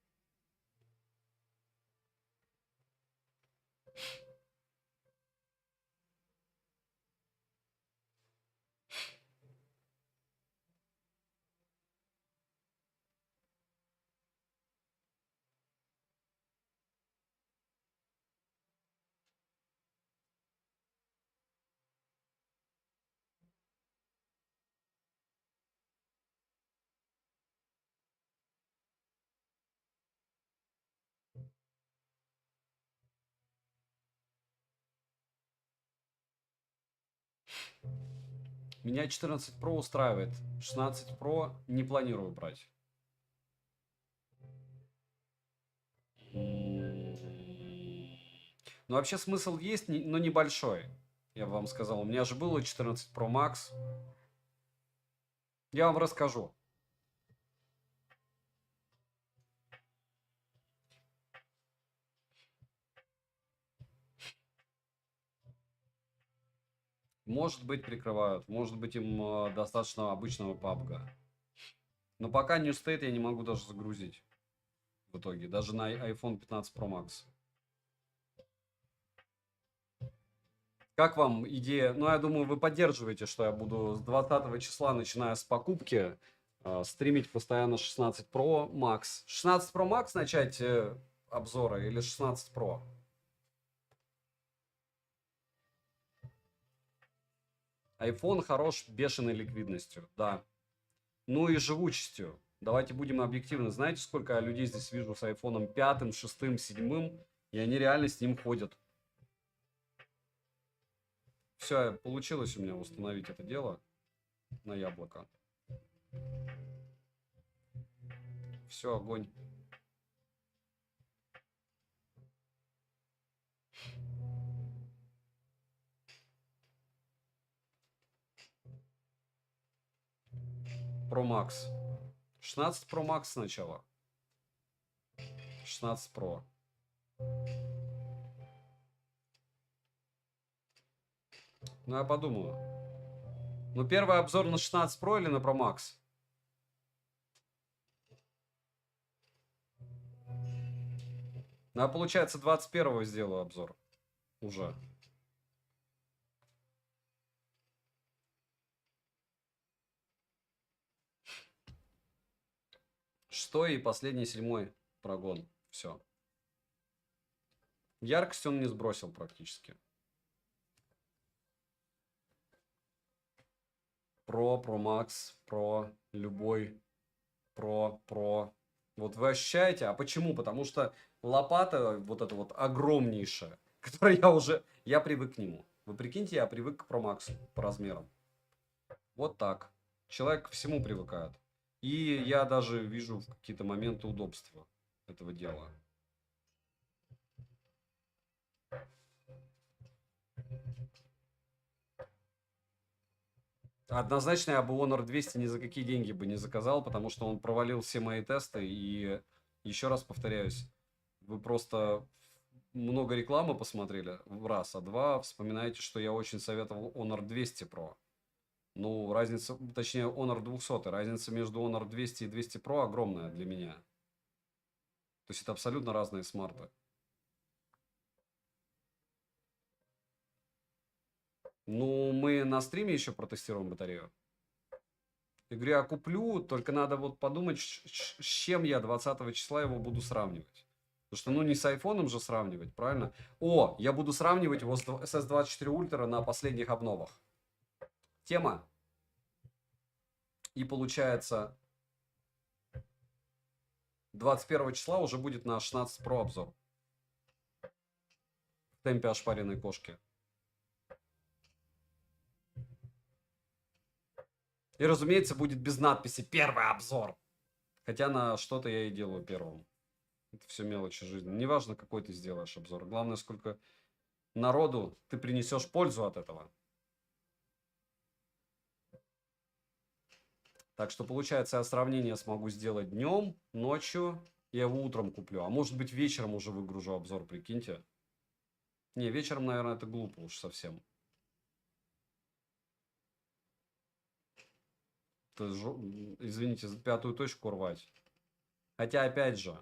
Меня 14 Pro устраивает. 16 Pro не планирую брать. Ну, вообще смысл есть, но небольшой. Я вам сказал, у меня же было 14 Pro Max. Я вам расскажу. Может быть, прикрывают. Может быть, им достаточно обычного PUBG. Но пока New State я не могу даже загрузить. В итоге. Даже на iPhone 15 Pro Max. Как вам идея? Ну, я думаю, вы поддерживаете, что я буду с 20 числа, начиная с покупки, стримить постоянно 16 Pro Max. 16 Pro Max начать обзоры или 16 Pro? iPhone хорош бешеной ликвидностью, да. Ну и живучестью. Давайте будем объективны. Знаете, сколько я людей здесь вижу с iPhone 5, 6, 7, и они реально с ним ходят. Все, получилось у меня установить это дело на яблоко. Все, огонь. Pro Max. 16 Pro Max сначала. 16 Pro. Ну, я подумаю. Ну, первый обзор на 16 Pro или на Pro Max? Ну, а получается, 21-го сделаю обзор. Уже. Шестой и последний, 7-й прогон. Все. Яркость он не сбросил практически. Pro Max, Pro, любой, Pro. Вот вы ощущаете? А почему? Потому что лопата вот эта вот огромнейшая, которой я привык к нему. Вы прикиньте, я привык к Pro Max по размерам. Вот так. Человек ко всему привыкает. И я даже вижу в какие-то моменты удобства этого дела. Однозначно я бы Honor 200 ни за какие деньги бы не заказал, потому что он провалил все мои тесты. И еще раз повторяюсь, вы просто много рекламы посмотрели в раз, а два вспоминаете, что я очень советовал Honor 200 Pro. Ну, разница, точнее, Honor 200, разница между Honor 200 и 200 Pro огромная для меня. То есть это абсолютно разные смарты. Ну, мы на стриме еще протестируем батарею. Я говорю, я куплю, только надо вот подумать, с чем я 20 числа его буду сравнивать. Потому что, ну, не с айфоном же сравнивать, правильно? О, я буду сравнивать его с SS24 Ultra на последних обновах. Тема. И получается, 21 числа уже будет на 16 Pro обзор. В темпе ошпаренной кошки. И, разумеется, будет без надписи «Первый обзор». Хотя на что-то я и делаю первым. Это все мелочи жизни. Неважно, какой ты сделаешь обзор. Главное, сколько народу ты принесешь пользу от этого. Так что, получается, я сравнение смогу сделать днем, ночью. Я его утром куплю. А может быть, вечером уже выгружу обзор, прикиньте. Не, вечером, наверное, это глупо уж совсем. Извините, пятую точку рвать. Хотя, опять же,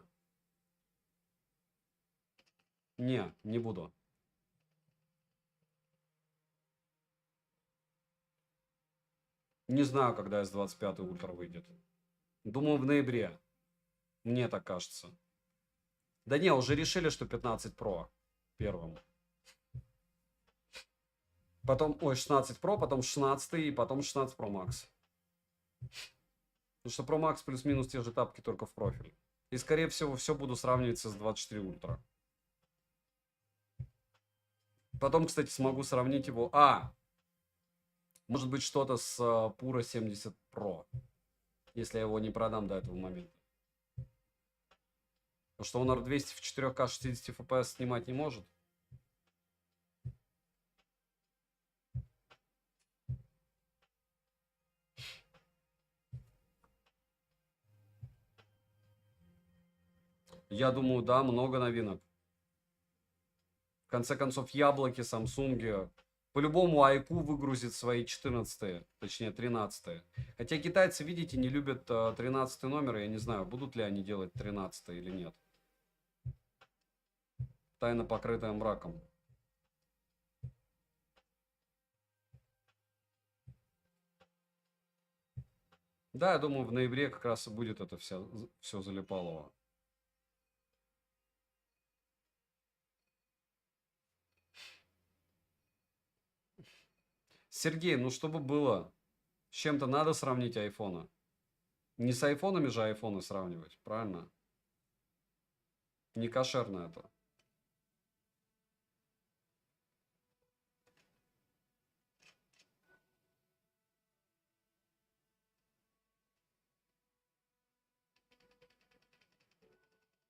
не буду. Не знаю, когда S25 Ultra выйдет. Думаю, в ноябре. Мне так кажется. Да не, уже решили, что 15 Pro первым. Потом, ой, 16 Pro, потом 16 и потом 16 Pro Max. Потому что Pro Max плюс-минус те же тапки, только в профиль. И, скорее всего, все буду сравнивать с 24 Ultra. Потом, кстати, смогу сравнить его... может быть, что-то с Puro 70 Pro. Если я его не продам до этого момента. Потому что Honor 200 в 4К 60 FPS снимать не может. Я думаю, да, много новинок. В конце концов, яблоки, Samsung. По-любому Айку выгрузит свои 14, точнее 13. Хотя китайцы, видите, не любят 13 номер. Я не знаю, будут ли они делать 13 или нет. Тайна, покрытая мраком. Да, я думаю, в ноябре как раз и будет это все залипалово. Сергей, ну чтобы было, с чем-то надо сравнить айфоны. Не с айфонами же айфоны сравнивать, правильно? Не кошерно это.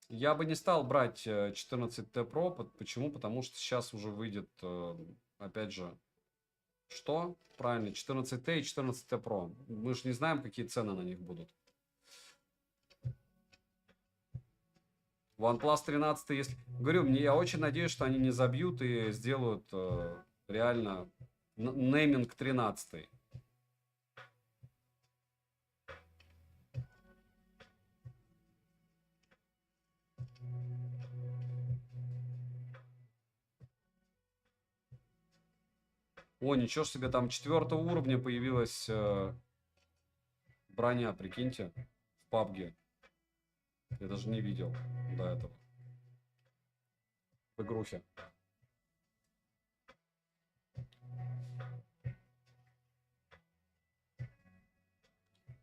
Я бы не стал брать 14T Pro. Почему? Потому что сейчас уже выйдет, опять же, что? Правильно, 14T и 14T Pro. Мы же не знаем, какие цены на них будут. OnePlus 13, если... Говорю, я очень надеюсь, что они не забьют и сделают реально нейминг 13. О, ничего себе, там 4 уровня появилась броня, прикиньте, в PUBG. Я даже не видел до этого. В игрухе.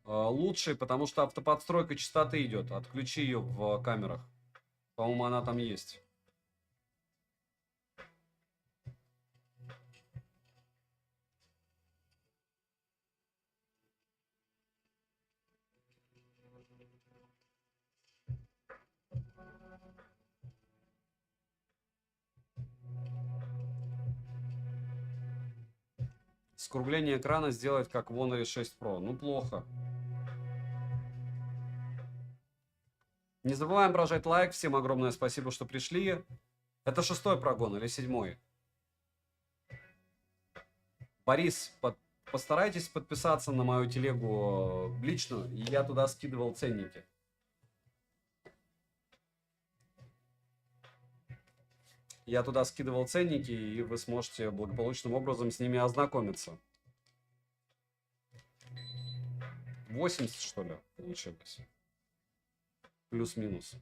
Лучший, потому что автоподстройка частоты идет. Отключи ее в камерах. По-моему, она там есть. Скругление экрана сделать как в Honor 6 Pro. Ну, плохо. Не забываем прожать лайк. Всем огромное спасибо, что пришли. Это 6-й прогон или 7-й? Борис, постарайтесь подписаться на мою телегу личную, и я туда скидывал ценники. Я туда скидывал ценники, и вы сможете благополучным образом с ними ознакомиться. 80, что ли, получилось? Плюс-минус.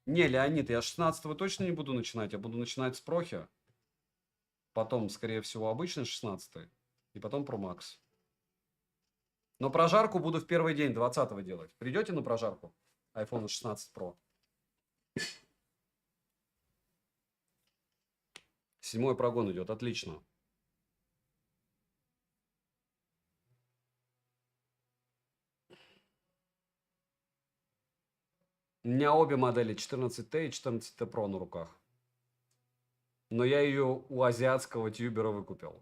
Не, Леонид, я 16-го точно не буду начинать. Я буду начинать с Прохи. Потом, скорее всего, обычный 16-й. И потом Pro Max. Но прожарку буду в первый день 20-го делать. Придете на прожарку? iPhone 16 Pro. 7-й прогон идет. Отлично. У меня обе модели 14T и 14T Pro на руках. Но я ее у азиатского тьюбера выкупил.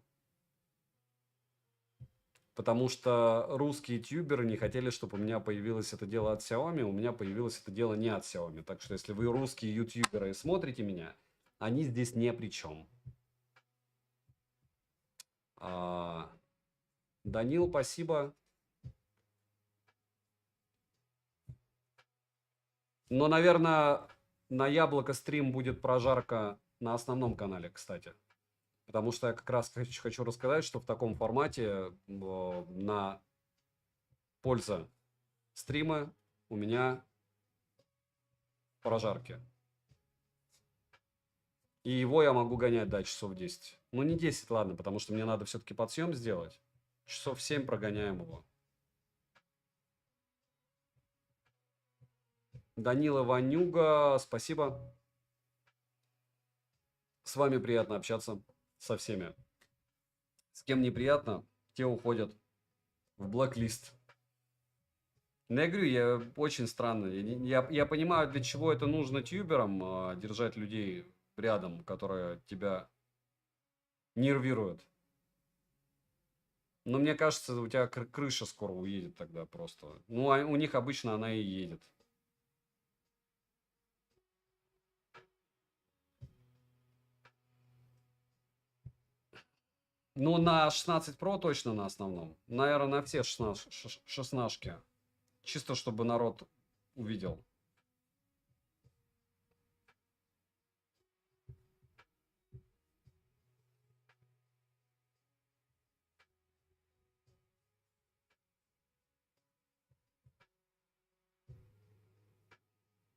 Потому что русские тьюберы не хотели, чтобы у меня появилось это дело от Xiaomi. У меня появилось это дело не от Xiaomi. Так что, если вы русские ютуберы и смотрите меня, они здесь не при чем. Данил, спасибо. Но, наверное, на Яблоко стрим будет прожарка на основном канале, кстати. Потому что я как раз хочу рассказать, что в таком формате на польза стрима у меня прожарки. И его я могу гонять до часов 10. Ну, не 10, ладно, потому что мне надо все-таки подсъем сделать. Часов 7 прогоняем его. Данила Ванюга, спасибо. С вами приятно общаться, со всеми. С кем неприятно, те уходят в блэк-лист. Но я говорю, я очень странно. Я понимаю, для чего это нужно тьюберам, держать людей рядом, которые тебя нервируют. Но мне кажется, у тебя крыша скоро уедет тогда просто. Ну, у них обычно она и едет. Ну, на 16 Pro точно на основном. Наверное, на все 16-шки. Чисто, чтобы народ увидел.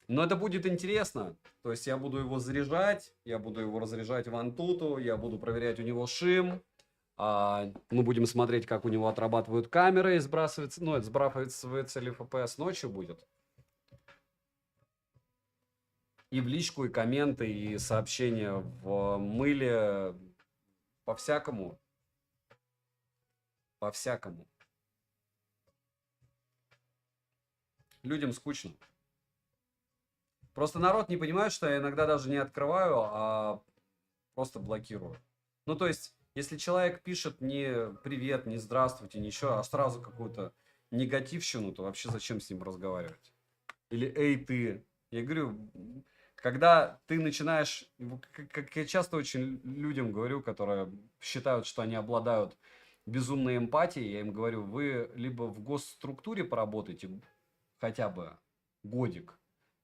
Но это будет интересно. То есть я буду его заряжать, я буду его разряжать в Antutu, я буду проверять у него шим. Мы будем смотреть, как у него отрабатывают камеры, и сбрасывается, ну, это сбрасывается ли FPS ночью будет. И в личку, и комменты, и сообщения в мыле. По-всякому. По-всякому. Людям скучно. Просто народ не понимает, что я иногда даже не открываю, а просто блокирую. Ну, то есть, если человек пишет не привет, не здравствуйте, ничего, а сразу какую-то негативщину, то вообще зачем с ним разговаривать? Или эй, ты. Я говорю, когда ты начинаешь, как я часто очень людям говорю, которые считают, что они обладают безумной эмпатией, я им говорю, вы либо в госструктуре поработаете хотя бы годик,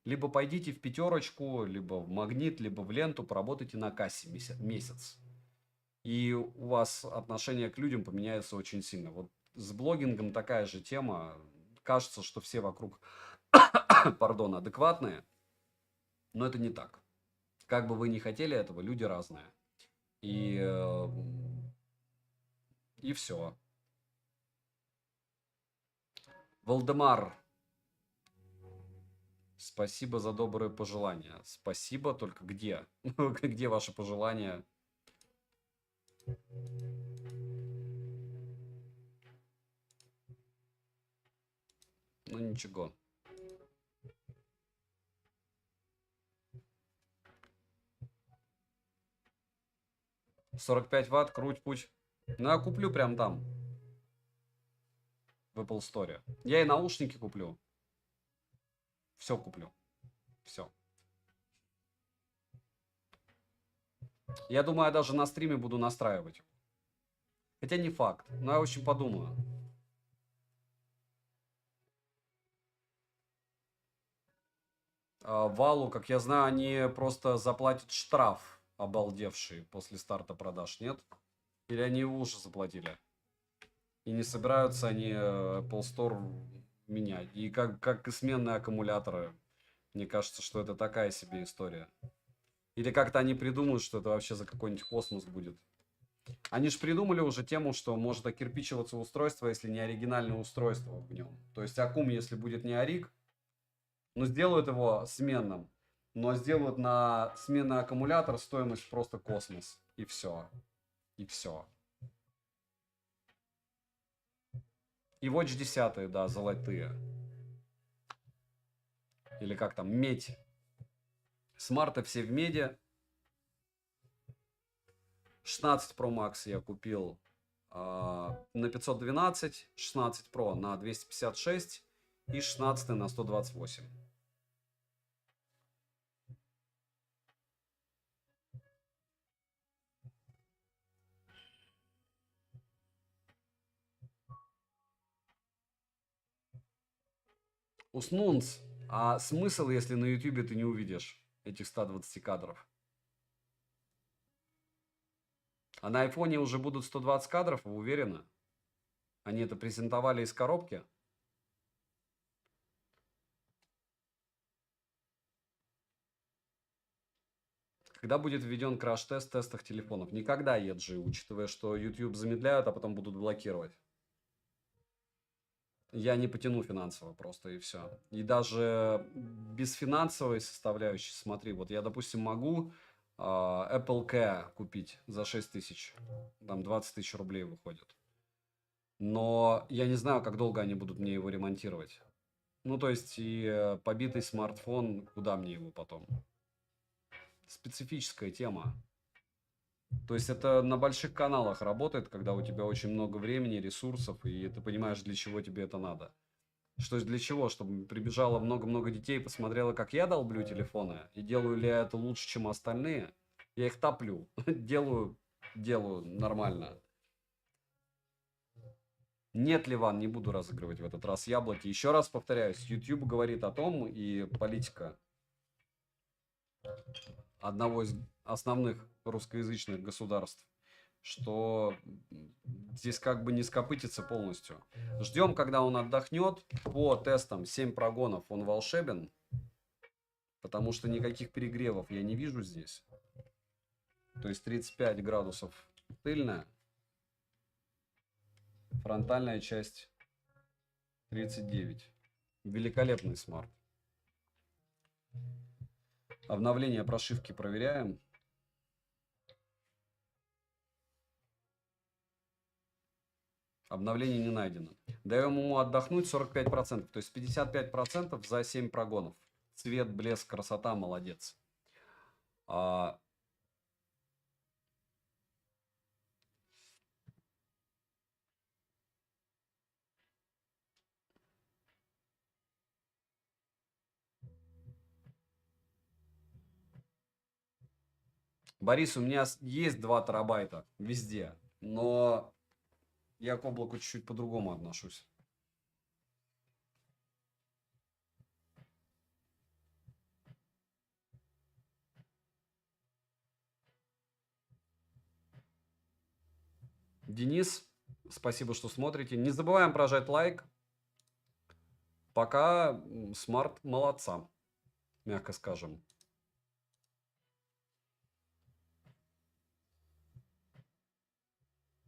либо пойдите в пятерочку, либо в магнит, либо в ленту, поработайте на кассе месяц. И у вас отношение к людям поменяется очень сильно. Вот с блогингом такая же тема. Кажется, что все вокруг, пардон, адекватные, но это не так. Как бы вы ни хотели этого, люди разные. И все. Валдемар, спасибо за добрые пожелания. Спасибо, только где? Где ваши пожелания? Ну ничего. 45 ватт, круть путь. Ну, я куплю прям там. В Apple Store. Я и наушники куплю. Все куплю. Все. Я думаю, я даже на стриме буду настраивать. Хотя не факт. Но я, в общем, подумаю. Валу, как я знаю, они просто заплатят штраф обалдевший после старта продаж, нет? Или они его уже заплатили? И не собираются они Apple Store менять. И как и сменные аккумуляторы. Мне кажется, что это такая себе история. Или как-то они придумают, что это вообще за какой-нибудь космос будет. Они же придумали уже тему, что может окирпичиваться устройство, если не оригинальное устройство в нем. То есть аккум, если будет не ориг, ну сделают его сменным. Но сделают на сменный аккумулятор стоимость просто космос. И все. И все. И Watch 10, да, золотые. Или как там, медь. Смарты все в меди. 16 Pro Max я купил на 512, 16 Pro на 256 и 16 на 128. Уснунц. А смысл, если на YouTube ты не увидишь этих 120 кадров? А на айфоне уже будут 120 кадров, вы уверены? Они это презентовали из коробки? Когда будет введен краш-тест в тестах телефонов? Никогда, EG, учитывая, что YouTube замедляют, а потом будут блокировать. Я не потяну финансово просто, и все. И даже без финансовой составляющей, смотри, вот я, допустим, могу Apple Care купить за 6 тысяч. Там 20 тысяч рублей выходит. Но я не знаю, как долго они будут мне его ремонтировать. Ну, то есть, и побитый смартфон, куда мне его потом? Специфическая тема. То есть, это на больших каналах работает, когда у тебя очень много времени, ресурсов, и ты понимаешь, для чего тебе это надо. Что для чего? Чтобы прибежало много-много детей и посмотрело, как я долблю телефоны, и делаю ли я это лучше, чем остальные. Я их топлю. Делаю нормально. Нет, Ливан, не буду разыгрывать в этот раз яблоки. Еще раз повторяюсь, YouTube говорит о том, и политика одного из основных русскоязычных государств, что здесь как бы не скопытится полностью. Ждем, когда он отдохнет. По тестам 7 прогонов он волшебен, потому что никаких перегревов я не вижу здесь. То есть 35 градусов тыльная, фронтальная часть 39. Великолепный смарт. Обновление прошивки проверяем. Обновление не найдено. Даем ему отдохнуть 45%. То есть 55% за 7 прогонов. Цвет, блеск, красота, молодец. Борис, у меня есть 2 терабайта везде. Но я к облаку чуть-чуть по-другому отношусь. Денис, спасибо, что смотрите. Не забываем прожать лайк. Пока смарт молодца, мягко скажем.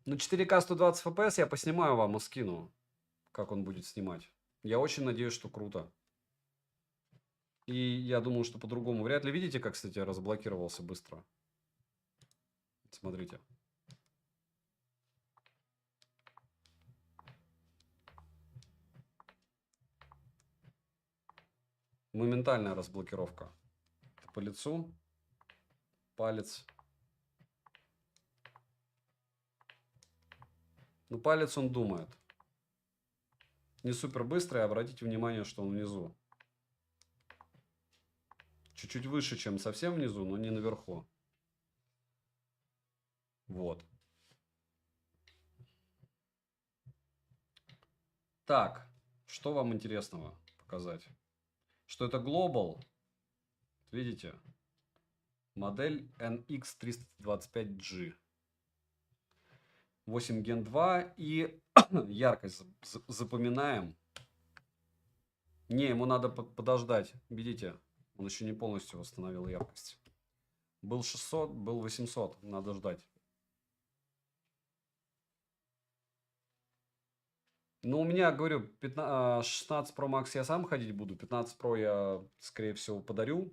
Ну, 4К 120 FPS я поснимаю вам и скину, как он будет снимать. Я очень надеюсь, что круто. И я думаю, что по-другому. Вряд ли видите, как, кстати, разблокировался быстро. Смотрите. Моментальная разблокировка. По лицу. Палец. Ну, палец он думает. Не супер быстрый, обратите внимание, что он внизу. Чуть-чуть выше, чем совсем внизу, но не наверху. Вот. Так, что вам интересного показать? Что это Global? Видите? Модель NX325G. 8 Gen 2 и яркость запоминаем. Не, ему надо подождать. Видите? Он еще не полностью восстановил яркость. Был 600, был 800. Надо ждать. Ну, у меня, говорю, 16 Pro Max я сам ходить буду. 15 Pro я, скорее всего, подарю.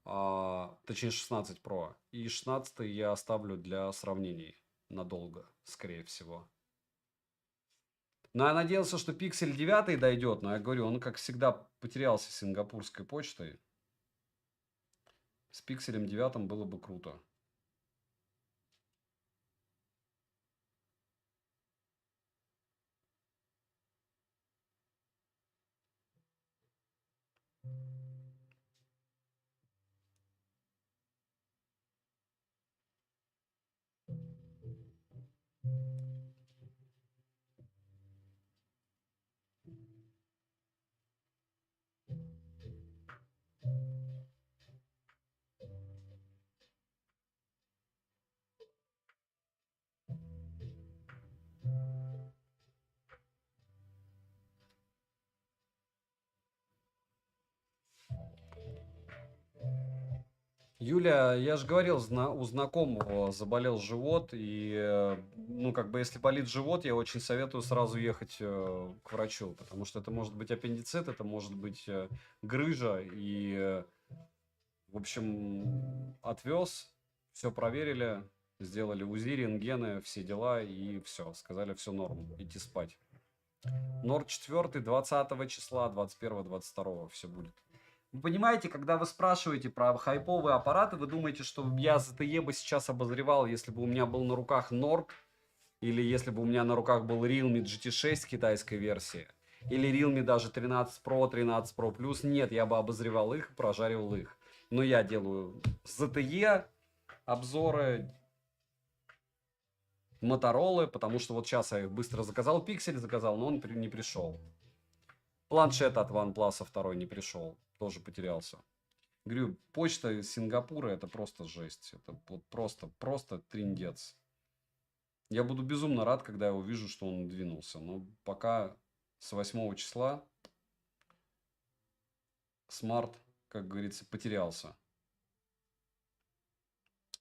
Точнее, 16 Pro. И 16 я оставлю для сравнений. Надолго, скорее всего. Но я надеялся, что Pixel 9 дойдет. Но я говорю, он, как всегда, потерялся сингапурской почтой. С Pixel 9 было бы круто. Юля, я же говорил, у знакомого заболел живот, и, ну, как бы, если болит живот, я очень советую сразу ехать к врачу, потому что это может быть аппендицит, это может быть грыжа, и, в общем, отвез, все проверили, сделали УЗИ, рентгены, все дела, и все, сказали, все норм, идти спать. Норд 4, 20 числа, 21, 22 все будет. Вы понимаете, когда вы спрашиваете про хайповые аппараты, вы думаете, что я ZTE бы сейчас обозревал, если бы у меня был на руках Nord, или если бы у меня на руках был Realme GT6 китайской версии, или Realme даже 13 Pro, 13 Pro Plus. Нет, я бы обозревал их, прожаривал их. Но я делаю ZTE обзоры, Моторолы, потому что вот сейчас я их быстро заказал, Pixel заказал, но он не пришел. Планшет от OnePlus 2 не пришел, тоже потерялся. Говорю, почта из Сингапура это просто жесть. Это вот просто триндец. Я буду безумно рад, когда я увижу, что он двинулся. Но пока с 8 числа смарт, как говорится, потерялся.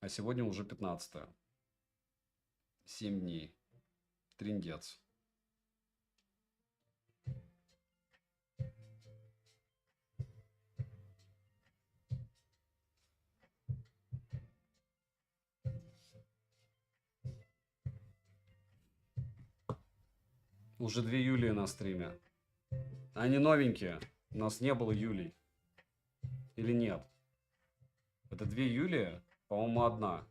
А сегодня уже 15. 7 дней. Триндец. Уже 2 Юлии на стриме. Они новенькие. У нас не было Юлий. Или нет? Это 2 Юлии? По-моему, одна.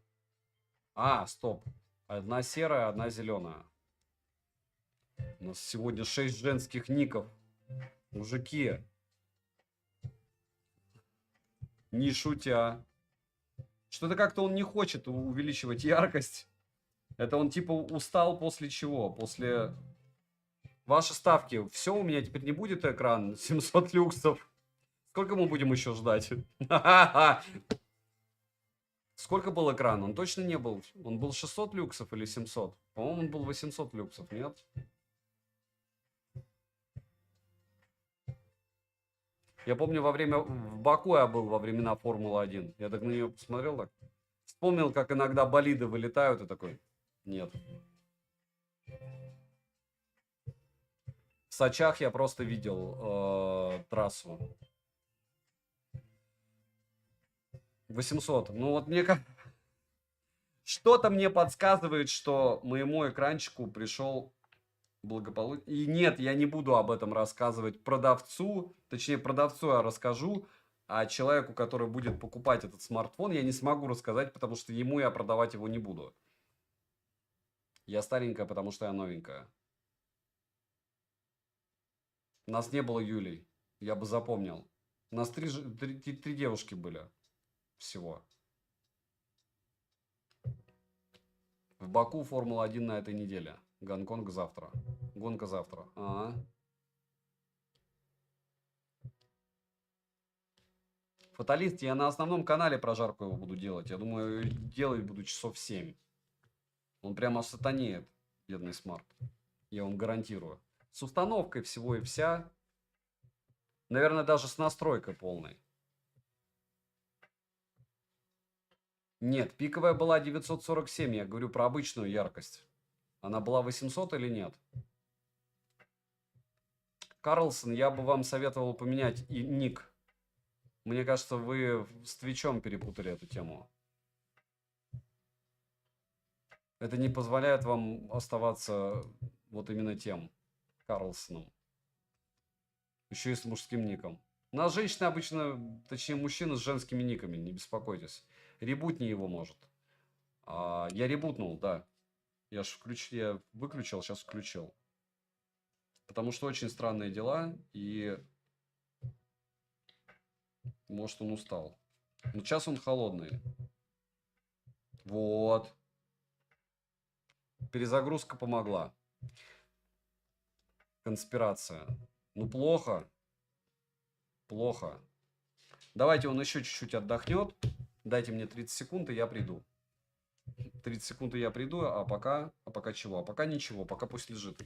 Стоп. Одна серая, одна зеленая. У нас сегодня 6 женских ников. Мужики. Не шутя. Что-то как-то он не хочет увеличивать яркость. Это он типа устал после чего? После... Ваши ставки. Все, у меня теперь не будет экран 700 люксов. Сколько мы будем еще ждать? Сколько был экран? Он точно не был. Он был 600 люксов или 700? По-моему, он был 800 люксов, нет? Я помню, в Баку я был во времена Формулы-1. Я так на нее посмотрел, так. Вспомнил, как иногда болиды вылетают и такой, нет. В Сочах я просто видел трассу. 800. Ну вот мне как... Что-то мне подсказывает, что моему экранчику пришел благополучно. И нет, я не буду об этом рассказывать продавцу. Точнее, продавцу я расскажу. А человеку, который будет покупать этот смартфон, я не смогу рассказать, потому что ему я продавать его не буду. Я старенькая, потому что я новенькая. У нас не было Юлей. Я бы запомнил. У нас три девушки были всего. В Баку Формула-1 на этой неделе. Гонконг завтра. Гонка завтра. Фаталист, я на основном канале прожарку его буду делать. Я думаю, делать буду часов 7. Он прямо сатанеет, бедный смарт. Я вам гарантирую. С установкой всего и вся. Наверное, даже с настройкой полной. Нет, пиковая была 947. Я говорю про обычную яркость. Она была 800 или нет? Карлсон, я бы вам советовал поменять и ник. Мне кажется, вы с Твичом перепутали эту тему. Это не позволяет вам оставаться вот именно тем Карлсоном. Еще и с мужским ником. У нас женщины обычно, точнее мужчины с женскими никами, не беспокойтесь. Ребутни его может. Я ребутнул, да. Я выключил, сейчас включил. Потому что очень странные дела, и может он устал. Но сейчас он холодный. Вот. Перезагрузка помогла. Конспирация. Ну, плохо. Плохо. Давайте он еще чуть-чуть отдохнет. Дайте мне 30 секунд, и я приду. 30 секунд, и я приду, а пока чего? А пока ничего, пока пусть лежит.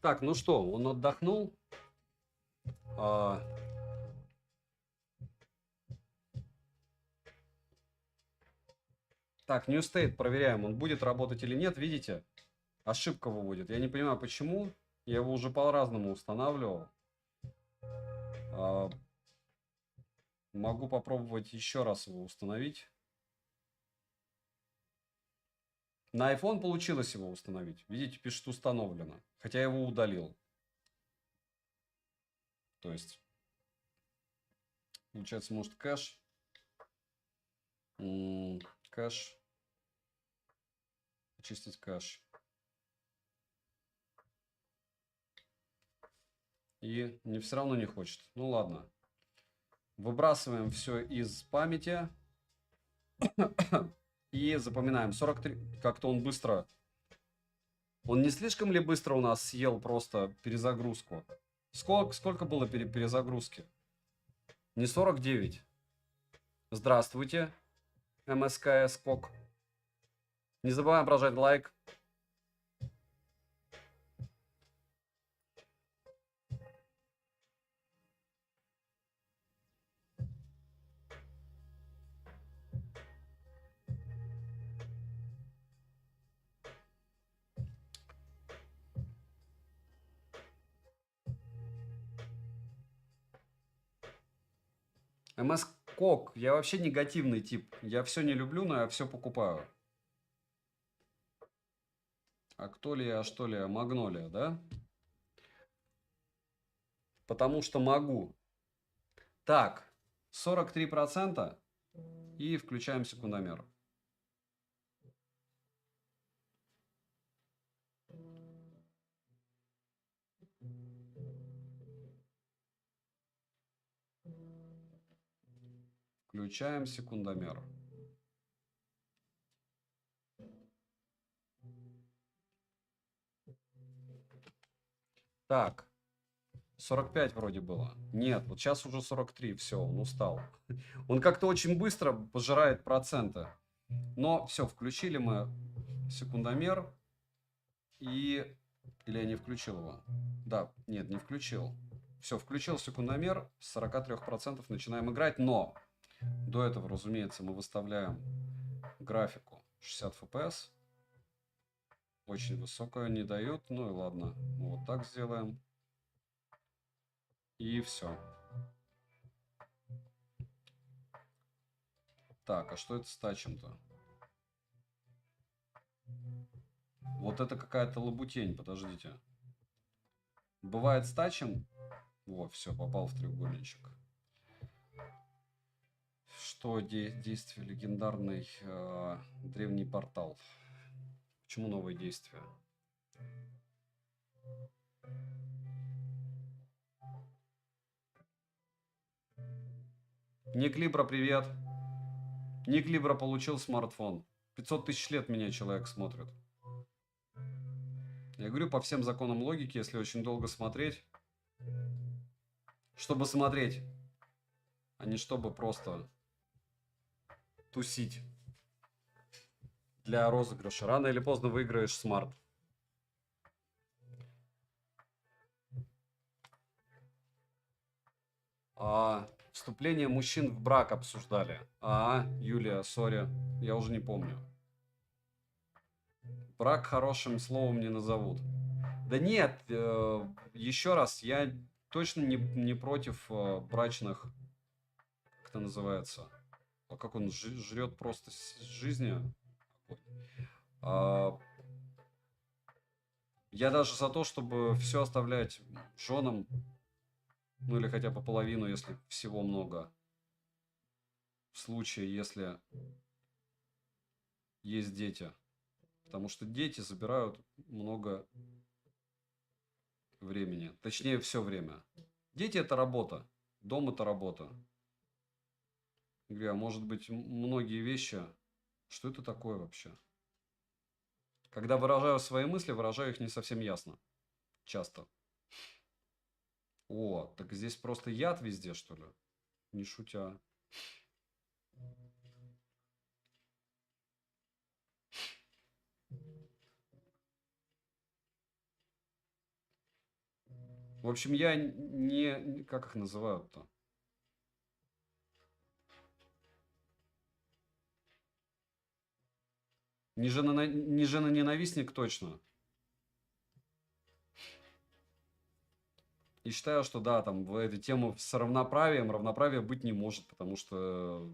Так, ну что, он отдохнул. Так, New State проверяем, он будет работать или нет. Видите? Ошибка выводит. Я не понимаю, почему. Я его уже по-разному устанавливал. Могу попробовать еще раз его установить. На iPhone получилось его установить. Видите, пишет установлено. Хотя я его удалил. То есть, получается, может, кэш. Кэш. Очистить кэш. И не все равно не хочет. Ну ладно. Выбрасываем все из памяти. И запоминаем. 43. Как-то он быстро. Он не слишком ли быстро у нас съел просто перезагрузку? Сколько было перезагрузки? Не 49. Здравствуйте. МСКС Кок. Не забываем прожать лайк. МС Кок. Я вообще негативный тип. Я все не люблю, но я все покупаю. Актолия, что ли, Магнолия, да? Потому что могу. Так, 43%. И включаем секундомер. Включаем секундомер. Так. 45 вроде было. Нет, вот сейчас уже 43. Все, он устал. Он как-то очень быстро пожирает проценты. Но все, включили мы секундомер. И... Или я не включил его? Да, нет, не включил. Все, включил секундомер. С 43% начинаем играть. Но до этого, разумеется, мы выставляем графику 60 FPS. Очень высокую не дают. Ну и ладно. Мы вот так сделаем. И все. Так, а что это с тачем-то? Вот это какая-то лабутень, подождите. Бывает с тачем. Во, все, попал в треугольничек. Что действие легендарный древний портал? Почему новые действия? Ник Либра, привет. Ник Либра получил смартфон. 500 тысяч лет меня человек смотрит. Я говорю, по всем законам логики, если очень долго смотреть, чтобы смотреть, а не чтобы просто тусить. Для розыгрыша. Рано или поздно выиграешь смарт. Вступление мужчин в брак обсуждали. Юлия, сори, я уже не помню. Брак хорошим словом не назовут. Да нет, еще раз, я точно не против брачных, как это называется, как он жрет просто жизни. Я даже за то, чтобы все оставлять женам, ну или хотя бы половину, если всего много. В случае, если есть дети. Потому что дети забирают много времени. Точнее, все время. Дети – это работа. Дом – это работа. Говорю, а может быть, многие вещи... Что это такое вообще? Когда выражаю свои мысли, выражаю их не совсем ясно. Часто. О, так здесь просто яд везде, что ли? Не шутя. В общем, я не... Как их называют-то? Не жена-ненавистник точно. И считаю, что да, там в этой тему с равноправием, равноправия быть не может, потому что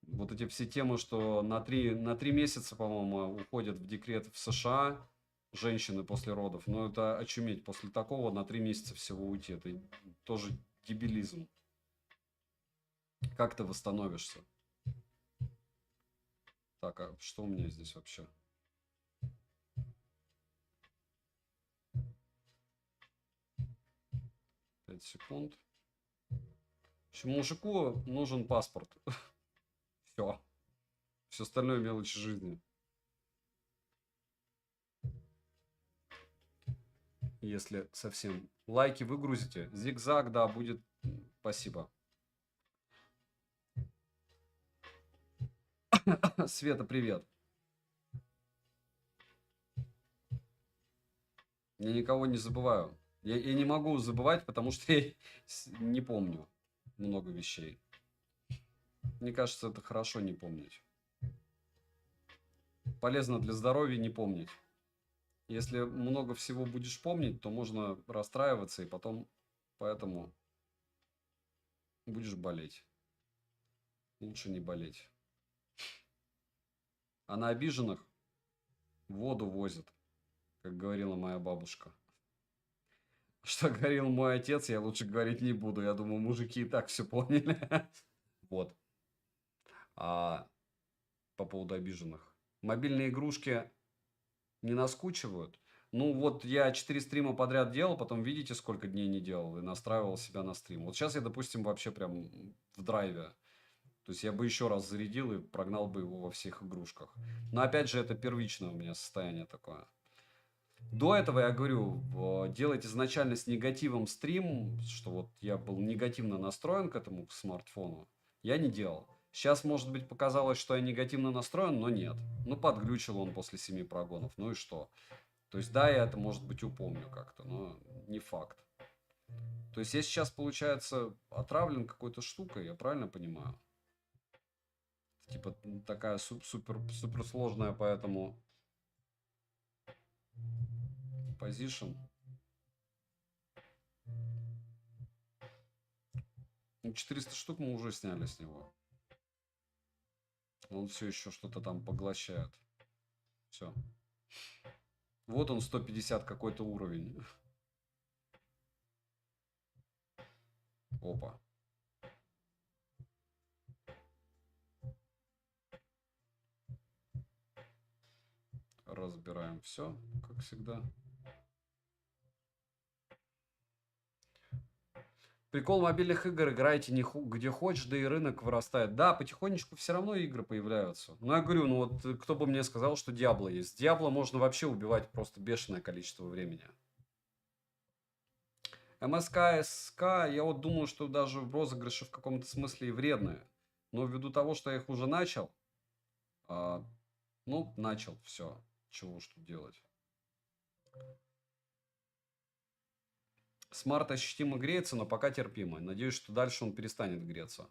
вот эти все темы, что на 3 месяца, по-моему, уходят в декрет в США женщины после родов, ну это очуметь, после такого на 3 месяца всего уйти, это тоже дебилизм. Как ты восстановишься? Так, а что у меня здесь вообще? Пять секунд. В общем, мужику нужен паспорт. Все. Все остальное мелочи жизни. Если совсем. Лайки выгрузите. Зигзаг, да, будет. Спасибо. Света, привет. Я никого не забываю. Я не могу забывать, потому что я не помню много вещей. Мне кажется, это хорошо не помнить. Полезно для здоровья не помнить. Если много всего будешь помнить, то можно расстраиваться, и потом поэтому будешь болеть. Лучше не болеть. А на обиженных воду возят, как говорила моя бабушка. Что говорил мой отец, я лучше говорить не буду. Я думаю, мужики и так все поняли. Вот. А по поводу обиженных. Мобильные игрушки не наскучивают. Ну, вот я 4 стрима подряд делал, потом видите, сколько дней не делал, и настраивал себя на стрим. Вот сейчас я, допустим, вообще прям в драйве. То есть я бы еще раз зарядил и прогнал бы его во всех игрушках. Но опять же, это первичное у меня состояние такое. До этого, я говорю, делать изначально с негативом стрим, что вот я был негативно настроен к этому к смартфону, я не делал. Сейчас, может быть, показалось, что я негативно настроен, но нет. Ну, подглючил он после 7 прогонов, ну и что? То есть, да, я это, может быть, упомню как-то, но не факт. То есть, я сейчас, получается, отравлен какой-то штукой, я правильно понимаю? Типа, такая супер сложная, поэтому позишн. Ну, 400 штук мы уже сняли с него. Он все еще что-то там поглощает. Все. Вот он 150 какой-то уровень. Опа. Разбираем все, как всегда. Прикол мобильных игр, играйте не где хочешь, да и рынок вырастает. Да, потихонечку все равно игры появляются. Но я говорю, ну вот кто бы мне сказал, что Диабло есть. Диабло можно вообще убивать просто бешеное количество времени. МСК, СК, я вот думаю, что даже в розыгрыше в каком-то смысле и вредные. Но ввиду того, что я их уже начал, ну, начал, все. Чего уж тут делать. Смарт ощутимо греется, но пока терпимо. Надеюсь, что дальше он перестанет греться.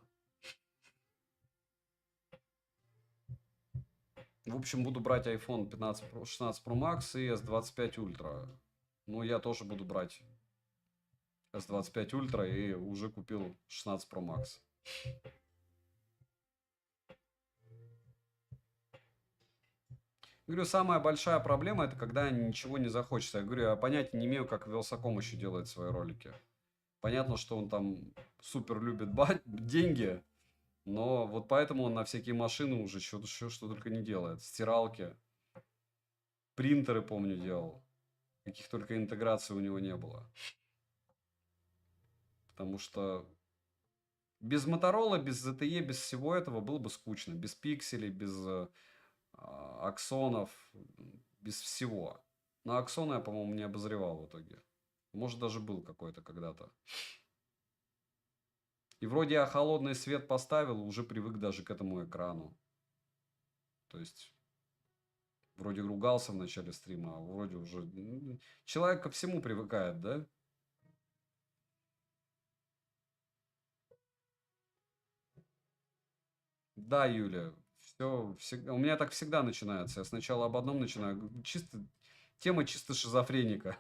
В общем, буду брать iPhone 15, 16 Pro Max и S25 Ultra. Ну, я тоже буду брать S25 Ultra и уже купил 16 Pro Max. Говорю, самая большая проблема это когда ничего не захочется. Я говорю, я понятия не имею, как Wylsacom еще делает свои ролики. Понятно, что он там супер любит деньги, но вот поэтому он на всякие машины уже что только не делает. Стиралки, принтеры, помню, делал. Каких только интеграций у него не было. Потому что без Motorola, без ZTE, без всего этого было бы скучно. Без пикселей, без аксонов, без всего. Но аксона я, по-моему, не обозревал в итоге. Может, даже был какой-то когда-то. И вроде я холодный свет поставил, уже привык даже к этому экрану. То есть, вроде ругался в начале стрима, а вроде уже... Человек ко всему привыкает, да? Да, Юля, все, всегда, у меня так всегда начинается. Я сначала об одном начинаю. Тема чисто шизофреника.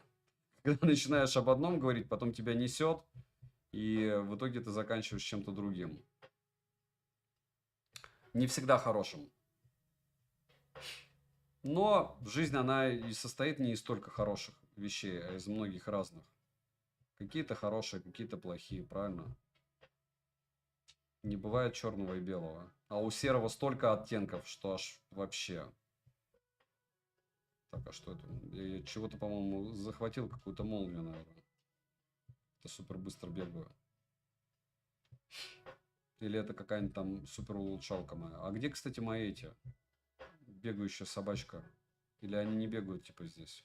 Когда начинаешь об одном говорить, потом тебя несет, и в итоге ты заканчиваешь чем-то другим. Не всегда хорошим. Но жизнь, она и состоит не из только хороших вещей, а из многих разных. Какие-то хорошие, какие-то плохие, правильно? Не бывает черного и белого. А у серого столько оттенков, что аж вообще. Так, а что это? Я чего-то, по-моему, захватил какую-то молнию, наверное. Это супер быстро бегаю. Или это какая-нибудь там супер улучшалка моя. А где, кстати, мои эти? Бегающая собачка. Или они не бегают, типа, здесь?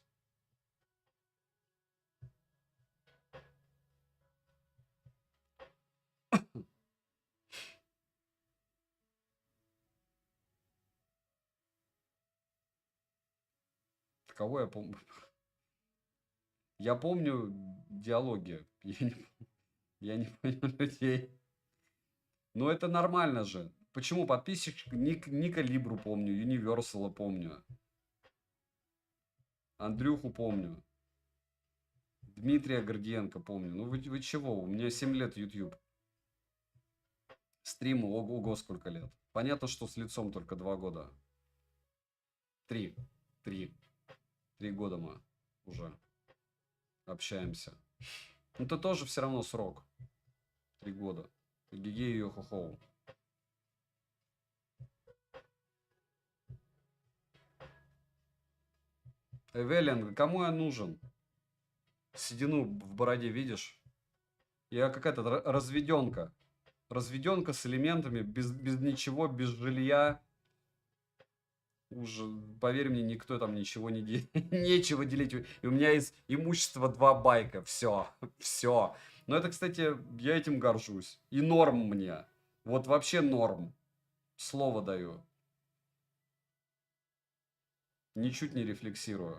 Кого я помню? Я помню диалоги. Я не помню людей. Но это нормально же. Почему подписчик Ника Либру помню, Юниверсала помню, Андрюху помню, Дмитрия Гордиенко помню. Ну вы чего? У меня 7 лет YouTube. Стриму, ого, сколько лет. Понятно, что с лицом только 2 года. 3. 3. 3 года мы уже общаемся. Ну это тоже все равно срок. 3 года. Гигей и йо-хо-хоу. Эвелин, кому я нужен? Седину в бороде видишь? Я какая-то разведенка. Разведенка с элементами, без ничего, без жилья. Уже, поверь мне, никто там ничего не делит. Нечего делить. И у меня из имущества 2 байка. Все. Все. Но это, кстати, я этим горжусь. И норм мне. Вот вообще норм. Слово даю. Ничуть не рефлексирую.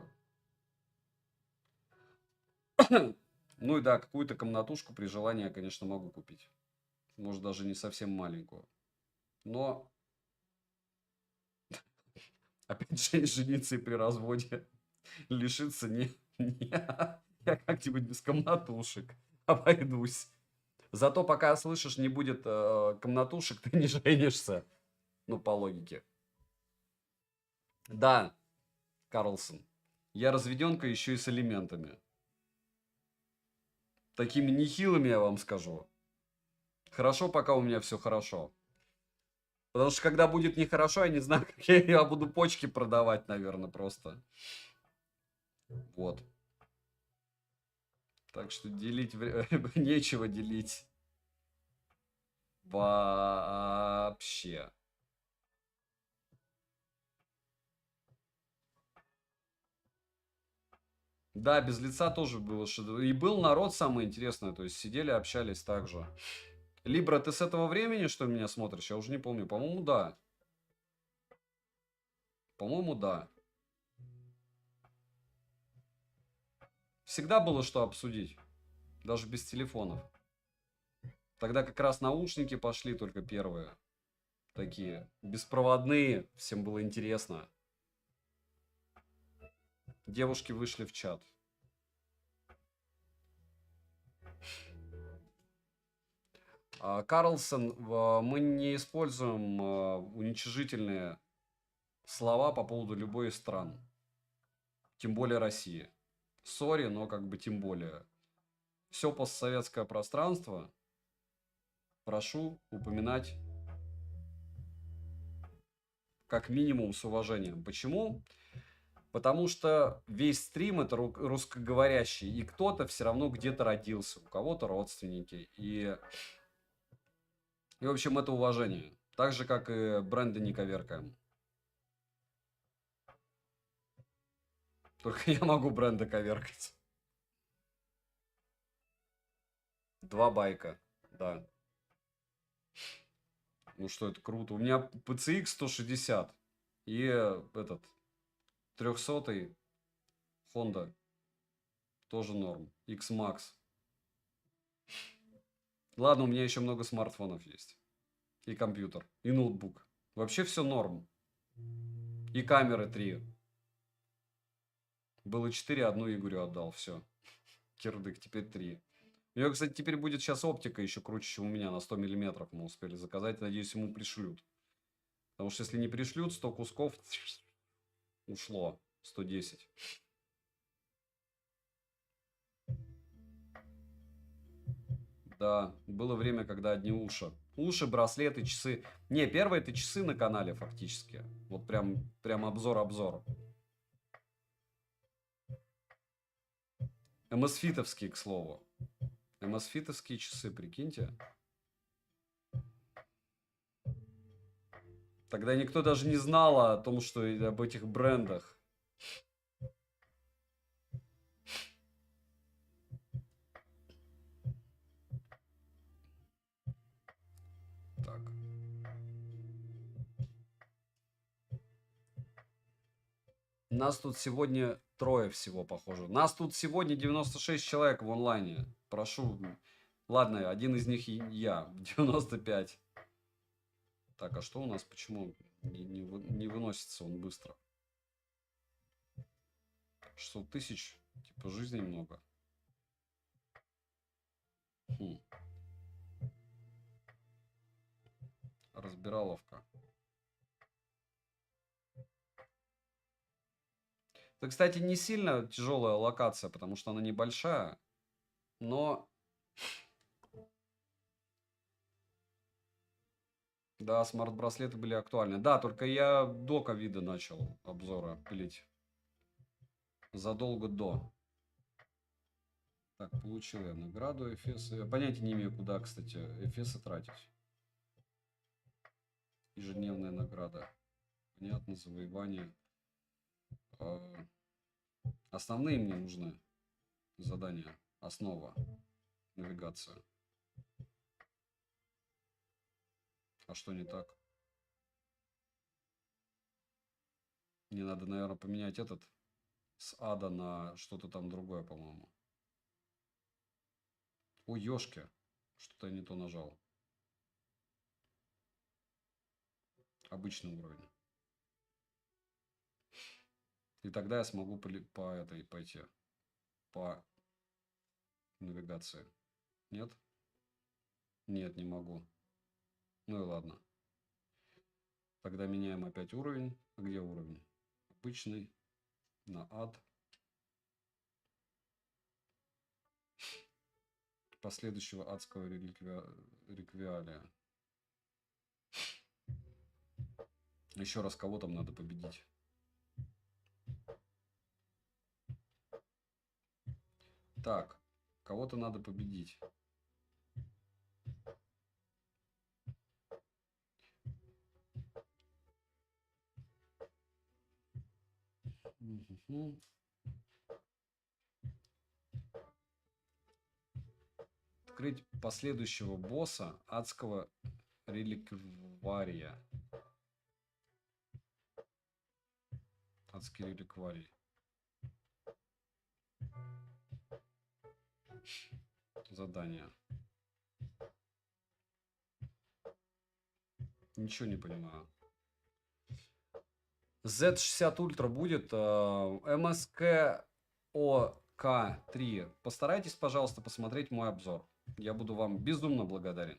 Ну и да, какую-то комнатушку при желании я, конечно, могу купить. Может, даже не совсем маленькую. Но, опять же, жениться и при разводе лишиться не я как-нибудь без комнатушек обойдусь. Зато пока, слышишь, не будет комнатушек, ты не женишься. Ну, по логике. Да, Карлсон. Я разведенка еще и с элементами. Такими нехилыми, я вам скажу. Хорошо, пока у меня все хорошо. Потому что когда будет нехорошо, я не знаю, как я буду почки продавать, наверное, просто. Вот. Так что делить нечего делить. Вообще. Да, без лица тоже было. И был народ самое интересное. То есть сидели, общались так же. Либра, ты с этого времени, что ли, меня смотришь? Я уже не помню. По-моему, да. По-моему, да. Всегда было что обсудить. Даже без телефонов. Тогда как раз наушники пошли только первые. Такие беспроводные. Всем было интересно. Девушки вышли в чат. Карлсон, мы не используем уничижительные слова по поводу любой из стран. Тем более России. Сори, но как бы тем более. Все постсоветское пространство прошу упоминать как минимум с уважением. Почему? Потому что весь стрим это русскоговорящий, и кто-то все равно где-то родился, у кого-то родственники. И в общем, это уважение. Так же, как и бренды не коверкаем. Только я могу бренды коверкать. 2 байка, да. Ну что, это круто. У меня PCX 160 и этот 300 Honda тоже норм. X-Max. Ладно, у меня еще много смартфонов есть. И компьютер, и ноутбук. Вообще все норм. И камеры 3. Было 4, одну Игорю отдал. Все. Кирдык, теперь 3. У него, кстати, теперь будет сейчас оптика еще круче, чем у меня. На 100 миллиметров мы успели заказать. Надеюсь, ему пришлют. Потому что если не пришлют, 100 кусков ушло. 110. Да, было время, когда одни уши. Уши, браслеты, часы. Не, первые это часы на канале фактически. Вот прям обзор-обзор. МСФитовские, к слову. МСФитовские часы, прикиньте. Тогда никто даже не знал о том, что об этих брендах. Так. Нас тут сегодня 3 всего, похоже. Нас тут сегодня 96 человек в онлайне. Прошу. Ладно, один из них я. 95. Так, а что у нас? Почему не выносится он быстро? 600 тысяч. Типа жизни много. Хм. Разбираловка. Это, кстати, не сильно тяжелая локация, потому что она небольшая. Но... Да, смарт-браслеты были актуальны. Да, только я до ковида начал обзоры пилить. Задолго до. Так, получил я награду Эфеса. Я понятия не имею, куда, кстати, Эфеса тратить. Ежедневная награда. Понятно, завоевание. Основные мне нужны задания. Основа. Навигация. А что не так? Мне надо, наверное, поменять этот с ада на что-то там другое, по-моему. Ой, ёшки. Что-то я не то нажал. Обычный уровень. И тогда я смогу по этой пойти. По навигации. Нет? Нет, не могу. Ну и ладно. Тогда меняем опять уровень. Где уровень? Обычный. На ад. Последующего адского реквиалия. Еще раз, кого там надо победить? Так, кого-то надо победить. Угу. Открыть последующего босса адского реликвария. Адский реликварий. Задание. Ничего не понимаю. Z60 Ultra будет. МСК ОК3. Постарайтесь, пожалуйста, посмотреть мой обзор. Я буду вам безумно благодарен.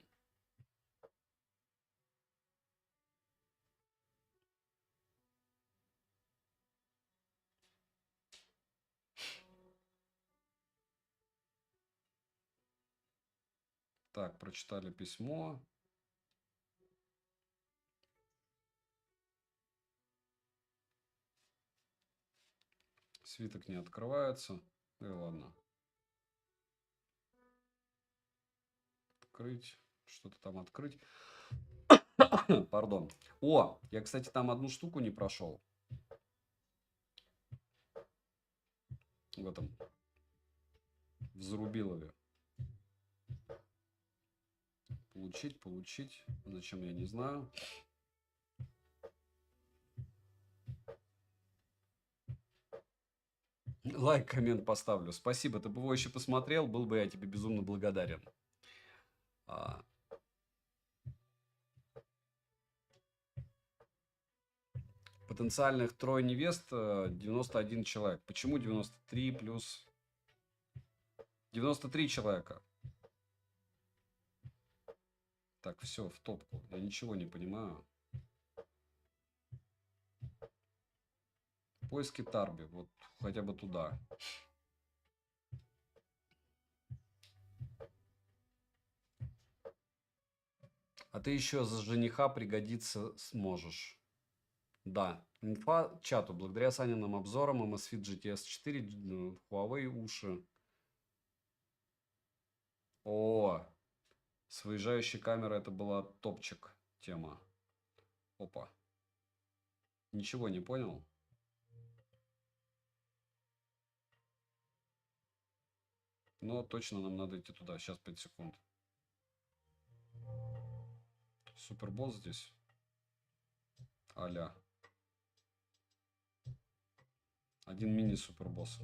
Так, прочитали письмо. Свиток не открывается. И ладно. Открыть. Что-то там открыть. Пардон. О, я, кстати, там одну штуку не прошел. В этом. В Зарубилове. Получить. Зачем, я не знаю. Лайк, коммент поставлю. Спасибо, ты бы его еще посмотрел, был бы я тебе безумно благодарен. Потенциальных трое невест 91 человек. Почему 93 плюс 93 человека? Так, все, в топку. Я ничего не понимаю. Поиски Тарби. Вот хотя бы туда. А ты еще за жениха пригодиться сможешь. Да. Инфа чату. Благодаря Саниным обзорам Amazfit GTS 4, Huawei уши. О, с выезжающей камерой это была топчик тема. Опа. Ничего не понял. Но точно нам надо идти туда. Сейчас 5 секунд. Супербосс здесь. Аля. Один мини супербосс.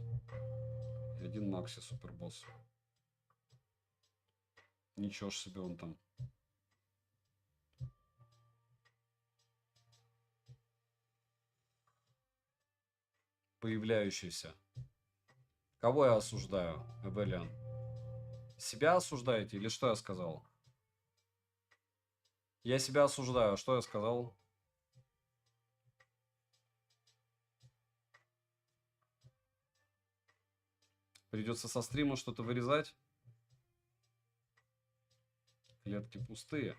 И один макси супербосс. Ничего ж себе он там. Появляющийся. Кого я осуждаю, Эбелиан? Себя осуждаете или что я сказал? Я себя осуждаю. Что я сказал? Придется со стрима что-то вырезать. Клетки пустые.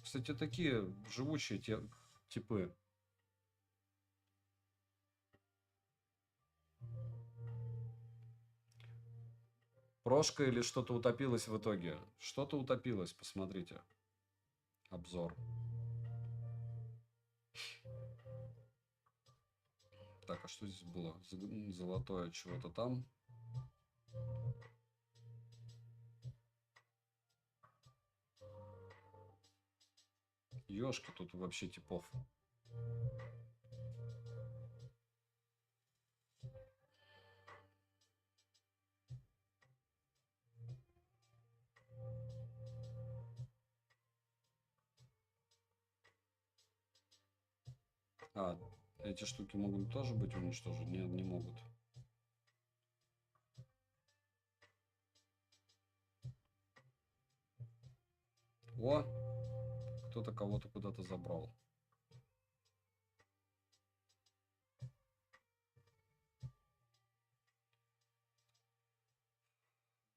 Кстати, такие живучие типы. Прошка или что-то утопилось в итоге? Что-то утопилось, посмотрите. Обзор. Так, а что здесь было? Золотое чего-то там. Ёшки, тут вообще типов. А, эти штуки могут тоже быть уничтожены? Нет, не могут. О, кто-то кого-то куда-то забрал.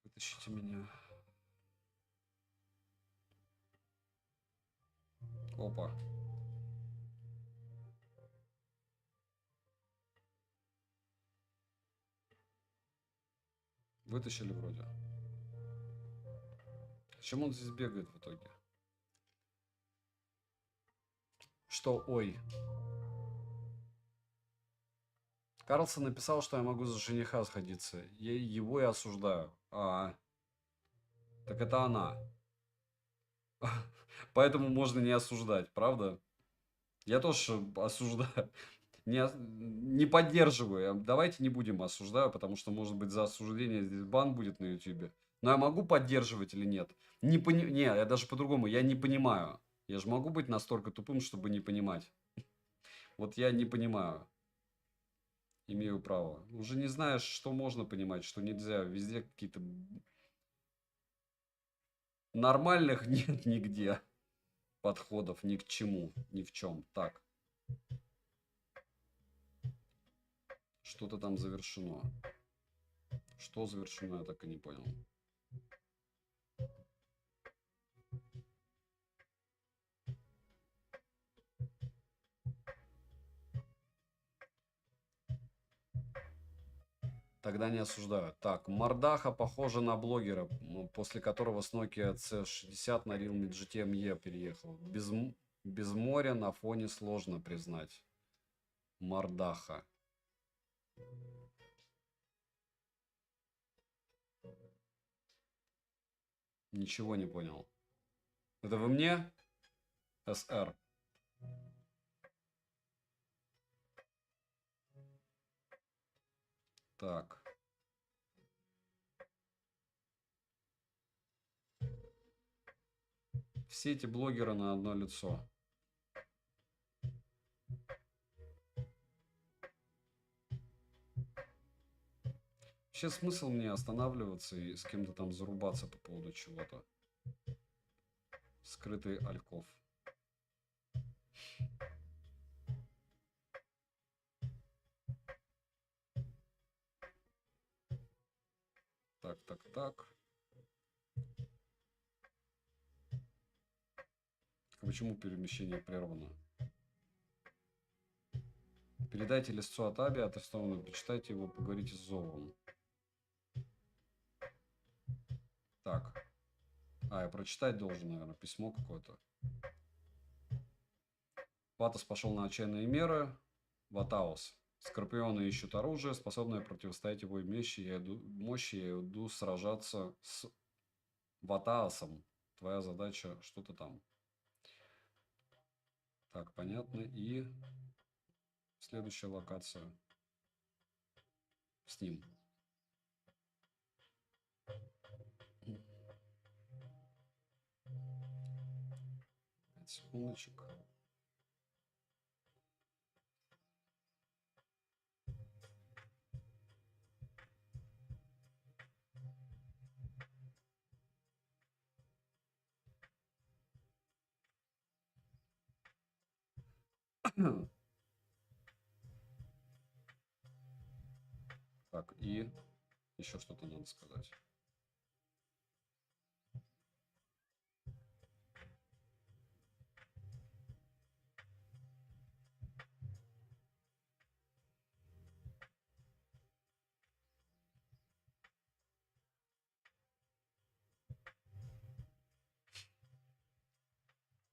Вытащите меня. Опа. Вытащили вроде. Чем он здесь бегает в итоге? Что, ой. Карлсон написал, что я могу за жениха сходиться. Его я осуждаю. Так это она. Поэтому можно не осуждать, правда? Я тоже осуждаю. Не поддерживаю. Давайте не будем осуждаю, потому что, может быть, за осуждение здесь бан будет на ютубе. Но я могу поддерживать или нет? Не, я даже по-другому. Я не понимаю. Я же могу быть настолько тупым, чтобы не понимать. Вот я не понимаю. Имею право. Уже не знаешь, что можно понимать, что нельзя. Везде какие-то нормальных нет нигде подходов ни к чему, ни в чем. Так. Что-то там завершено. Что завершено, я так и не понял. Тогда не осуждаю. Так, мордаха похожа на блогера, после которого с Nokia C60 на Realme GTM E переехал. Без моря на фоне сложно признать. Мордаха. Ничего не понял. Это вы мне? СР. Так. Все эти блогеры на одно лицо. Вообще смысл мне останавливаться и с кем-то там зарубаться по поводу чего-то. Скрытый альков. Так. Почему перемещение прервано? Передайте листцу от Аби, оттестованно, почитайте его, поговорите с Зовом. Так. Я прочитать должен, наверное, письмо какое-то. Ватас пошел на отчаянные меры. Ватаус. Скорпионы ищут оружие, способное противостоять его мощи. Я иду сражаться с Ватаасом. Твоя задача что-то там. Так, понятно. И следующая локация с ним. Секундочек. Так, и еще что-то надо сказать.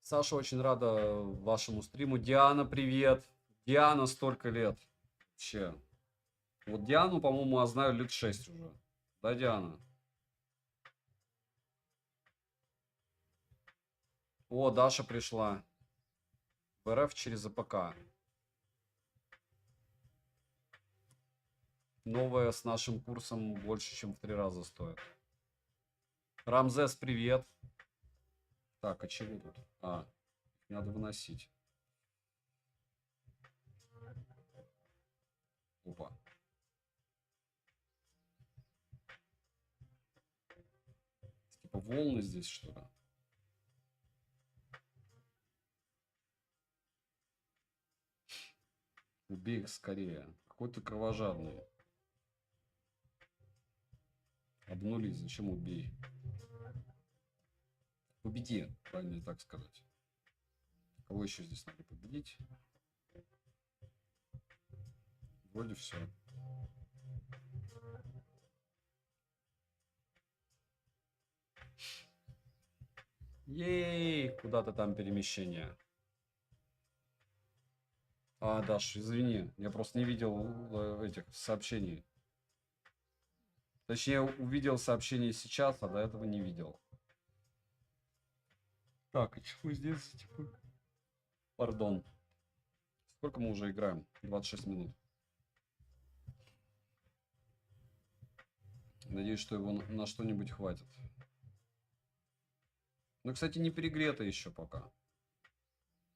Саша, очень рада вашему стриму. Диана, привет. Диана, столько лет. Вообще. Вот Диану, по-моему, я знаю лет 6 уже. Да, Диана? О, Даша пришла. В РФ через АПК. Новая с нашим курсом больше, чем в 3 раза стоит. Рамзес, привет. Так, а чего тут? А, надо выносить. Опа. Типа волны здесь, что ли? Убей их скорее. Какой ты кровожадный. Обнули, зачем убей? Победи, правильно так сказать. Кого еще здесь надо победить? Вроде все. Ей, куда-то там перемещение. А, Даш, извини, я просто не видел этих сообщений. Точнее, увидел сообщение сейчас, а до этого не видел. Так, и чего здесь? Типа... Пардон. Сколько мы уже играем? 26 минут. Надеюсь, что его на что-нибудь хватит. Ну, кстати, не перегрето еще пока.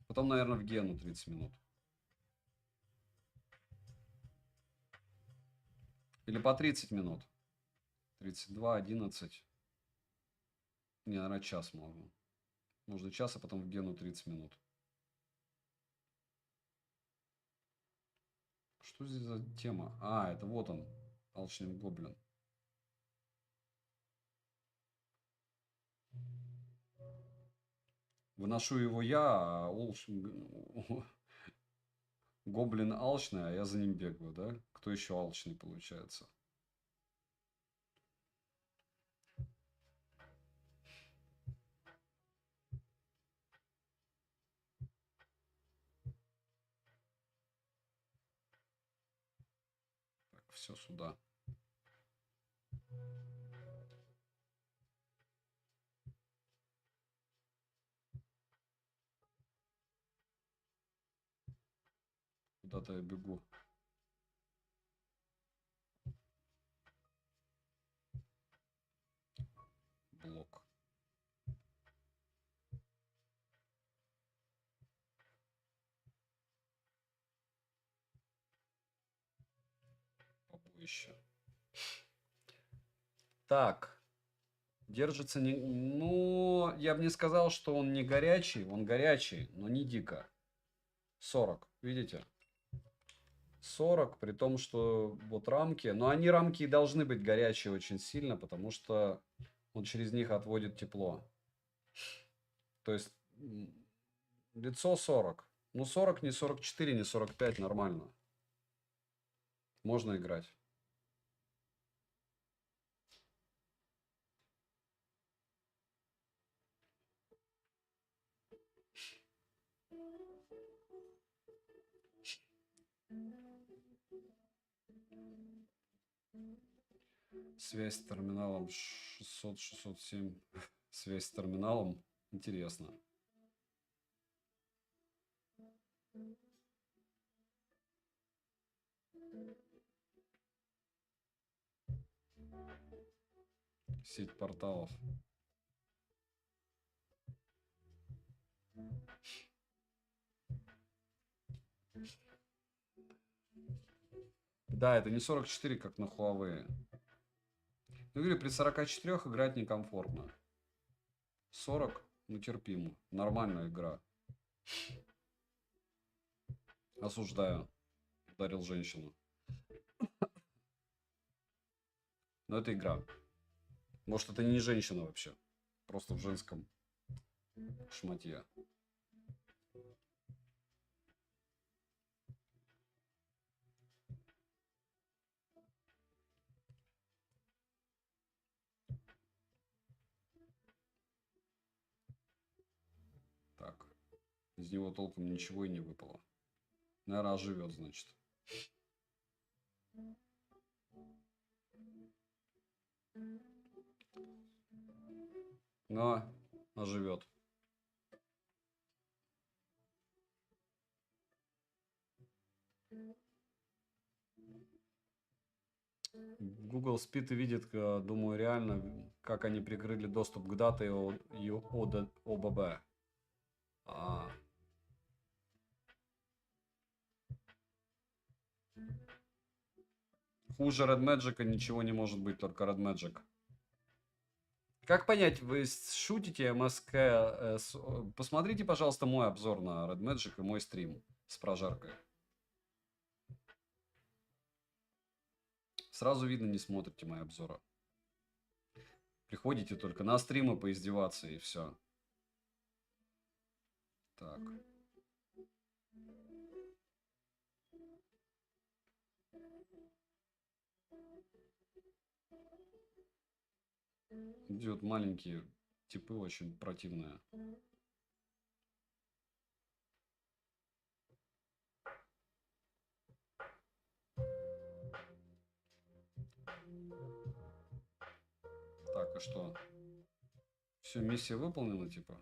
Потом, наверное, в Гену 30 минут. Или по 30 минут. 32, 11. Не, наверное, час могу. Можно час, а потом в Гену 30 минут. Что здесь за тема? А, это вот он. Алчный гоблин. Выношу его я, а гоблин алчный, а я за ним бегаю, да? Кто еще алчный получается? Так, все сюда. Куда-то я бегу. Блок. Побоище. Так. Держится не... Ну, я бы не сказал, что он не горячий. Он горячий, но не дико. 40. Видите? 40, при том, что вот рамки... Но они рамки и должны быть горячие очень сильно, потому что он через них отводит тепло. То есть лицо 40. Ну, 40, не 44, не 45, нормально. Можно играть. Связь с терминалом 600-607. Связь с терминалом. Интересно. Сеть порталов. Да, это не 44, как на Huawei. Ну, говорю, при 44 играть некомфортно. 40, ну, терпимо. Нормальная игра. Осуждаю. Ударил женщину. Но это игра. Может, это не женщина вообще. Просто в женском шматье. Так. Из него толком ничего и не выпало. Наверное, оживет, значит. Но оживет. Google спит и видит, думаю, реально, как они прикрыли доступ к дате и ОББ. Хуже Red Magic ничего не может быть, только Red Magic. Как понять, вы шутите МСК? Посмотрите, пожалуйста, мой обзор на Red Magic и мой стрим с прожаркой. Сразу видно, не смотрите мои обзоры. Приходите только на стримы поиздеваться и все. Так. Идет маленькие типы, очень противные. Так, а что? Все, миссия выполнена, типа?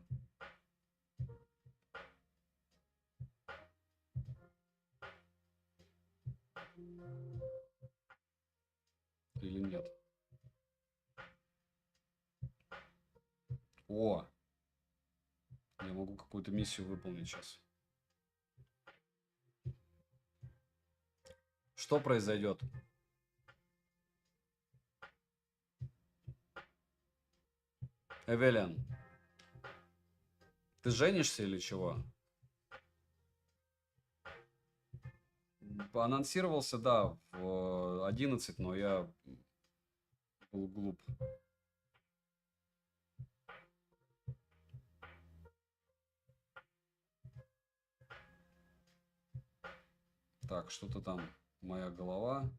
Или нет? О! Я могу какую-то миссию выполнить сейчас. Что произойдет? Эвелин, ты женишься или чего? Анонсировался, да, в 11, но я был глуп. Так, что-то там. Моя голова.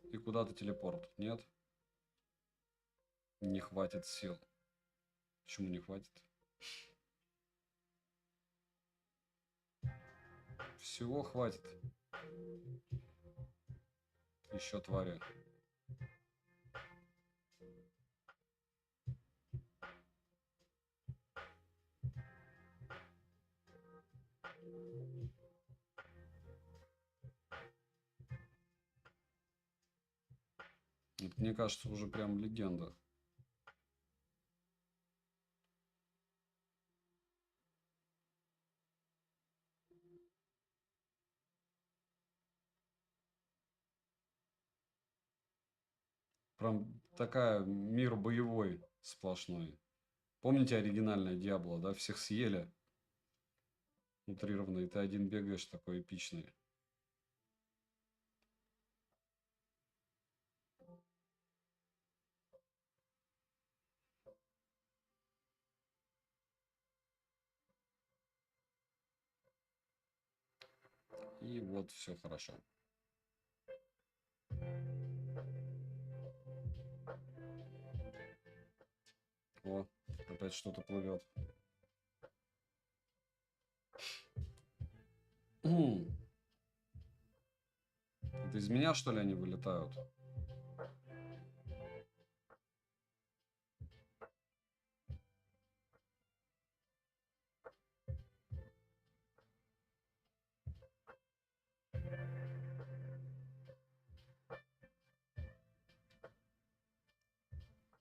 И куда-то телепорт. Нет? Не хватит сил. Почему не хватит? Всего хватит. Еще твари. Это, мне кажется, уже прям легенда. Прям такая мир боевой сплошной. Помните оригинальное Диабло, да? Всех съели. Утрированно. И ты один бегаешь такой эпичный. И вот все хорошо. О, опять что-то плывет. Это из меня, что ли, они вылетают?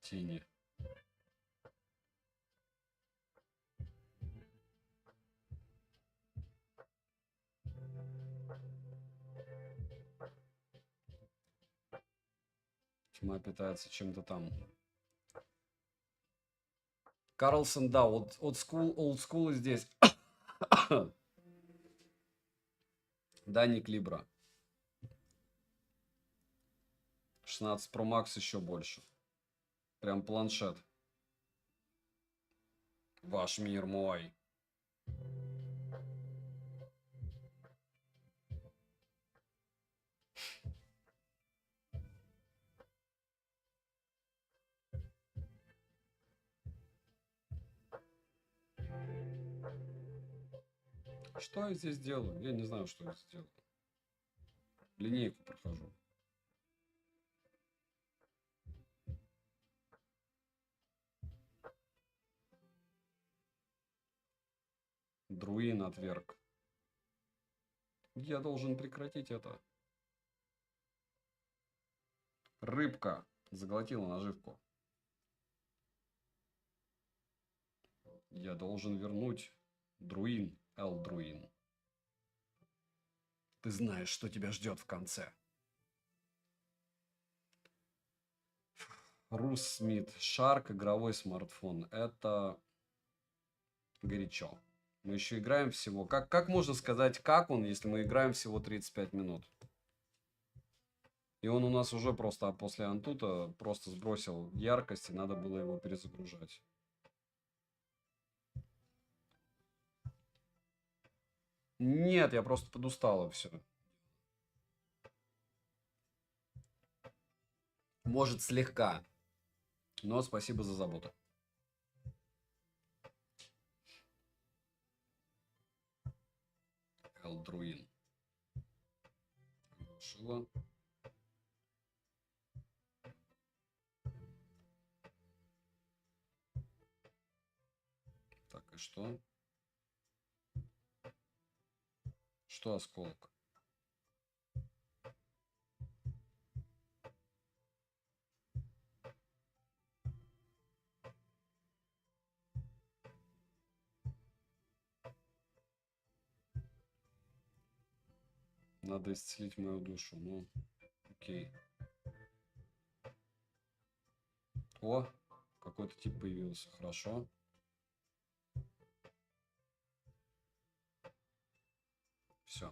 Тени. Тьма питается чем-то там. Карлсон, да, вот old school здесь. Даник Либра. 16 Pro Max еще больше. Прям планшет. Ваш мир мой. Что я здесь делаю? Я не знаю, что я здесь делаю. Линейку прохожу. Друин отверг. Я должен прекратить это. Рыбка заглотила наживку. Я должен вернуть Друин, Эл-Друин. Ты знаешь, что тебя ждет в конце. Рус Смит. Шарк, игровой смартфон. Это горячо. Мы еще играем всего... Как можно сказать, как он, если мы играем всего 35 минут? И он у нас уже просто после Антута просто сбросил яркость, и надо было его перезагружать. Нет, я просто подустал, и все. Может, слегка. Но спасибо за заботу. Элдруин. Шила. Так, и что? Что осколок? Надо исцелить мою душу. Ну, окей. О, какой-то тип появился. Хорошо. Все.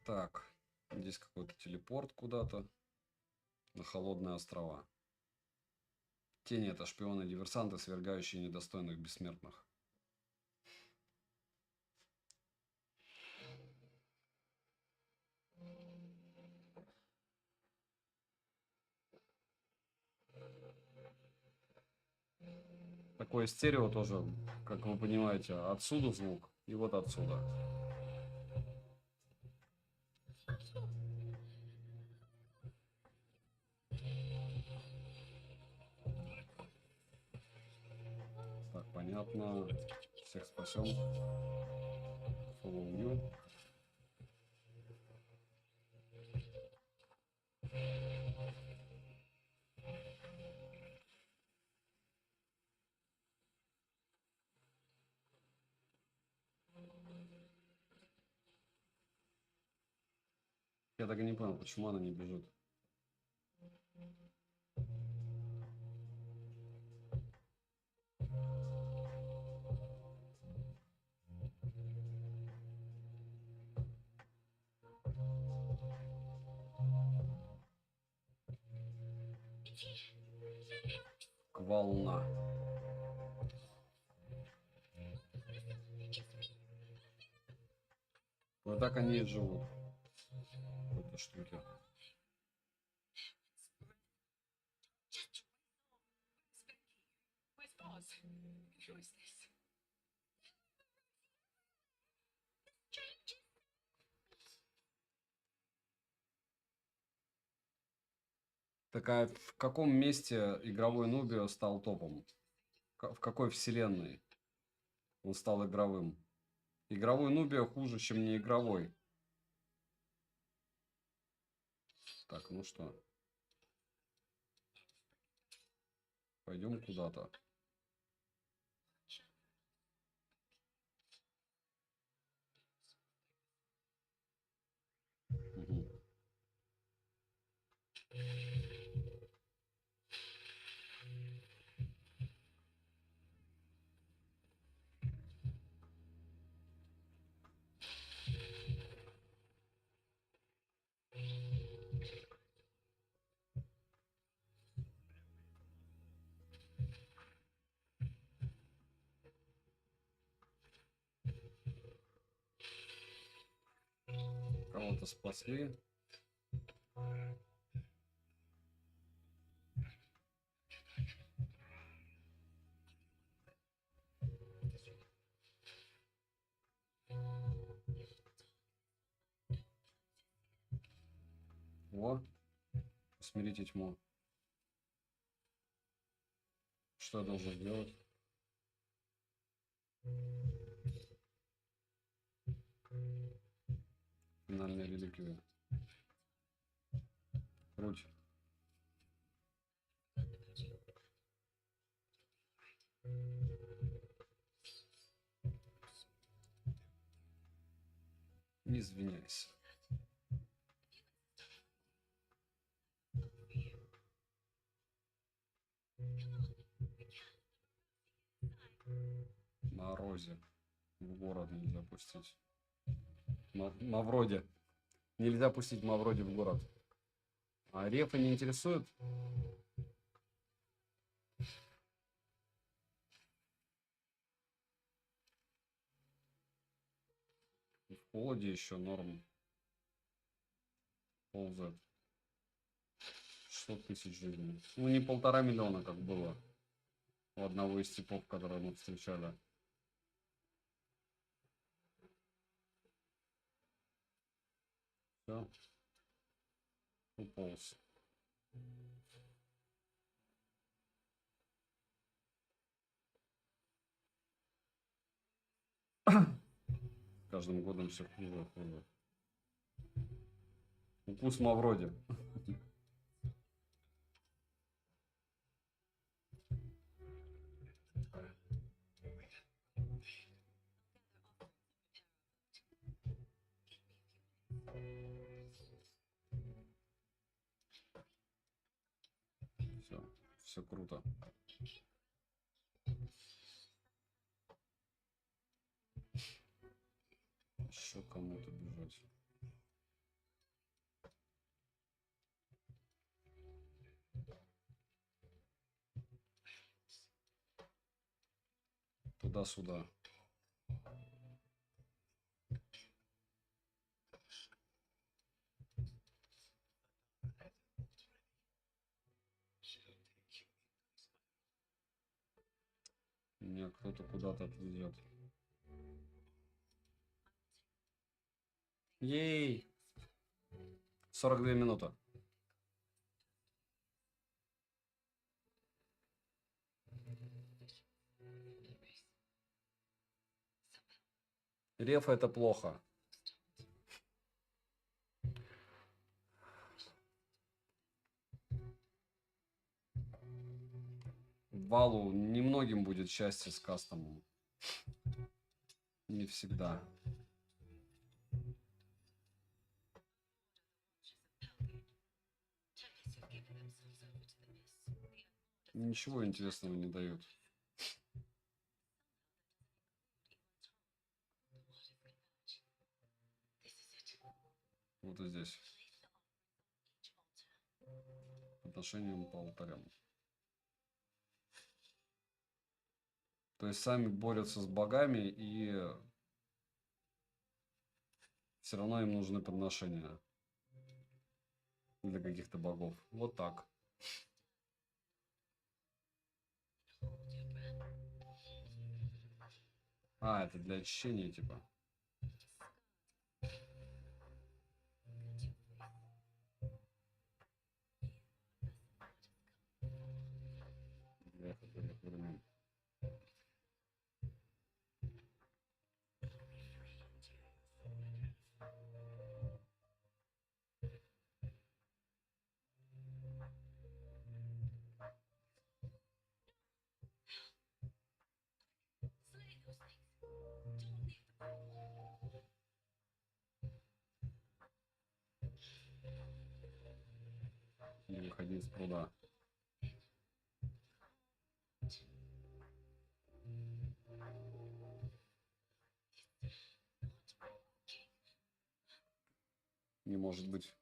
Так, здесь какой-то телепорт куда-то на холодные острова. Тени — это шпионы-диверсанты, свергающие недостойных бессмертных. Такое стерео тоже, как вы понимаете, отсюда звук и вот отсюда. Так, понятно. Всех спасем. Follow you. Я так и не понял, почему она не бежит. Волна. Вот так они и живут. В этой штуке. Такая, в каком месте игровой Нубио стал топом? В какой вселенной он стал игровым? Игровой Нубио хуже, чем не игровой. Так, ну что? Пойдем куда-то. Угу. это спасли. О, усмирите тьму. Что я должен сделать? Финальная реликвия. Круть. Не извиняйся. Морозе. В город нельзя пустить. Мавроди. Нельзя пустить Мавроди в город. А рефы не интересует? В холоде еще норм. Ползает. 600 тысяч жизней. Ну, не 1,5 миллиона, как было у одного из типов, которого мы встречали. Все. Уполз. Каждым годом все хуже и хуже. Укус Мавроди. Все круто. Еще кому-то бежать. Туда-сюда. Меня кто-то куда-то отвезет. Ей! 42 минуты. Реф это плохо. Валу немногим будет счастье с кастомом. Не всегда. Ничего интересного не дают. Вот и здесь. Отношением по алтарям. То есть сами борются с богами, и все равно им нужны подношения для каких-то богов. Вот так. А, это для очищения, типа. Времен. Не выходи из пруда. Не может быть.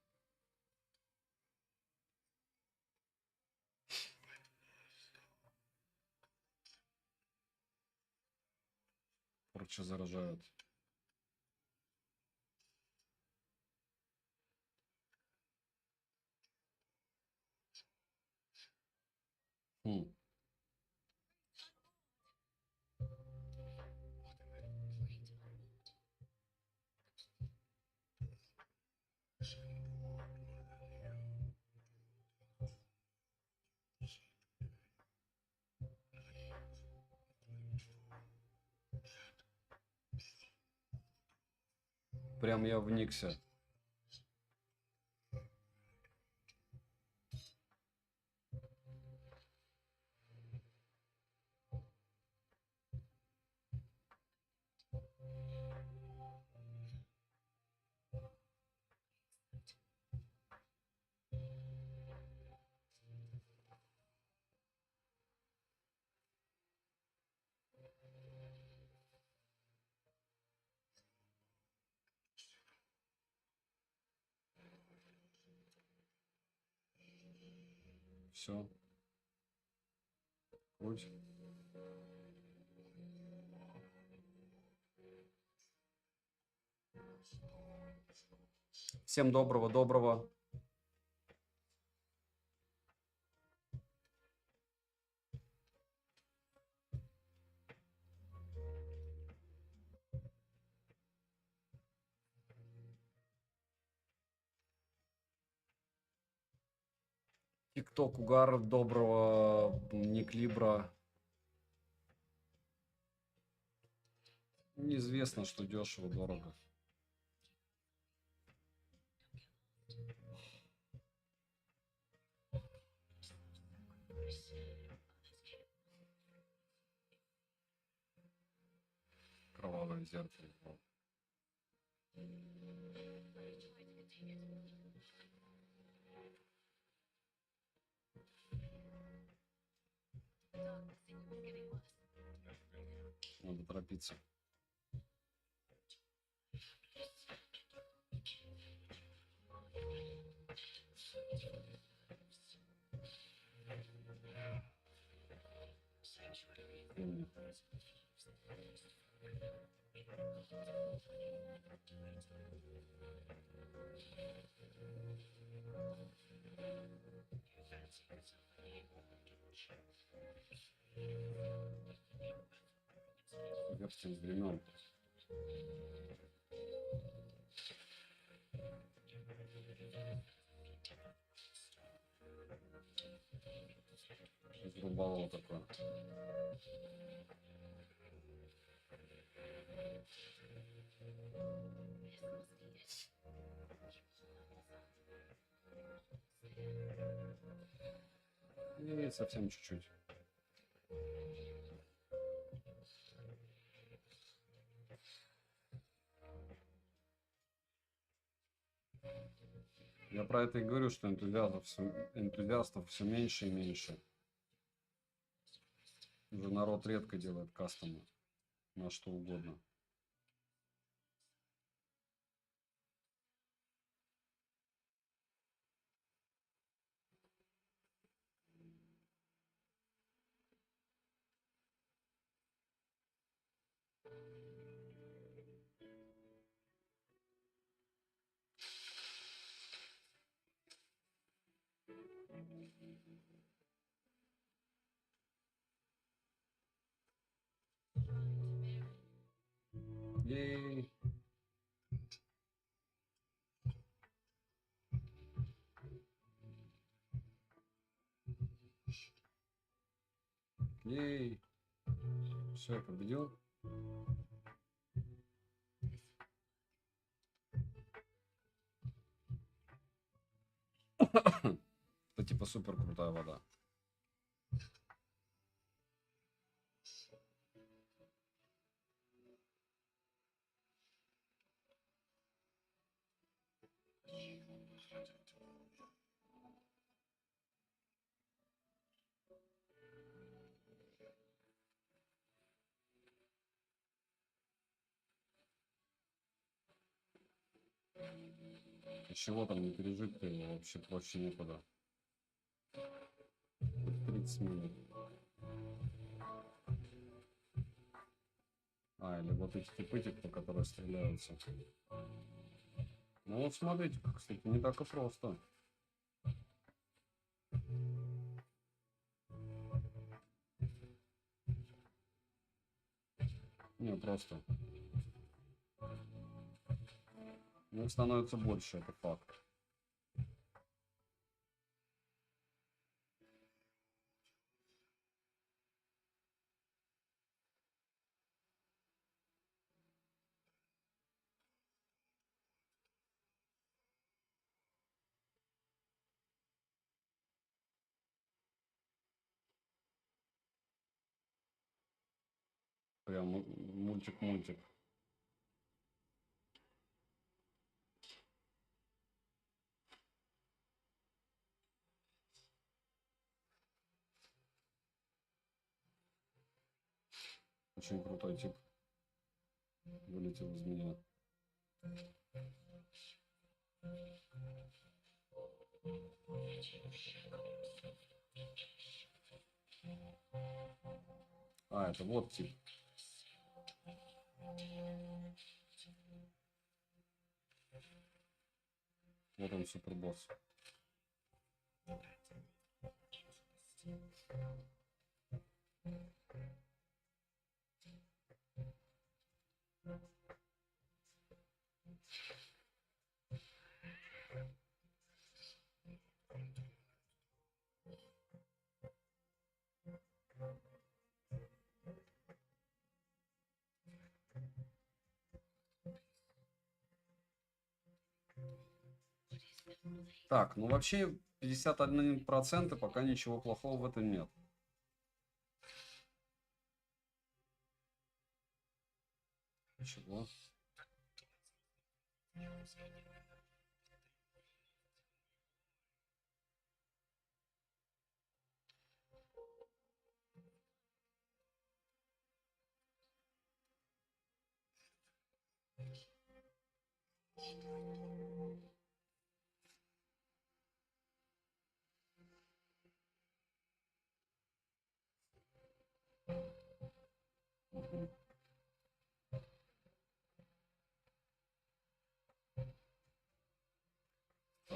Порча заражают. Хм. Прям я вникся. Все. Круть. Всем доброго. ТикТок, угар, доброго, Ник Либра. Неизвестно, что дешево, дорого. Кровавое зеркало. Надо торопиться. Версия из времен. Изрубало такое. И совсем чуть-чуть. Я про это и говорю, что энтузиастов все меньше и меньше. Уже народ редко делает кастомы на что угодно. Ей. Ей. Все, я победил. Это типа супер крутая вода. Чего там не пережить-то, его вообще проще некуда. 30 минут. Или вот эти типы, типа, которые стреляются. Ну вот смотрите, кстати, не так и просто. Не, просто. Ну, их становится больше, это факт. Прям мультик-мультик. Очень крутой тип. Вылетел из меня. А, это вот тип. Вот он, супербосс. Так, ну вообще 51% пока ничего плохого в этом нет. Чего?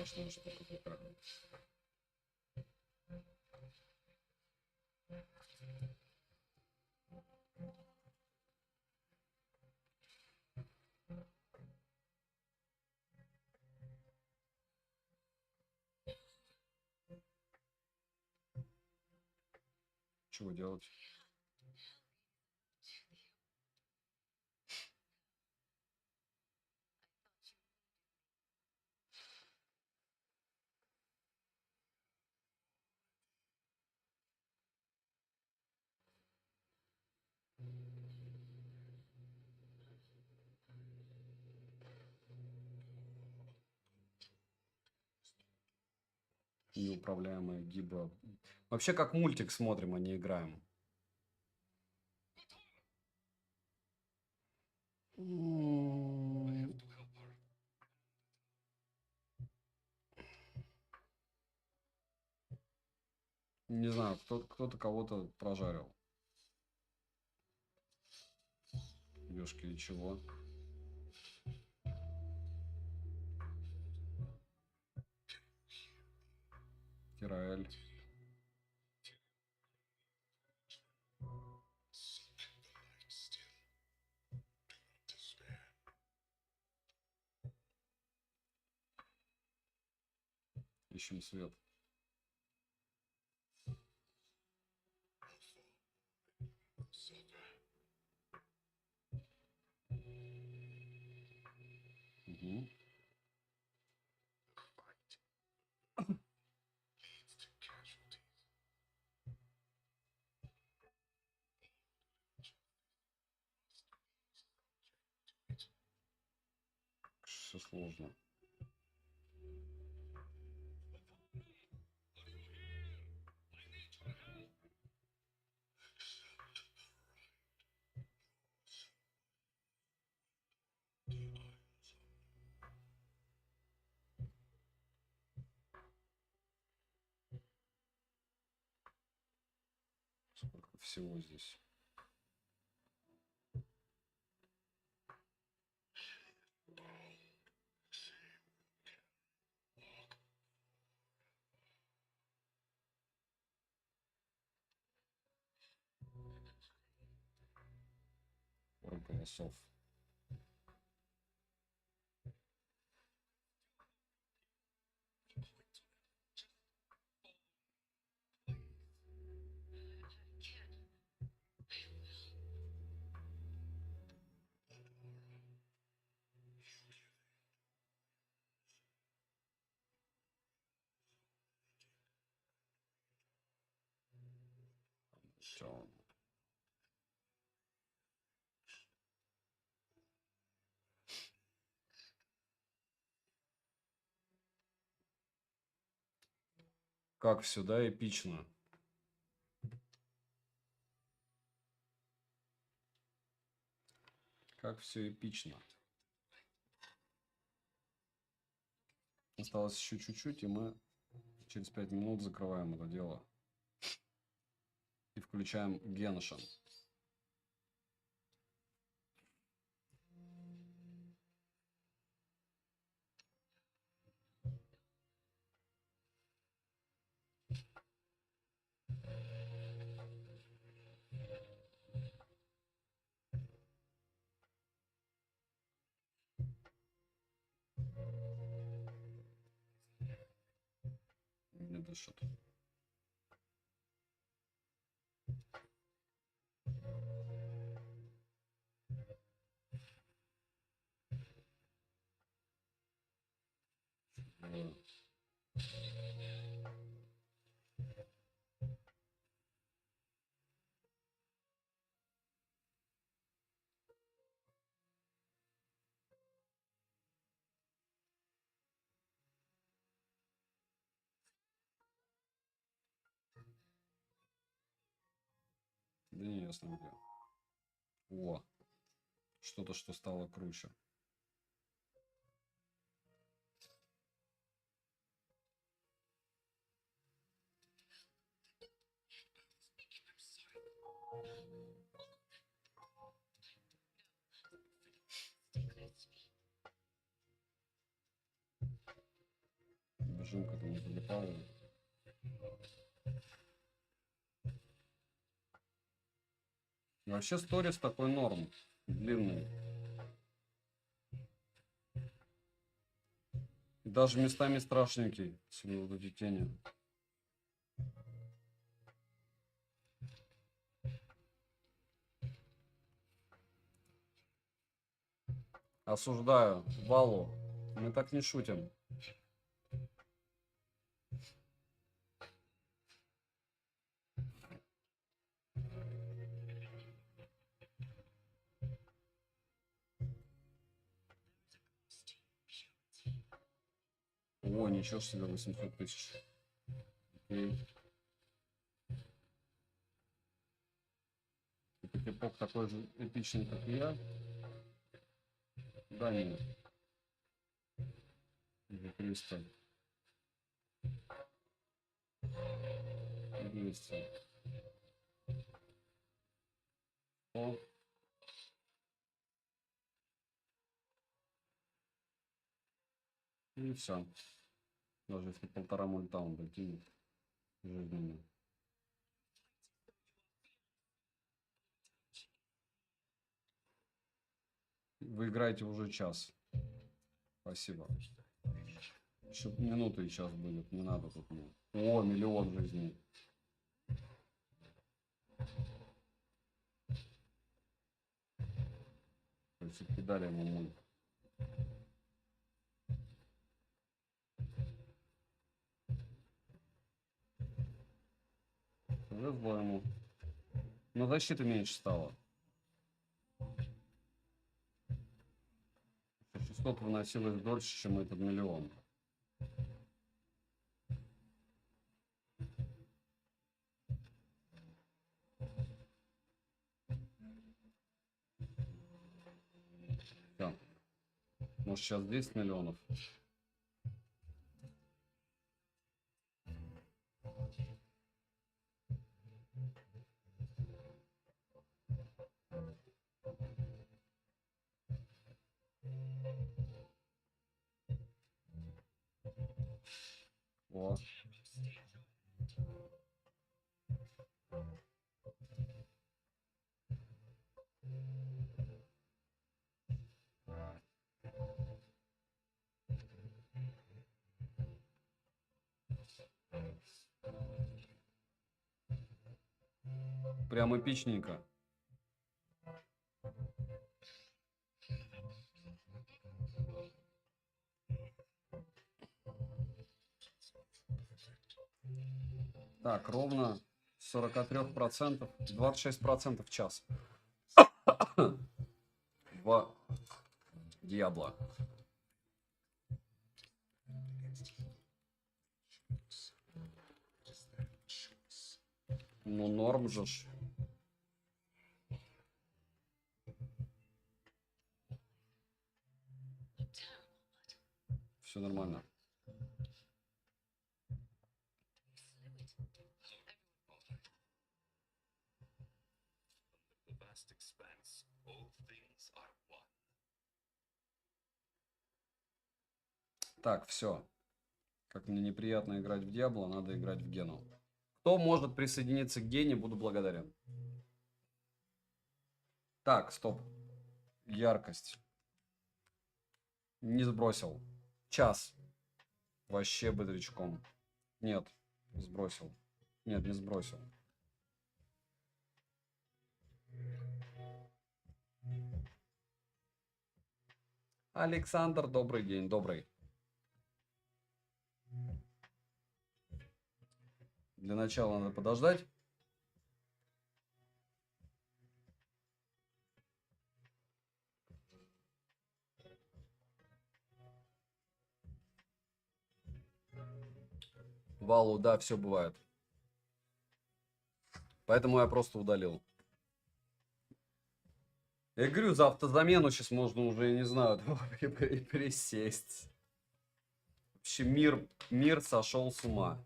Страшная штука такая. Чего делать? Неуправляемая гиба. Вообще как мультик смотрим, а не играем. Не знаю, кто-то кого-то прожарил. Ёшки и чего. Тираэль. Ищем свет. Угу. Все сложно. Сколько всего здесь. пару голосов. Всё. Как всегда, эпично. Как все эпично. Осталось еще чуть-чуть, и мы через 5 минут закрываем это дело. И включаем Геншин. Не дышит. Да не ясно где. О, что-то, что стало круче. Бежим к этому залипалу. Вообще сторис такой норм. Длинный. И даже местами страшненький. Сегодня вот эти тени. Осуждаю. Валу. Мы так не шутим. О, ничего себе, 800 тысяч. Окей. Типок такой же эпичный, как и я. Да, нет. 300. 200. О. И все. Даже если 1,5 мульта он докинет жизненно. Вы играете уже час. Спасибо. Еще минуты и час будет. Не надо тут мне. О, 1 000 000 жизней. То есть все-таки дали ему мульт. Повезло ему. Но защиты меньше стало. 600 выносилось дольше, чем этот 1 000 000. Все. Может сейчас 10 миллионов. О. Прям эпичненько. Так, ровно 43%, 26% в час. В Диабло. Ну, норм же ж. Все нормально. Так, все. Как мне неприятно играть в Диабло, надо играть в Гену. Кто может присоединиться к Гене, буду благодарен. Так, стоп. Яркость. Не сбросил. Час. Вообще бодрячком. Нет, сбросил. Нет, не сбросил. Александр, добрый день, добрый. Для начала надо подождать. Валу, да, все бывает. Поэтому я просто удалил. Я говорю, за автозамену сейчас можно уже, я не знаю, присесть. Вообще мир сошел с ума.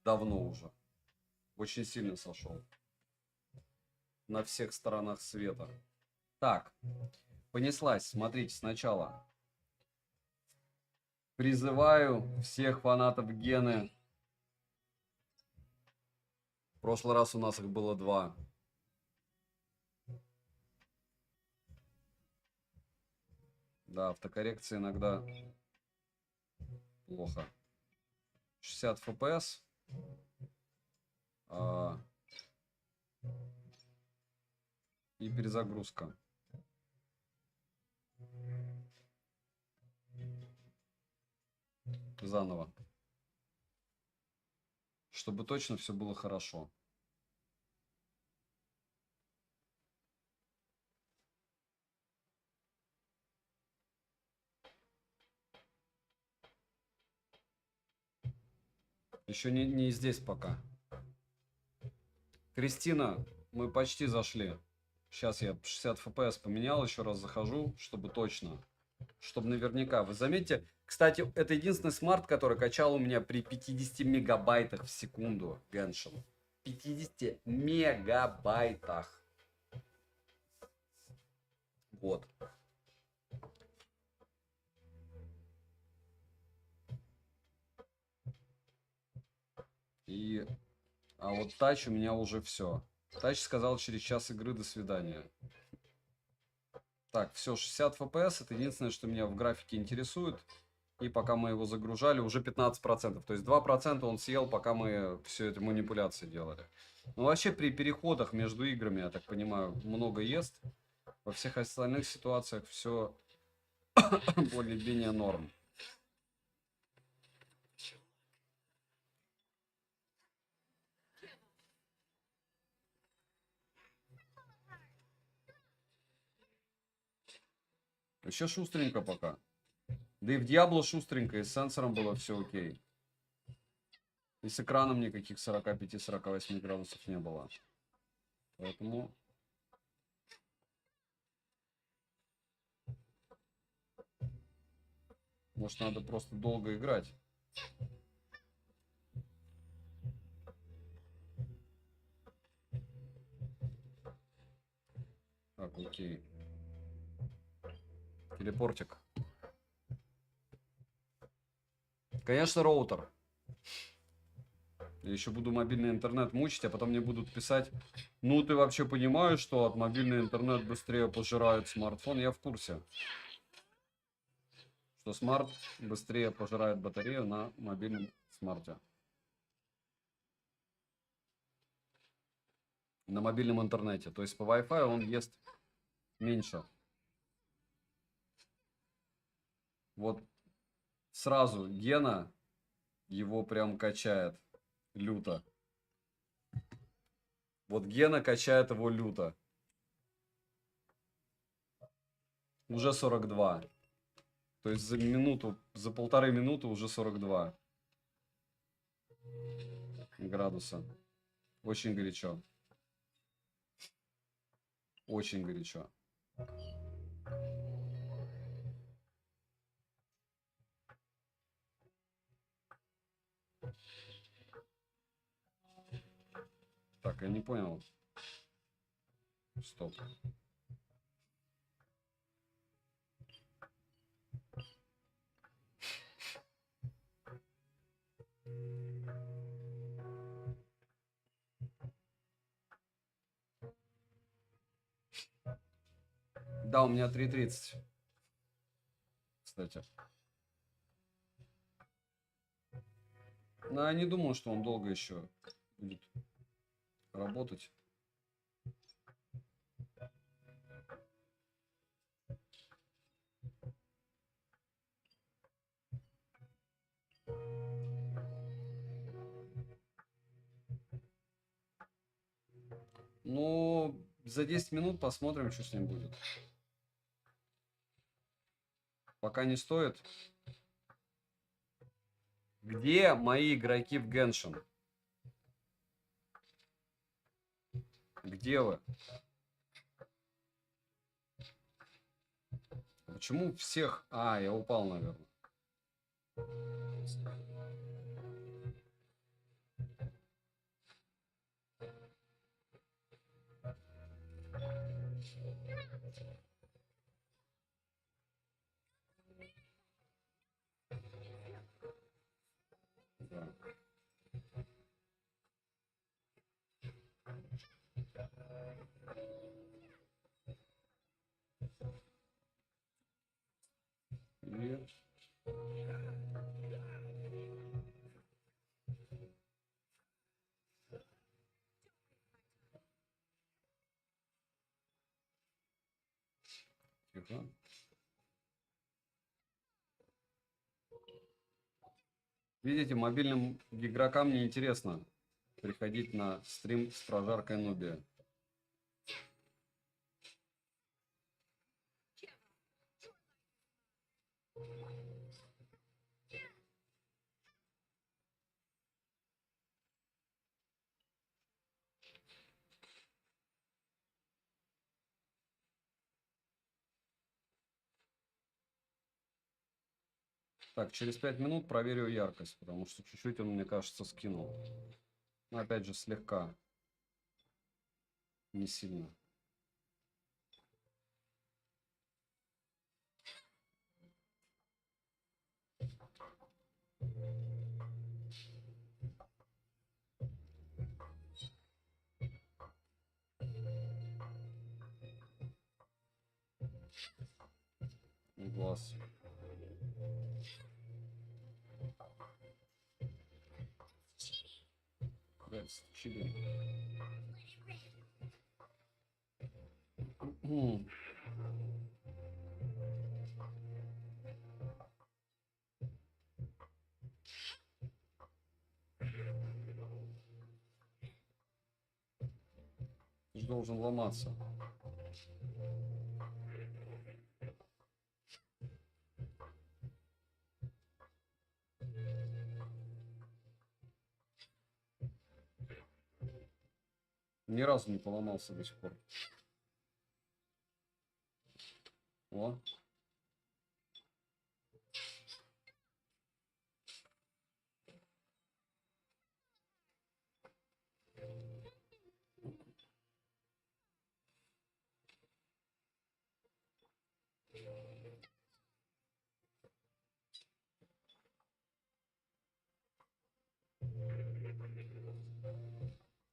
Давно уже. Очень сильно сошел. На всех сторонах света. Так, понеслась. Смотрите, сначала. Призываю всех фанатов Гены. В прошлый раз у нас их было 2. Да, автокоррекция иногда плохо. 60 FPS. И перезагрузка. Заново. Чтобы точно все было хорошо. Еще не здесь пока. Кристина, мы почти зашли. Сейчас я 60 FPS поменял, еще раз захожу, чтобы точно. Чтобы наверняка. Вы заметите, кстати, это единственный смарт, который качал у меня при 50 мегабайтах в секунду Genshin. 50 мегабайтах. Вот. А вот тач у меня уже все. Тач сказал через час игры до свидания. Так, все, 60 FPS. Это единственное, что меня в графике интересует. И пока мы его загружали, уже 15%. То есть 2% он съел, пока мы все это манипуляции делали. Ну, вообще при переходах между играми, я так понимаю, много ест. Во всех остальных ситуациях все более-менее норм. Еще шустренько пока. Да и в Diablo шустренько, и с сенсором было все окей. И с экраном никаких 45-48 градусов не было. Поэтому... Может, надо просто долго играть. Так, окей. Телепортик. Конечно, роутер. Я еще буду мобильный интернет мучить, а потом мне будут писать: ну, ты вообще понимаешь, что от мобильный интернет быстрее пожирает смартфон? Я в курсе, что смарт быстрее пожирает батарею на мобильном смарте. на мобильном интернете. То есть по Wi-Fi он ест меньше. Вот сразу Гена его прям качает люто. Вот Гена качает его люто. Уже 42. То есть за минуту, за 1,5 минуты уже 42 градуса. Очень горячо. Очень горячо. Так, я не понял. Стоп. Да, у меня 3:30. Кстати. Но я не думаю, что он долго еще будет работать. Ну, за 10 минут посмотрим, что с ним будет. Пока не стоит. Где мои игроки в Геншин? Где вы? Почему всех... А, я упал, наверное. Да. И... Тихо. Видите, мобильным игрокам не интересно приходить на стрим с прожаркой Нубия. Так, через 5 минут проверю яркость, потому что чуть-чуть он, мне кажется, скинул. Но опять же, слегка. Не сильно. Глаз. That's cheating. Ты же должен ломаться. Ни разу не поломался до сих пор. О.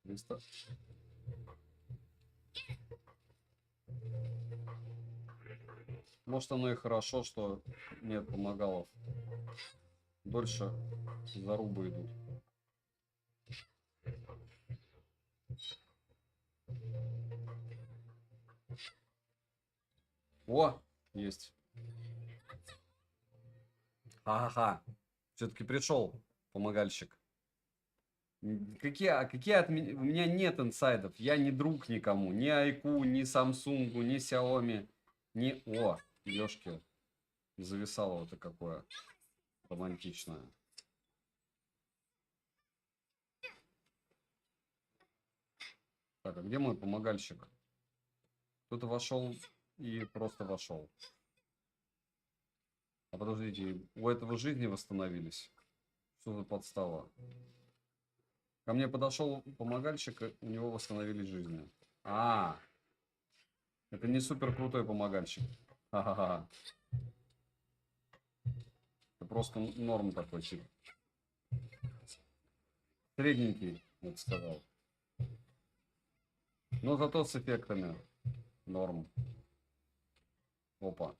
Листа. Может, оно и хорошо, что нет помогалов. Дольше зарубы идут. О, есть. Ага. Все-таки пришел помогальщик. У меня нет инсайдов. Я не друг никому. Ни Айку, ни Samsung, ни Xiaomi, ни... О, ёшки. Зависало-то какое романтичное. Так, а где мой помогальщик? Кто-то вошел и просто вошел. А подождите, у этого жизни восстановились? Что за подстава? Ко мне подошел помогальщик, и у него восстановились жизни. А, это не супер крутой помогальщик. Ха-ха-ха. Это просто норм такой тип. Средненький, я бы сказал. Но зато с эффектами. Норм. Опа.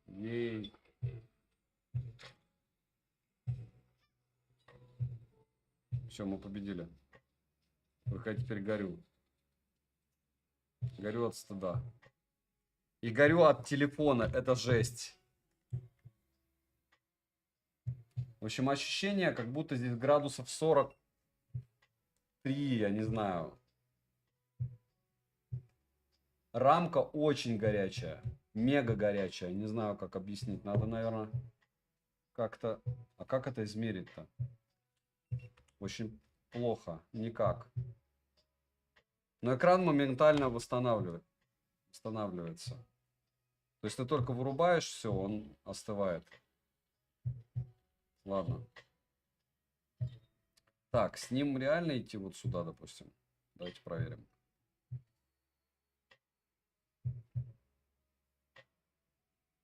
Ей. Все, мы победили. Только я теперь горю. Горю от стыда. И горю от телефона. Это жесть. В общем, ощущение, как будто здесь градусов 43, я не знаю. Рамка очень горячая. Мега горячая. Не знаю, как объяснить. Надо, наверное, как-то... А как это измерить-то? Очень плохо. Никак. Но экран моментально восстанавливается. То есть ты только вырубаешь, все, он остывает. Ладно. Так, с ним реально идти вот сюда, допустим. Давайте проверим.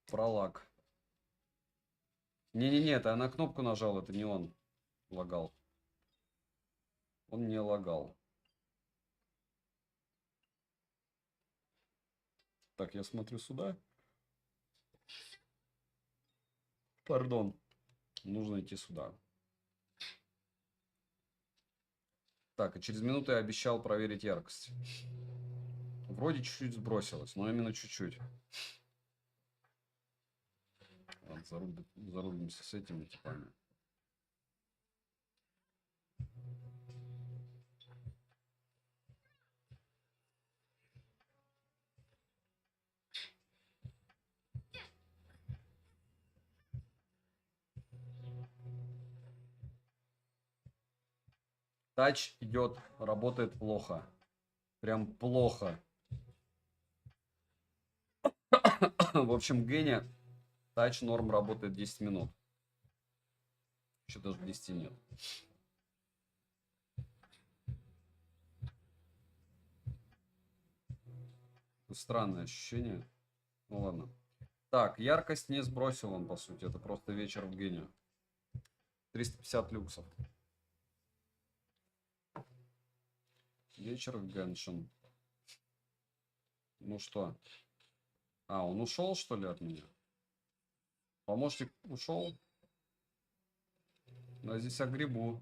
Пролаг. Не-не-не, это я на кнопку нажал, это не он лагал. Он не лагал. Так, я смотрю сюда. Пардон. Нужно идти сюда. Так, и через минуту я обещал проверить яркость. Вроде чуть-чуть сбросилось, но именно чуть-чуть. Ладно, зарубимся с этими типами. Тач идет, работает плохо. Прям плохо. В общем, Гене тач норм работает 10 минут. Еще даже 10 нет. Странное ощущение. Ну ладно. Так, яркость не сбросил он, по сути. Это просто вечер в Гене. 350 люксов. Вечер в Геншин. Ну что? А, он ушел, что ли, от меня? Помощник ушел? Да, здесь огребу.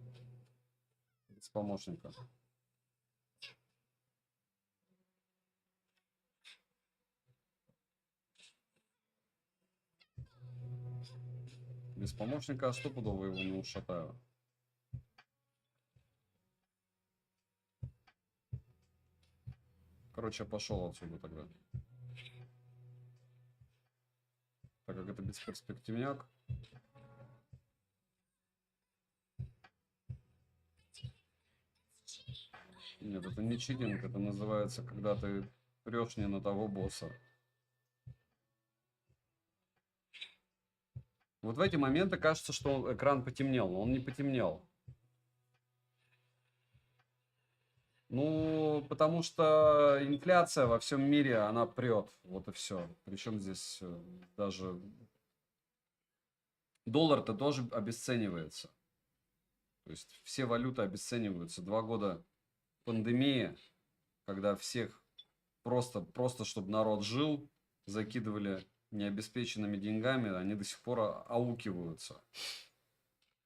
Без помощника. Без помощника стопудово его не ушатаю. Короче, я пошел отсюда тогда. Так как это бесперспективняк. Нет, это не читинг, это называется, когда ты прешь не на того босса. Вот в эти моменты кажется, что экран потемнел, но он не потемнел. Ну, потому что инфляция во всем мире, она прет. Вот и все. Причем здесь даже доллар-то тоже обесценивается. То есть все валюты обесцениваются. 2 года пандемии, когда всех просто чтобы народ жил, закидывали необеспеченными деньгами, они до сих пор аукиваются.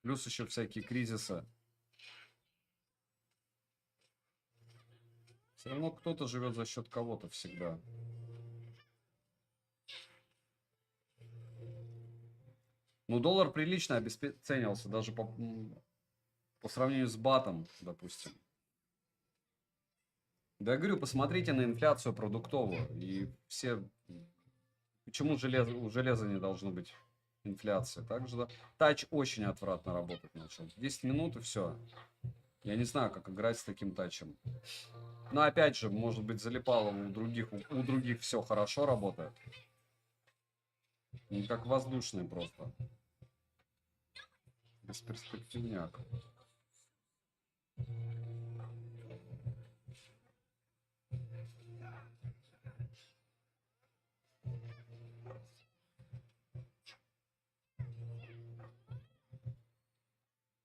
Плюс еще всякие кризисы. Все равно кто-то живет за счет кого-то всегда. Ну, доллар прилично обесценился, даже по сравнению с батом, допустим. Да я говорю, посмотрите на инфляцию продуктовую. И все... Почему у железа не должно быть инфляции? Также да. Тач очень отвратно работать начал. 10 минут и все. Я не знаю, как играть с таким тачем. Но опять же, может быть, залипало у других все хорошо работает. Не как воздушный просто. Бесперспективняк.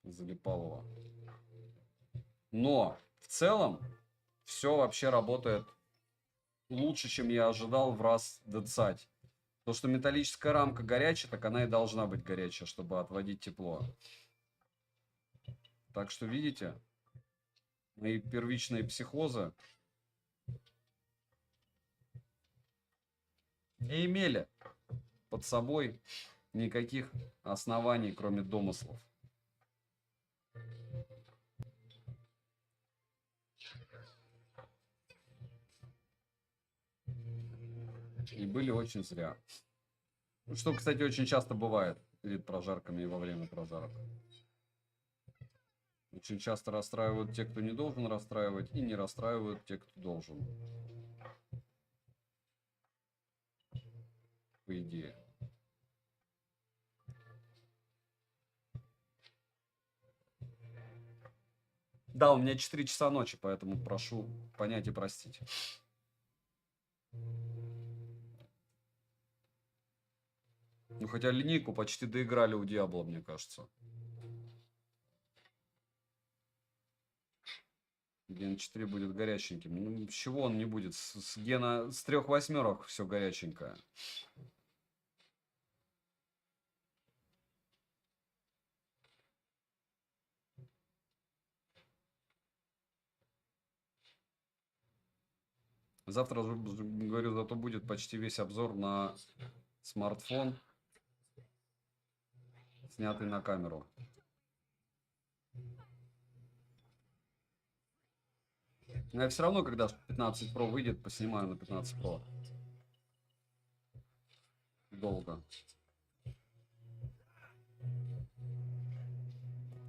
Залипалова. Но в целом все вообще работает лучше, чем я ожидал в раз децать. То, что металлическая рамка горячая, так она и должна быть горячая, чтобы отводить тепло. Так что, видите, мои первичные психозы не имели под собой никаких оснований, кроме домыслов. И были очень зря. Что, кстати, очень часто бывает перед прожарками и во время прожарок. Очень часто расстраивают те, кто не должен расстраивать, и не расстраивают те, кто должен. По идее. Да, у меня 4 часа ночи, поэтому прошу понять и простить. Ну, хотя линейку почти доиграли у Диабло, мне кажется. Ген 4 будет горяченьким. Ну, с чего он не будет? С гена с 3 восьмерок все горяченькое. Завтра, говорю, зато будет почти весь обзор на смартфон, снятый на камеру. Но я все равно, когда 15 Pro выйдет, поснимаю на 15 Pro. Долго.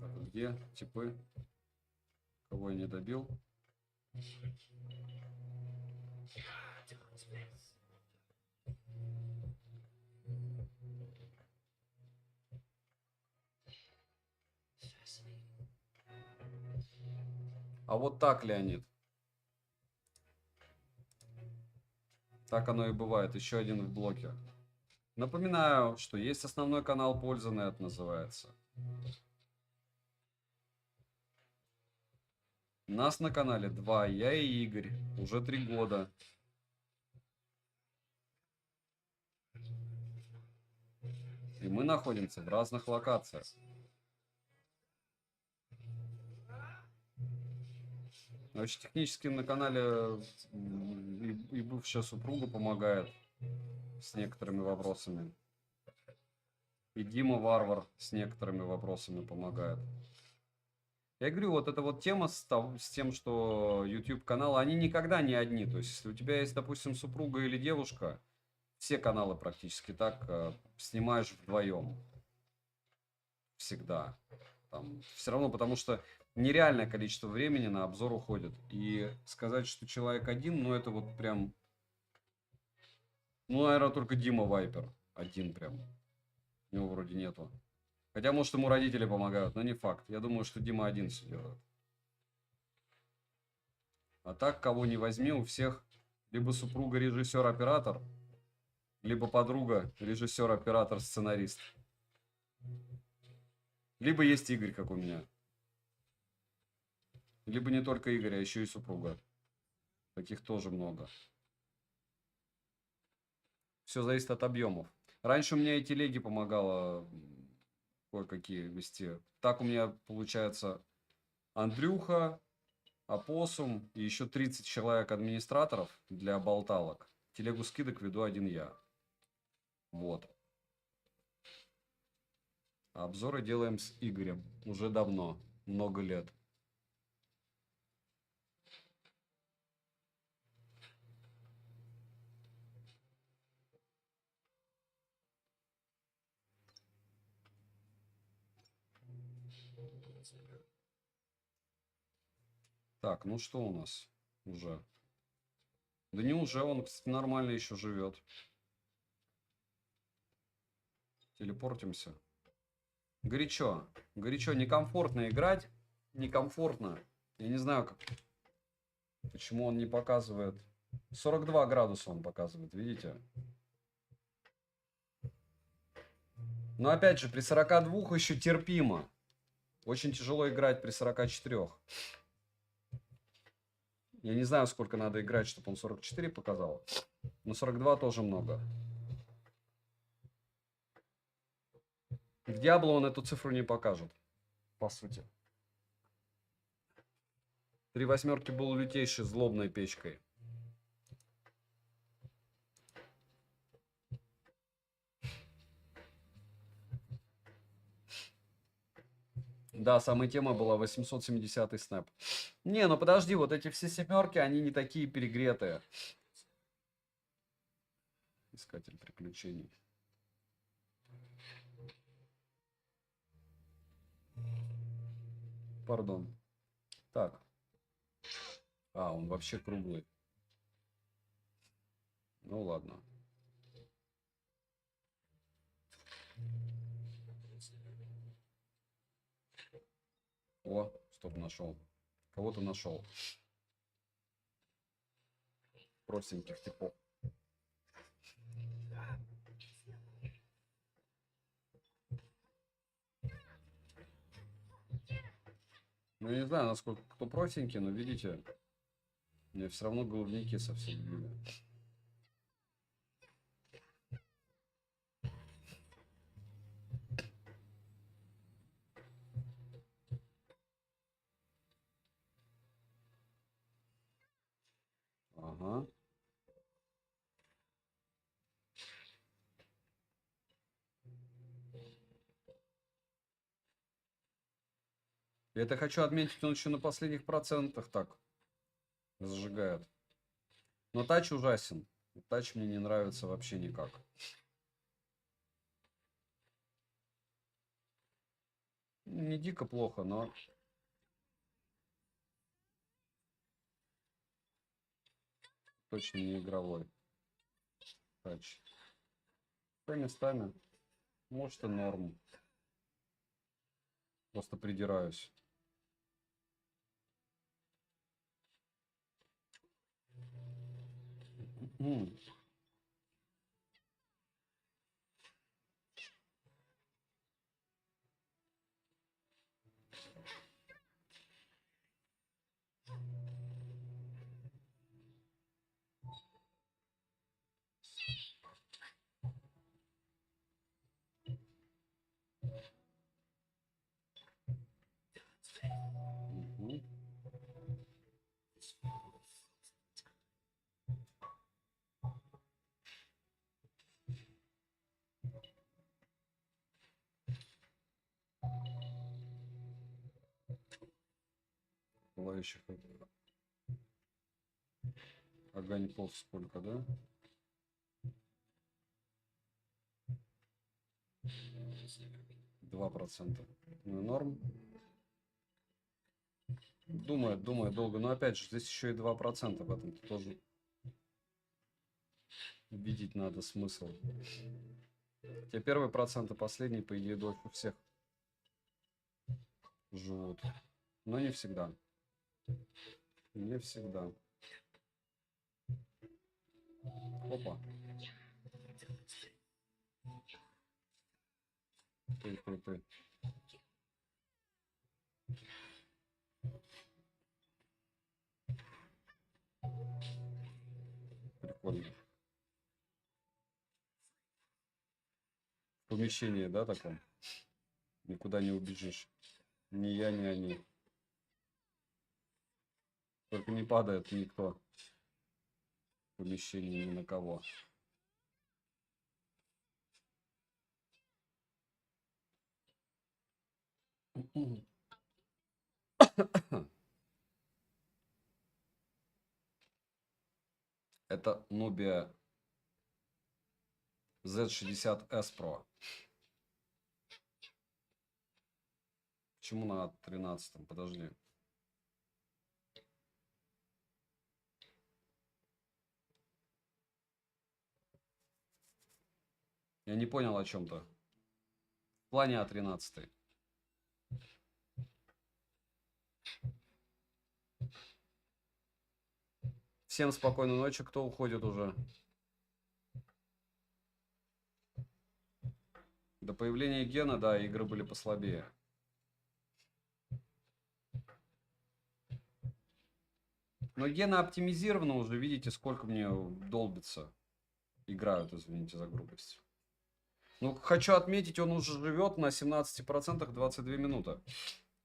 Так, где типы? Кого я не добил? А вот так, Леонид. Так оно и бывает. Еще один в блоке. Напоминаю, что есть основной канал Польза.нет, называется. Нас на канале 2, я и Игорь. Уже 3 года. И мы находимся в разных локациях. Вообще технически на канале и бывшая супруга помогает с некоторыми вопросами. И Дима Варвар с некоторыми вопросами помогает. Я говорю, вот эта вот тема с тем, что YouTube каналы, они никогда не одни. То есть, если у тебя есть, допустим, супруга или девушка, все каналы практически так снимаешь вдвоем. Всегда. Там, все равно, потому что нереальное количество времени на обзор уходит. И сказать, что человек один, ну это вот прям... Ну, наверное, только Дима Вайпер. Один прям. У него вроде нету. Хотя, может, ему родители помогают, но не факт. Я думаю, что Дима один все делает. А так, кого не возьми, у всех либо супруга режиссер-оператор, либо подруга режиссер-оператор-сценарист. Либо есть Игорь, как у меня. Либо не только Игорь, а еще и супруга. Таких тоже много. Все зависит от объемов. Раньше у меня и телеги помогало кое-какие вести. Так у меня получается Андрюха, Опоссум и еще 30 человек администраторов для болталок. Телегу скидок веду один я. Вот. Обзоры делаем с Игорем. Уже давно. Много лет. Так, ну что у нас уже? Да не уже, он, кстати, нормально еще живет. Телепортимся. Горячо. Горячо, некомфортно играть. Некомфортно. Я не знаю, как... почему он не показывает. 42 градуса он показывает, видите? Но опять же, при 42 еще терпимо. Очень тяжело играть при 44. Я не знаю, сколько надо играть, чтобы он 44 показал. Но 42 тоже много. В Диабло он эту цифру не покажет. По сути. 3 восьмерки был лютейшей злобной печкой. Да, самая тема была 870 снэп. Не, ну подожди, вот эти все семерки, они не такие перегретые. Искатель приключений. Пардон. Так. А, он вообще круглый. Ну ладно. О, стоп, нашел. Кого-то нашел. Простеньких типов. Ну, я не знаю, насколько кто простенький, но видите, мне все равно головники совсем были. Ага. Я это хочу отметить, он еще на последних процентах так зажигает. Но тач ужасен. Тач мне не нравится вообще никак. Не дико плохо, но... точно не игровой. Тач. По местами. Может и норм. Просто придираюсь. Мгм. Пылающих огоньков сколько, да? 2%. Ну, норм. Думаю долго. Но опять же, здесь еще и 2% в этом тоже видеть надо смысл. Те первые проценты, последние, по идее, дольше всех живут. Но не всегда. Не всегда. Опа. Ты. Прикольно. помещении, да, таком? Никуда не убежишь. Ни я, ни они. Только не падает никто в помещении ни на кого. Это Nubia Z60S Pro. Почему на 13-м? Подожди. Я не понял о чем-то. В плане А13. Всем спокойной ночи, кто уходит уже. До появления Гена, да, игры были послабее. Но Гена оптимизирована уже, видите, сколько мне долбится. Играют, извините за грубость. Ну, хочу отметить, он уже живет на 17% 22 минуты.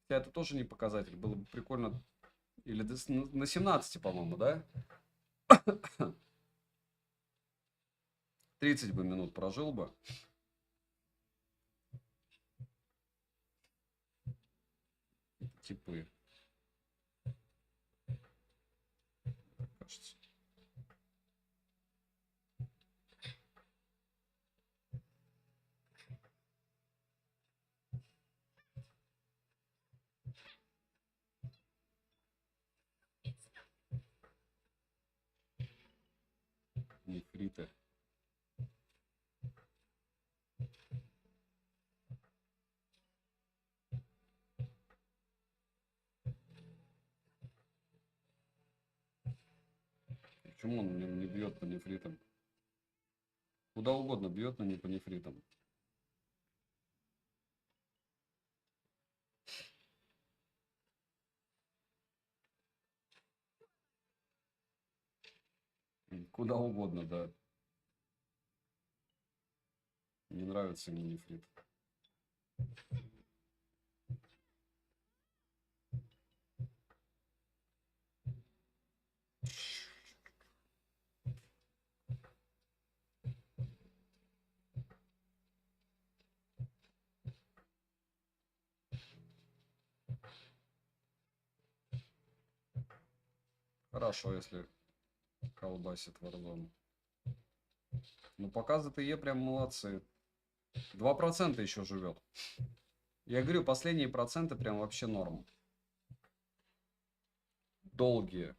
Хотя это тоже не показатель. Было бы прикольно. Или на 17, по-моему, да? 30 бы минут прожил бы. Типы. Кажется. Нефриты. Почему он не бьет по нефритам? Куда угодно бьет, но не по нефритам. Куда угодно, да. Не нравится ему нефрит. Хорошо, если колбасит Warzone. Ну, пока ЗТЕ прям молодцы. 2% еще живет. Я говорю, последние проценты прям вообще норм. Долгие.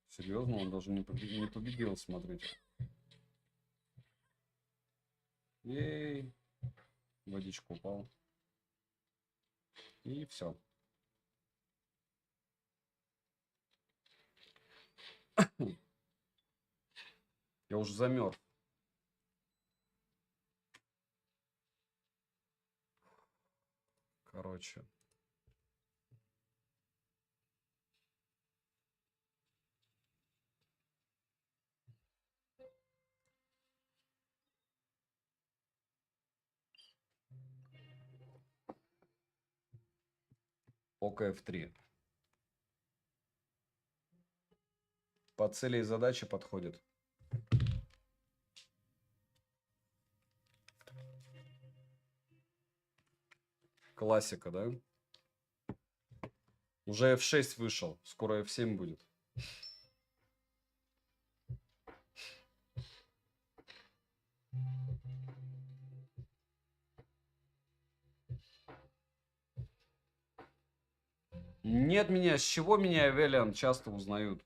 Серьезно, он даже не победил, смотрите. Ей, водичку упал. И все. Я уже замерз. Короче. Пока F3. По цели и задаче подходит. Классика, да? Уже F6 вышел. Скоро F7 будет. Нет меня. С чего меня Эвелиан часто узнают?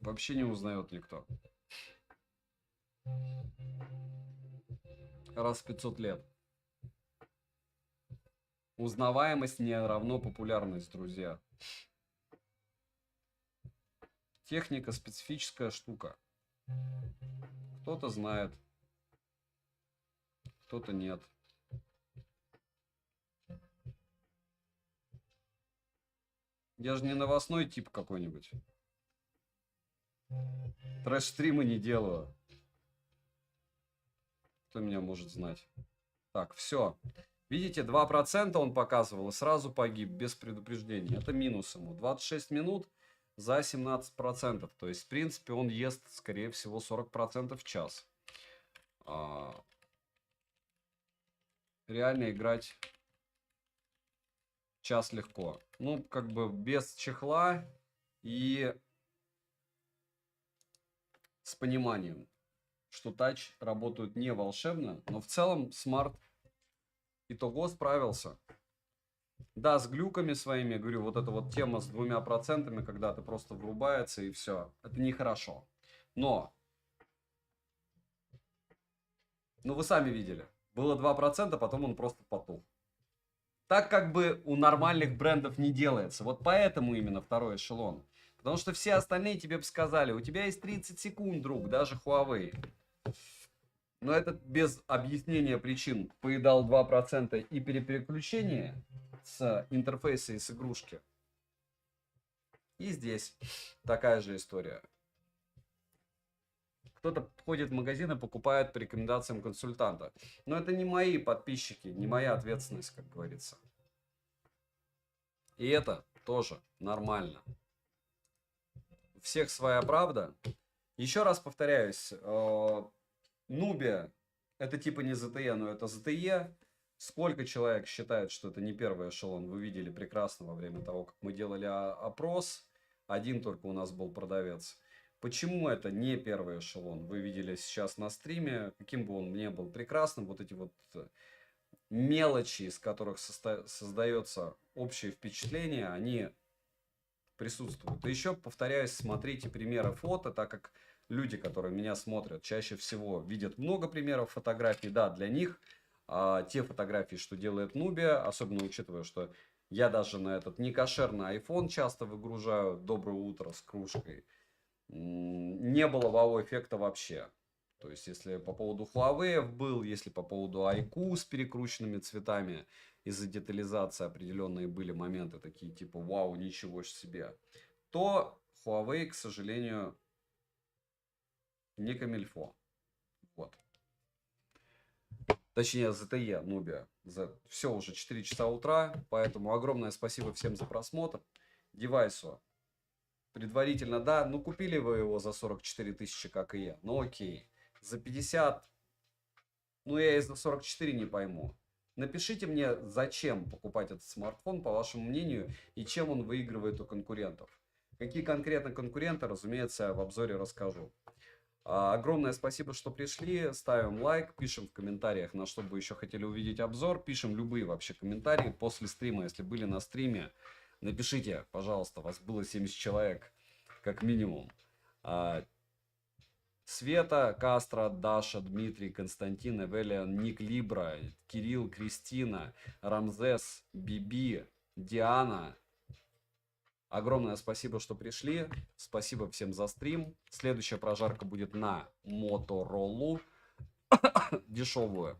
Вообще не узнает никто. Раз в 500 лет. Узнаваемость не равно популярность, друзья. Техника специфическая штука. Кто-то знает, кто-то нет. Я же не новостной тип какой-нибудь. Трэш-стримы не делаю. Кто меня может знать? Так, все. Видите, 2% он показывал и сразу погиб, без предупреждения. Это минус ему. 26 минут за 17%. То есть, в принципе, он ест, скорее всего, 40% в час. Реально играть час легко. Ну, как бы без чехла и с пониманием, что тач работают не волшебно, но в целом смарт итого справился. Да, с глюками своими, говорю, вот эта вот тема с 2%, когда ты просто врубается и все. Это нехорошо. Но, ну вы сами видели, было 2%, потом он просто потух. Так как бы у нормальных брендов не делается. Вот поэтому именно второй эшелон. Потому что все остальные тебе бы сказали, у тебя есть 30 секунд, друг, даже Huawei. Но этот без объяснения причин поедал 2% и переключение с интерфейса и с игрушки. И здесь такая же история. Кто-то ходит в магазин и покупает по рекомендациям консультанта. Но это не мои подписчики, не моя ответственность, как говорится. И это тоже нормально. У всех своя правда. Еще раз повторяюсь, Nubia это типа не ZTE, но это ZTE. Сколько человек считает, что это не первый эшелон, вы видели прекрасно во время того, как мы делали опрос. Один только у нас был продавец. Почему это не первый эшелон? Вы видели сейчас на стриме, каким бы он ни был прекрасным, вот эти вот мелочи, из которых создается общее впечатление, они присутствуют. И еще, повторяюсь, смотрите примеры фото, так как люди, которые меня смотрят, чаще всего видят много примеров фотографий. Да, для них те фотографии, что делает Nubia, особенно учитывая, что я даже на этот некошерный iPhone часто выгружаю «Доброе утро» с кружкой, не было вау-эффекта вообще. То есть, если по поводу Huawei был, если по поводу iQOO с перекрученными цветами, из-за детализации определенные были моменты такие, типа, вау, ничего себе, то Huawei, к сожалению, не камильфо. Вот. Точнее, ZTE, Nubia. Все, уже 4 часа утра, поэтому огромное спасибо всем за просмотр. Девайсу предварительно, да, ну купили вы его за 44 тысячи, как и я, ну окей. За 50, ну я и за 44 не пойму. Напишите мне, зачем покупать этот смартфон, по вашему мнению, и чем он выигрывает у конкурентов. Какие конкретно конкуренты, разумеется, я в обзоре расскажу. Огромное спасибо, что пришли. Ставим лайк, пишем в комментариях, на что бы еще хотели увидеть обзор. Пишем любые вообще комментарии после стрима. Если были на стриме, напишите, пожалуйста, вас было 70 человек, как минимум. Света, Кастро, Даша, Дмитрий, Константин, Эвелиан, Ник Либра, Кирилл, Кристина, Рамзес, Биби, Диана. Огромное спасибо, что пришли. Спасибо всем за стрим. Следующая прожарка будет на Моторолу. Дешевую.